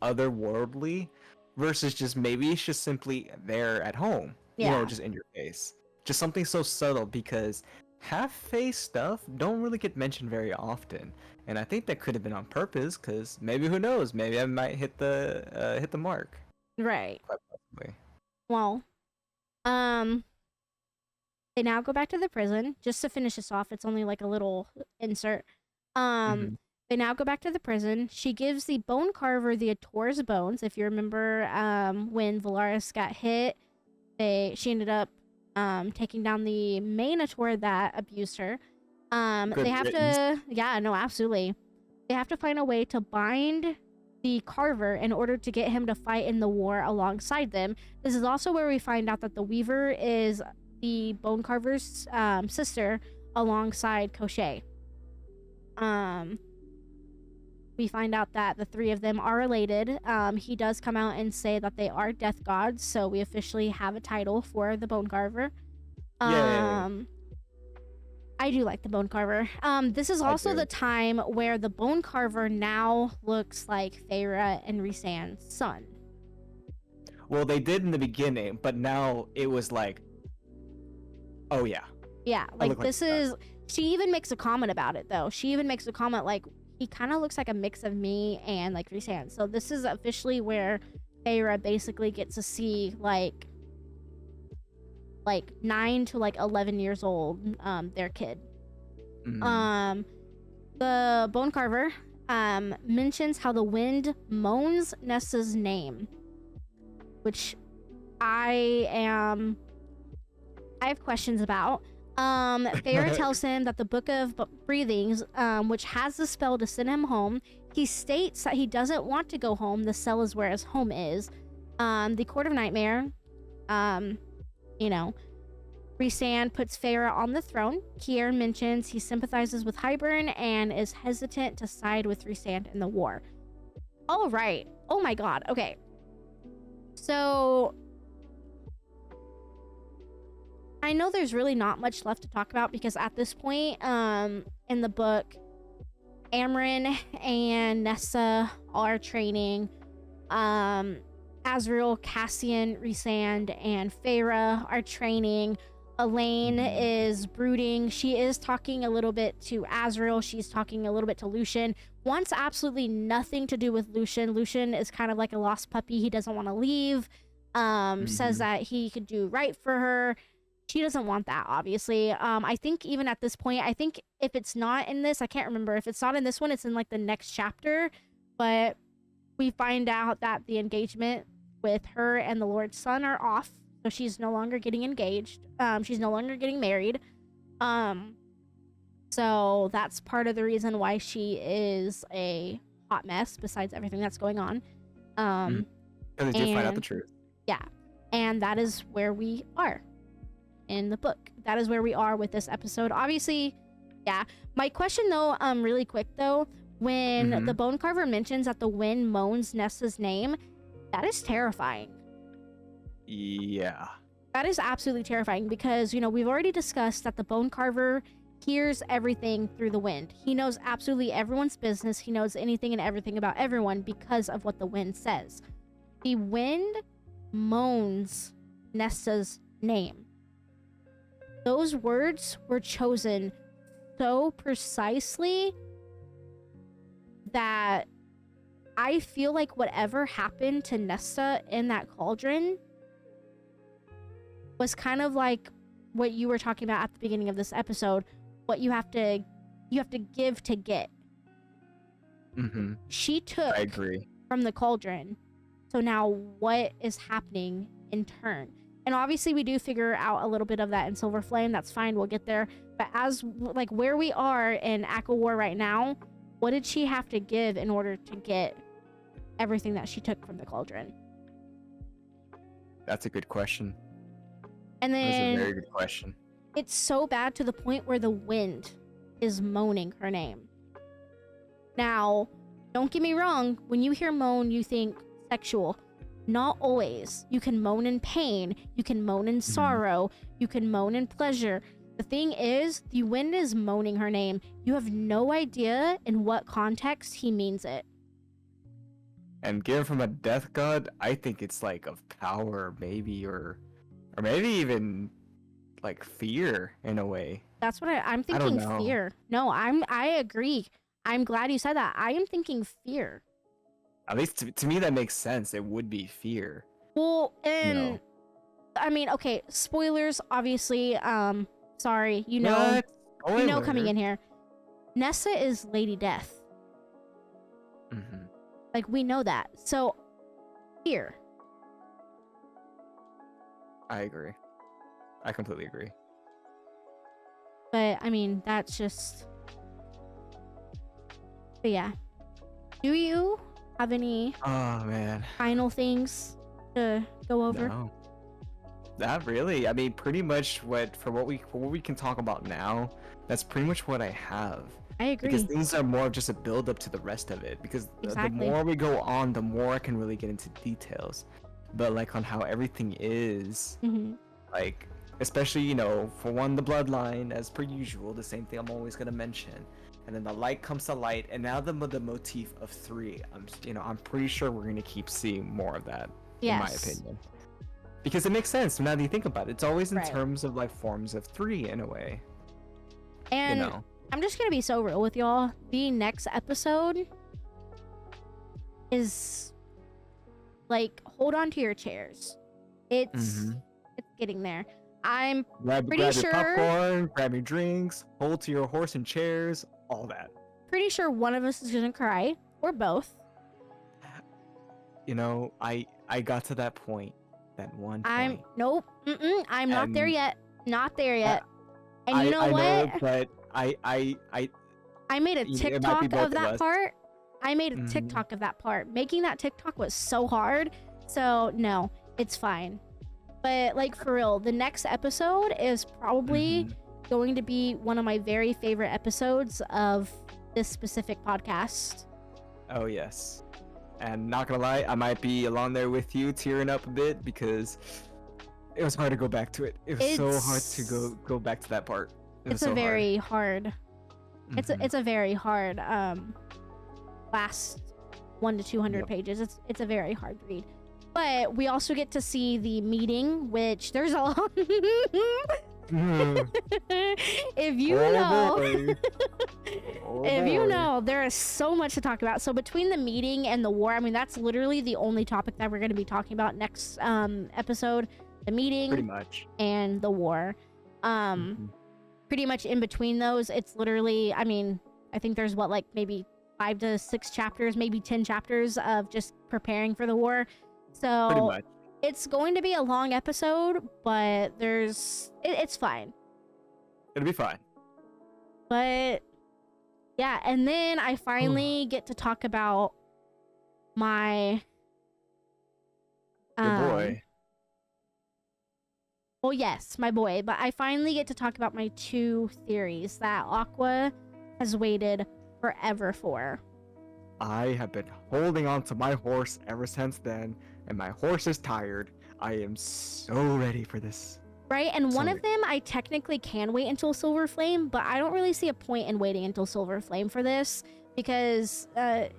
S1: otherworldly versus just maybe it's just simply there at home, just in your face. Just something so subtle because half-face stuff don't really get mentioned very often, and I think that could have been on purpose because maybe who knows, maybe I might hit the mark.
S2: Right.
S1: Quite possibly.
S2: Well, they now go back to the prison. Just to finish this off, it's only like a little insert. They now go back to the prison. She gives the bone carver the Ator's bones. If you remember, when Valaris got hit, she ended up taking down the main Ator that abused her. They have to, absolutely. They have to find a way to bind the carver in order to get him to fight in the war alongside them. This is also where we find out that the Weaver is the bone carver's sister alongside Cochet. We find out that the three of them are related. He does come out and say that they are death gods, so we officially have a title for the bone carver. I do like the bone carver. This is also the time where the bone carver now looks like Feyre and Rhysand's son.
S1: Well, they did in the beginning, but now it was like, oh yeah.
S2: Yeah, like this is... She even makes a comment about it, though. She even makes a comment like, he kind of looks like a mix of me and like Rhysand. So this is officially where Feyre basically gets to see like 9 to 11 years old, their kid. The bone carver mentions how the wind moans Nessa's name, which I have questions about. Feyre tells him that the Book of Breathings, which has the spell to send him home, he states that he doesn't want to go home. The cell is where his home is. The Court of Nightmare, you know, Rhysand puts Feyre on the throne. Kier mentions he sympathizes with Hybern and is hesitant to side with Rhysand in the war. All right. Oh my god. Okay. So I know there's really not much left to talk about because at this point, in the book, Amren and Nessa are training. Azriel, Cassian, Rhysand, and Feyre are training. Elaine is brooding. She is talking a little bit to Azriel. She's talking a little bit to Lucian. Wants absolutely nothing to do with Lucian. Lucian is kind of like a lost puppy. He doesn't want to leave. Says that he could do right for her. She doesn't want that, obviously. I think even at this point, I think if it's not in this, I can't remember. If it's not in this one, it's in like the next chapter. But we find out that the engagement with her and the Lord's son are off. So she's no longer getting engaged. She's no longer getting married. So that's part of the reason why she is a hot mess, besides everything that's going on.
S1: And they did find out the truth.
S2: Yeah. And that is where we are in the book. That is where we are with this episode. Obviously, yeah. My question though, really quick though, when the bone carver mentions that the wind moans Nessa's name, that is terrifying.
S1: Yeah.
S2: That is absolutely terrifying because, you know, we've already discussed that the bone carver hears everything through the wind. He knows absolutely everyone's business. He knows anything and everything about everyone because of what the wind says. The wind moans Nessa's name. Those words were chosen so precisely that I feel like whatever happened to Nessa in that cauldron was kind of like what you were talking about at the beginning of this episode. What you have to give to get. She took
S1: I agree.
S2: from the cauldron. So now what is happening in turn? And obviously we do figure out a little bit of that in Silver Flame. That's fine. We'll get there. But as like where we are in Aqua War right now, what did she have to give in order to get everything that she took from the cauldron?
S1: That's a good question.
S2: And then
S1: That's a very good question.
S2: It's so bad to the point where the wind is moaning her name. Now, don't get me wrong. When you hear moan, you think sexual. Not always. You can moan in pain. You can moan in sorrow. You can moan in pleasure. The thing is, the wind is moaning her name. You have no idea in what context he means it.
S1: And given from a death god, I think it's like of power, maybe, or maybe even like fear in a way.
S2: That's what I'm thinking. Fear. No, I agree. I'm glad you said that. I am thinking fear.
S1: At least to me, that makes sense. It would be fear.
S2: Well, and I mean, okay, spoilers, obviously. Sorry, you know coming in here. Nessa is Lady Death. Like, we know that. So, fear.
S1: I agree. I completely agree.
S2: But, I mean, that's just... But yeah. Do you have any final things to go over?
S1: No. Not really. I mean, pretty much for what we can talk about now, that's pretty much what I have.
S2: I agree.
S1: Because things are more of just a build up to the rest of it. Because the more we go on, the more I can really get into details. But like on how everything is, like, especially, you know, for one, the bloodline, as per usual, the same thing I'm always gonna mention. And then the light comes to light, and now the motif of 3. I'm pretty sure we're gonna keep seeing more of that. Yes. In my opinion. Because it makes sense now that you think about it. It's always in terms of like forms of 3 in a way.
S2: And you know. I'm just gonna be so real with y'all. The next episode is like, hold on to your chairs. It's getting there. I'm pretty
S1: grab
S2: sure.
S1: Your popcorn, grab your drinks, hold to your horse and chairs, all that.
S2: pretty sure one of us is gonna cry, or both.
S1: You know, I got to that point, that one
S2: I'm
S1: point.
S2: nope. I'm not there
S1: And
S2: yet. Not there yet. And you know
S1: I know,
S2: what?
S1: but
S2: I made a
S1: it might be
S2: TikTok
S1: both
S2: of
S1: of
S2: that
S1: us.
S2: part. I made a
S1: Mhm.
S2: TikTok of that part. Making that TikTok was so hard. So no, it's fine. But like for real, the next episode is probably
S1: Mhm.
S2: going to be one of my very favorite episodes of this specific podcast.
S1: Oh yes. And not gonna lie, I might be along there with you, tearing up a bit because it was hard to go back to it. It was so hard to
S2: It's
S1: go back to that part. It was
S2: it's a
S1: so hard.
S2: very hard.
S1: Mhm.
S2: It's a very hard last 1 to 200
S1: Yep.
S2: pages. It's a very hard read. But we also get to see the meeting, which there's a lot.
S1: Mhm.
S2: If you
S1: Oh
S2: know,
S1: boy. Oh
S2: if you
S1: boy.
S2: know, there is so much to talk about. So between the meeting and the war, I mean, that's literally the only topic that we're going to be talking about next episode: the
S1: Pretty
S2: meeting
S1: much.
S2: and the war.
S1: Mhm.
S2: Pretty much in between those, it's literally, I mean, I think there's what, like maybe 5 to 6 chapters, maybe 10 chapters of just preparing for the war.
S1: Pretty
S2: So
S1: much.
S2: it's going to be a long episode, but it's fine.
S1: It'll be fine.
S2: But yeah, and then I finally get to talk about my
S1: Your boy.
S2: well, yes, my boy, but I finally get to talk about my 2 theories that Aqua has waited forever for.
S1: I have been holding on to my horse ever since then, and my horse is tired. I am so ready for this.
S2: Right? And one
S1: So
S2: of them, I technically can wait until Silver Flame, but I don't really see a point in waiting until Silver Flame for this because, I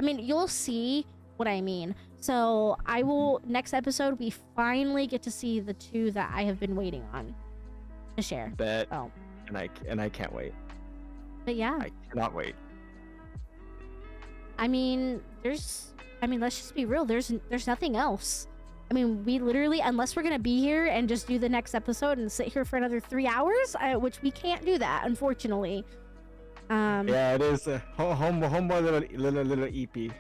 S2: mean, you'll see what I mean. So I will, next episode, we finally get to see the 2 that I have been waiting on to share.
S1: bet,
S2: Oh,
S1: and I can't wait.
S2: but yeah,
S1: I cannot wait.
S2: I mean, let's just be real. There's nothing else. I mean, we literally, unless we're gonna be here and just do the next episode and sit here for another 3 hours, which we can't do that, unfortunately.
S1: Yeah, it is a homeboy little EP.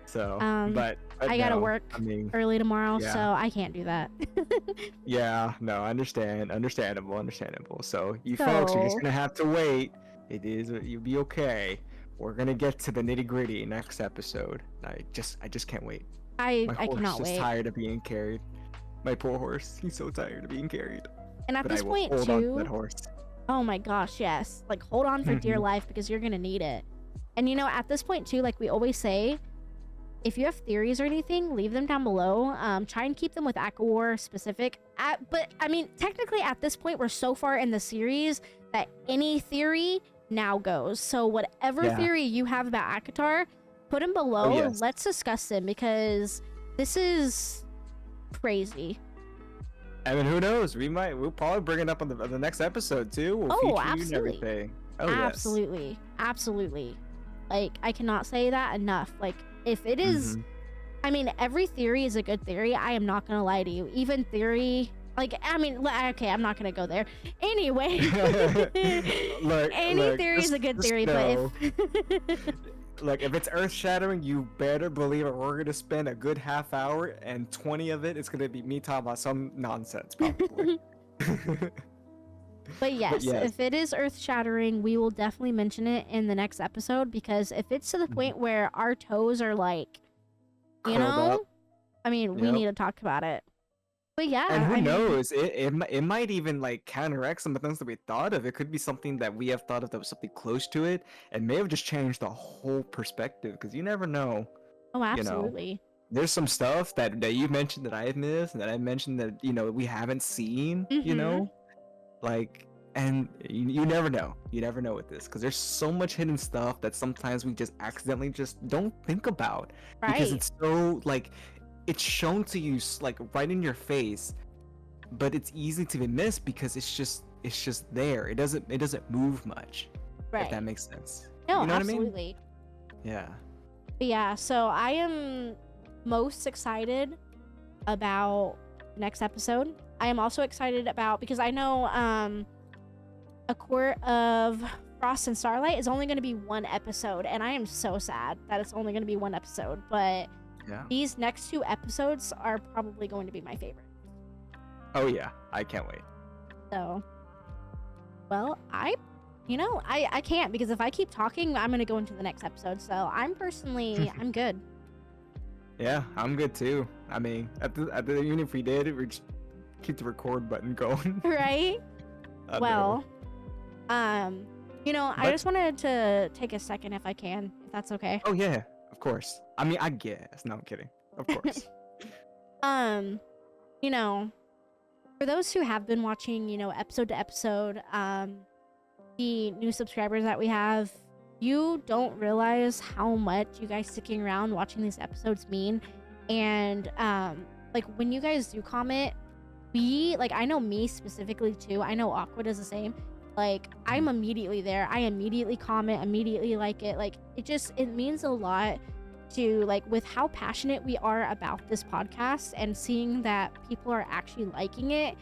S1: So, but
S2: I gotta
S1: no,
S2: work
S1: I mean,
S2: early tomorrow,
S1: yeah.
S2: so I can't do that.
S1: yeah, no, understandable. So you folks are just
S2: So-
S1: gonna have to wait. You'll be okay. We're gonna get to the nitty gritty next episode. I just can't wait.
S2: I
S1: My horse
S2: cannot
S1: is
S2: wait.
S1: tired of being carried. My poor horse. He's so tired of being carried.
S2: And at
S1: But
S2: this
S1: I will
S2: point,
S1: hold on to
S2: too,
S1: that horse.
S2: oh my gosh, yes. Like, hold on for dear
S1: Mhm.
S2: life because you're gonna need it. And you know, at this point, too, like we always say, if you have theories or anything, leave them down below. Try and keep them with Aqua War specific. But I mean, technically, at this point, we're so far in the series that any theory now goes. So whatever
S1: Yeah.
S2: theory you have about Akatar, put them below.
S1: yes.
S2: Let's discuss them because this is crazy.
S1: I mean, who knows? We'll probably bring it up on the next episode too. We'll
S2: Oh,
S1: feature you and
S2: absolutely.
S1: everything. Oh yes.
S2: Absolutely. Like, I cannot say that enough. Like, if it is,
S1: Mhm.
S2: I mean, every theory is a good theory. I am not gonna lie to you. Even theory, like, I mean, okay, I'm not gonna go there. Anyway, any theory is a good theory, but if
S1: Look, if it's earth shattering, you better believe it. We're gonna spend a good half hour, and 20 of it is gonna be me talking about some nonsense, probably.
S2: But yes,
S1: yes.
S2: if it is earth shattering, we will definitely mention it in the next episode because if it's to the point where our toes are like, you
S1: Curled
S2: know,
S1: up.
S2: I mean, we
S1: Yep.
S2: need to talk about it. But yeah,
S1: And who
S2: I mean,
S1: knows? It might even like counteract some of the things that we thought of. It could be something that we have thought of that was something close to it, and may have just changed the whole perspective. Because you never know.
S2: oh,
S1: you know,
S2: absolutely.
S1: There's some stuff that you mentioned that I've missed, and that I mentioned that we haven't seen. You
S2: Mhm.
S1: know, like, and you never know. You never know with this because there's so much hidden stuff that sometimes we just accidentally just don't think about because
S2: Right.
S1: it's so like it's shown to you like right in your face, but it's easy to be missed because it's just there. It doesn't move much.
S2: Right.
S1: If that makes sense.
S2: No,
S1: You know what I mean?
S2: absolutely.
S1: Yeah.
S2: But yeah, so I am most excited about the next episode. I am also excited about because I know A Court of Frost and Starlight is only going to be one episode, and I am so sad that it's only going to be one episode. But
S1: Yeah.
S2: these next 2 episodes are probably going to be my favorite.
S1: Oh yeah, I can't wait.
S2: So, well, I can't, because if I keep talking, I'm going to go into the next episode. So I'm I'm good.
S1: Yeah, I'm good too. I mean, even if we did, we just keep the record button going.
S2: Right?
S1: I know.
S2: Well, I
S1: But-
S2: just wanted to take a second, if I can, if that's okay.
S1: Oh yeah, of course. I mean, I guess. No, I'm kidding. Of course.
S2: For those who have been watching, episode to episode, the new subscribers that we have, you don't realize how much you guys sticking around watching these episodes mean. And like when you guys do comment, I know me specifically too, I know Aqua does the same. Like, I'm immediately there. I immediately comment, immediately like it. Like, it means a lot to, like, with how passionate we are about this podcast and seeing that people are actually liking it,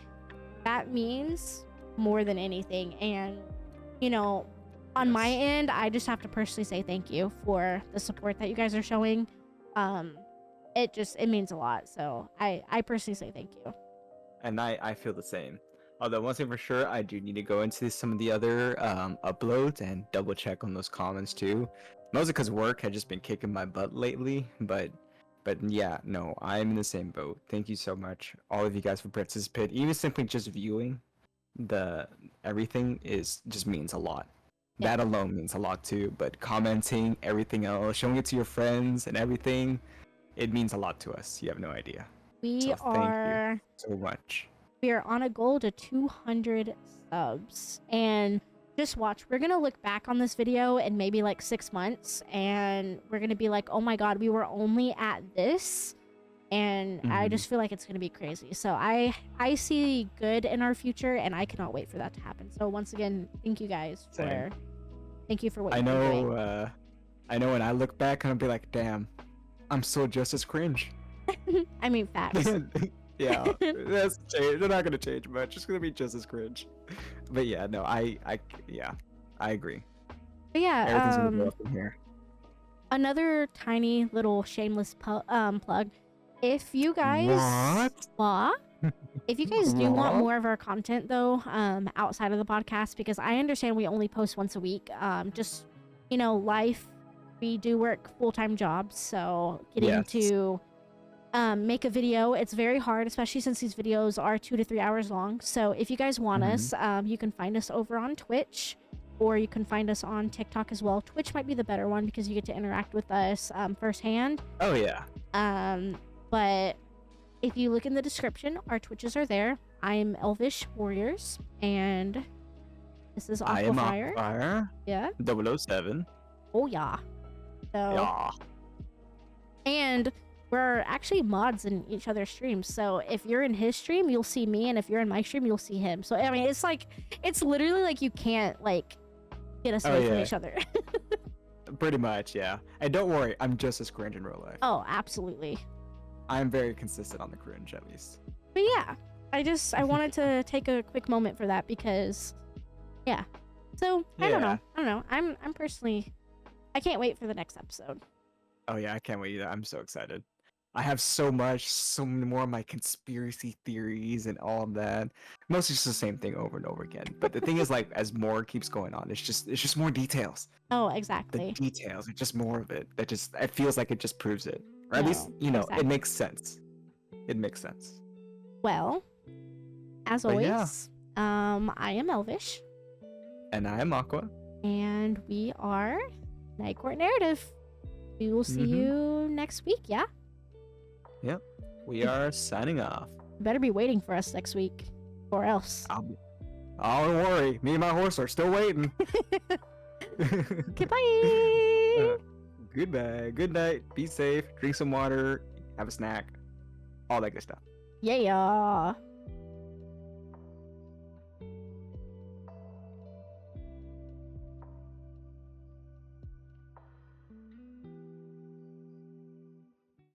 S2: that means more than anything. And, on my end, I just have to personally say thank you for the support that you guys are showing. It means a lot. So I personally say thank you.
S1: And I feel the same. Although one thing for sure, I do need to go into some of the other uploads and double check on those comments too. Mostly because work had just been kicking my butt lately. But yeah, no, I'm in the same boat. Thank you so much, all of you guys, for participating. Even simply just viewing everything just means a lot.
S2: Yeah.
S1: That alone means a lot too. But commenting, everything else, showing it to your friends and everything, it means a lot to us. You have no idea.
S2: We
S1: So thank you
S2: are
S1: so much.
S2: we are on a goal to 200 subs, and just watch, we're gonna look back on this video in maybe like 6 months, and we're gonna be like, oh my god, we were only at this. And I
S1: Mhm.
S2: just feel like it's gonna be crazy. So I see good in our future, and I cannot wait for that to happen. So once again, thank you guys
S1: Same.
S2: thank you for what
S1: I
S2: you've been doing.
S1: know, I know when I look back, I'm gonna be like, damn, I'm still just as cringe.
S2: I mean, facts.
S1: Yeah, that's change. They're not gonna change much. It's gonna be just as cringe. But yeah, no, I agree.
S2: But yeah,
S1: Everything's gonna go up from here.
S2: another tiny little shameless plug. If you guys
S1: What?
S2: if you guys do want
S1: What?
S2: more of our content though, outside of the podcast, because I understand we only post once a week, just life, we do work full-time jobs, so getting
S1: Yes.
S2: to make a video, it's very hard, especially since these videos are 2 to 3 hours long. So if you guys want us, you can find us over on Twitch, or you can find us on TikTok as well. Twitch might be the better one because you get to interact with us firsthand.
S1: Oh yeah.
S2: But if you look in the description, our Twitches are there. I'm Elvish Warriors, and this is
S1: I am
S2: Aquafire.
S1: Aquafire.
S2: Yeah.
S1: 007.
S2: Oh yeah. So
S1: Yeah.
S2: and we're actually mods in each other's streams. So if you're in his stream, you'll see me, and if you're in my stream, you'll see him. So I mean, it's literally like you can't like get us
S1: Oh,
S2: away from
S1: yeah.
S2: each other.
S1: Pretty much, yeah. And don't worry, I'm just as cringe in real life.
S2: Oh, absolutely.
S1: I'm very consistent on the cringe, at least.
S2: But yeah, I wanted to take a quick moment for that because, yeah. So I don't
S1: Yeah.
S2: know. I'm personally, I can't wait for the next episode.
S1: Oh yeah, I can't wait either. I'm so excited. I have so many more of my conspiracy theories and all of that. Mostly just the same thing over and over again. But the thing is, like, as more keeps going on, it's just more details.
S2: Oh,
S1: The
S2: exactly.
S1: details are just more of it. It feels like it just proves it. Or at
S2: No,
S1: least,
S2: exactly.
S1: it makes sense. It makes sense.
S2: Well, as
S1: But yeah.
S2: always, I am Elvish,
S1: And I am Aqua.
S2: and we are Night Court Narrative. We will see
S1: Mhm.
S2: you next week. Yeah.
S1: We are signing off.
S2: You better be waiting for us next week, or else.
S1: Oh, don't worry. Me and my horse are still waiting.
S2: Okay, bye.
S1: Goodbye. Good night. Be safe. Drink some water. Have a snack. All that good stuff.
S2: Yeah.